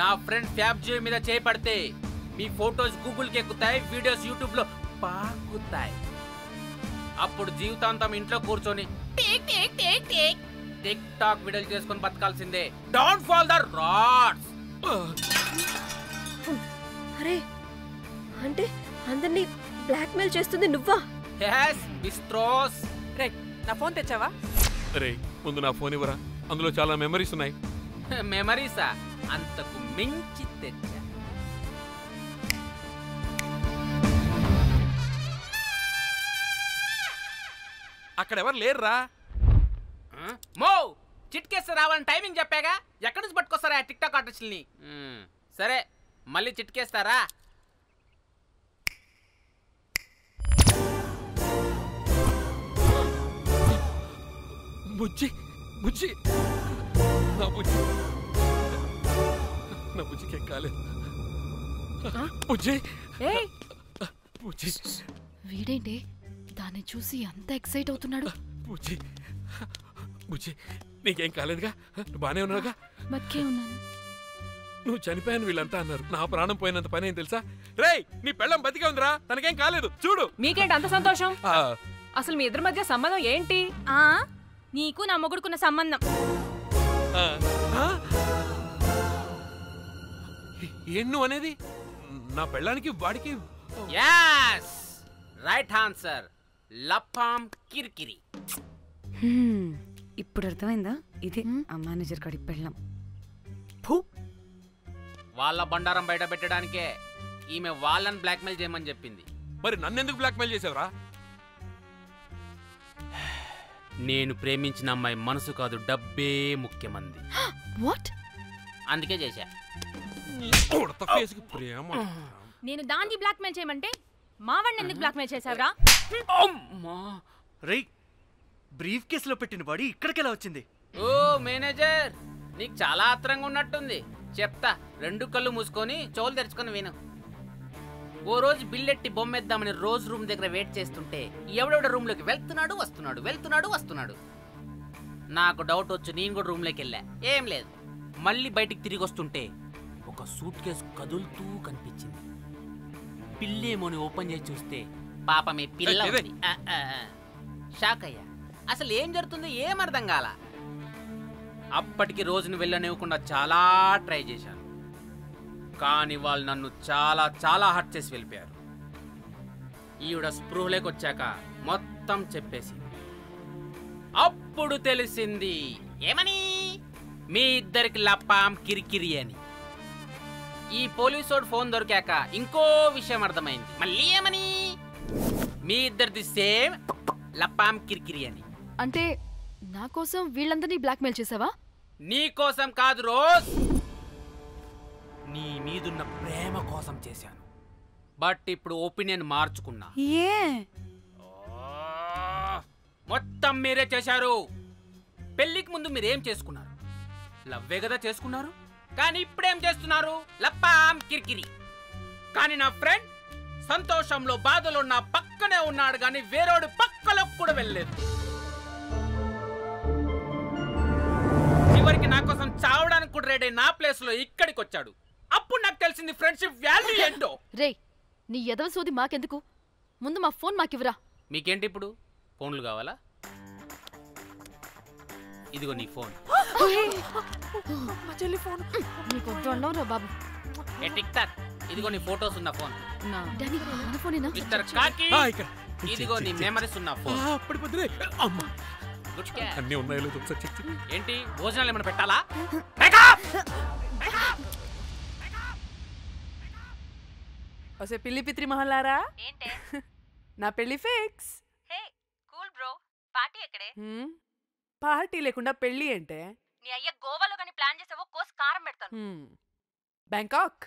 నా ఫ్రెండ్ ఫ్యాబ్జీ మీద చేపడితే మీ ఫోటోస్ గూగుల్కి ఎక్కుతాయి, వీడియోస్ యూట్యూబ్ లో పాకుతాయి. అప్పుడు జీవితాంతం ఇంట్లో కూర్చొని టిక్ టాక్ వీడియోలు చేసుకొని బతకాల్సిందే. Don't fall the rods. అరే, అంటే అందరినీ బ్లాక్మెయిల్ చేస్తుంది నువ్వా? yes బిస్ట్రోస్. రే, నా ఫోన్ తెచ్చావా? రే, ముందు నా ఫోన్ ఇవ్వరా, అందులో చాలా మెమరీస్ ఉన్నాయి. మెమరీసా? అంతకు మించి తెచ్చా. అక్కడ ఎవరు లేరురా. మో చిట్కేస్తే రావాలని టైమింగ్ చెప్పాగా, ఎక్కడి నుంచి పట్టుకొస్తారా టిక్ టాక్ ఆర్టిస్టుల్ని? సరే, మళ్ళీ చిట్కేస్తారా? బుజ్జి బుజ్జి, నా బుజ్జి, నా బుజ్జికి కాలేదు. బుజ్జి బుజ్జి. వీడేంటి దాన్ని చూసి అంత ఎక్సైట్ అవుతున్నాడు? బుజ్జి బుజ్జి, నీకేం కాలేదుగా? బానే ఉన్నావుగా? బతికే ఉన్నాను. నువ్వు చనిపోయాను వీళ్ళంతా అన్నారు. నా ప్రాణం పోయినంత పని ఏం తెలుసా? రేయ్, నీ పెళ్ళం బతికే ఉందిరా, తనకేం కాలేదు. చూడు. మీకేంటి అంత సంతోషం? అసలు మీ ఇద్దరి మధ్య సంబంధం ఏంటి? నీకు నా మొగుడుకున్న సంబంధం. ఏం నువ్వు అనేది? నా పెళ్ళానికి వాడికి? yes right answer. లపాం కిరికిరి. ఇప్పుడు అర్థమైందా? ఇది ఆ మేనేజర్ గడి పెళ్ళం. వాళ్ళ బండారం బయట పెట్టడానికే ఈమె వాళ్ళని బ్లాక్మెయిల్ చేయమని చెప్పింది. మరి నన్నెందుకు బ్లాక్మెయిల్ చేసావురా? నేను ప్రేమించిన అమ్మాయి మనసు కాదు, డబ్బే ముఖ్యమంది. వాట్? అందుకే చేశా. నేను దాన్ని బ్లాక్మెయిల్ చేయమంటే మావాడిని ఎందుకు బ్లాక్మెయిల్ చేసావురా? రేయ్, బ్రీఫ్ కేసులో పెట్టిన బాడీ ఇక్కడికి ఎలా వచ్చింది? ఓ మేనేజర్, నీకు చాలా ఆత్రంగా ఉన్నట్టుంది. చెప్తా, 2 కళ్ళు మూసుకొని చెవులు తెరుచుకొని విను. ఓ రోజు బిల్లెట్టి బొమ్మేద్దామని రోజు రూమ్ దగ్గర వెయిట్ చేస్తుంటే ఎవడెవడ రూమ్లోకి వెళ్తున్నాడు వస్తున్నాడు. నాకు డౌట్ వచ్చి నేను కూడా రూమ్లోకి వెళ్ళా. ఏం లేదు. మళ్ళీ బయటికి తిరిగి వస్తుంటే ఒక సూట్ కేసు కదులుతూ కనిపించింది. పిల్లేమోని ఓపెన్ చేసి చూస్తే పాపమే పిల్ల ఉంది. షాక్ అయ్యా. అసలు ఏం జరుగుతుందో ఏం అర్థం కాల. అప్పటికి రోజును వెళ్ళనివ్వకుండా చాలా ట్రై చేశాను, కానీ వాళ్ళు నన్ను చాలా చాలా హర్ట్ చేసి వెళ్ళిపోయారు. ఈవిడ స్పృహలోకి వచ్చాక మొత్తం చెప్పేసి అప్పుడు తెలిసింది. ఏమని? మీ ఇద్దరికి లపాం కిరికిరి అని. ఈ పోలీసోడు ఫోన్ దొరికాక ఇంకో విషయం అర్థమైంది. మళ్ళీ ఏమని? మీ ఇద్దరిది సేమ్ లపాం కిరికిరి అని. అంటే నా కోసం వీళ్ళందరినీ బ్లాక్మెయిల్ చేసావా? నీ కోసం కాదు రోజ్, నీ మీదున్న ప్రేమ కోసం చేశాను. బట్ ఇప్పుడు ఒపీనియన్ మార్చుకున్నా. మొత్తం మీరే చేశారు. పెళ్లికి ముందు మీరేం చేసుకున్నారు? లవ్వే కదా చేసుకున్నారు. కానీ ఇప్పుడేం చేస్తున్నారు? లప్పాం కిరికిరి. కానీ నా ఫ్రెండ్ సంతోషంలో బాధలో నా పక్కనే ఉన్నాడు, కానీ వేరేడు పక్కలో కూడా వెళ్ళలేదు. చివరికి నా కోసం చావడానికి కూడా రెడీ నా ప్లేస్ లో ఇక్కడికి వచ్చాడు. అప్పుడు నాకు తెలిసింది ఫ్రెండ్షిప్ వాల్యూ ఏంటో. రే, నీ ఎదవ సోది మాకెందుకు? ముందు మా ఫోన్ మాకివ్వరా. మీకేంటి ఇప్పుడు? ఫోన్లు కావాలా? ఇదిగో నీ ఫోన్. నీకు వద్దు అన్నావురా బాబు. ఏ టిక్ టాక్, ఇదిగో నీ ఫోటోస్ ఉన్న ఫోన్. మిస్టర్ కాకి, ఇదిగో నీ మెమరీస్ ఉన్న ఫోన్. అన్నీ ఉన్నాయో లేదో ఒకసారి చెక్ చెయ్యి. ఏంటి భోజనాలు ఏమైనా పెట్టాలా? ఒసే పిల్లి పిత్రి మహల్లారా, ఏంటే నా పెళ్లి ఫిక్స్. హే కూల్ బ్రో, పార్టీ ఎక్కడే? పార్టీ లేకుండా పెళ్లి అంటే? నీ అయ్య గోవాలో కానీ ప్లాన్ చేసావో కోసి కారం పెడతాను. బ్యాంకాక్.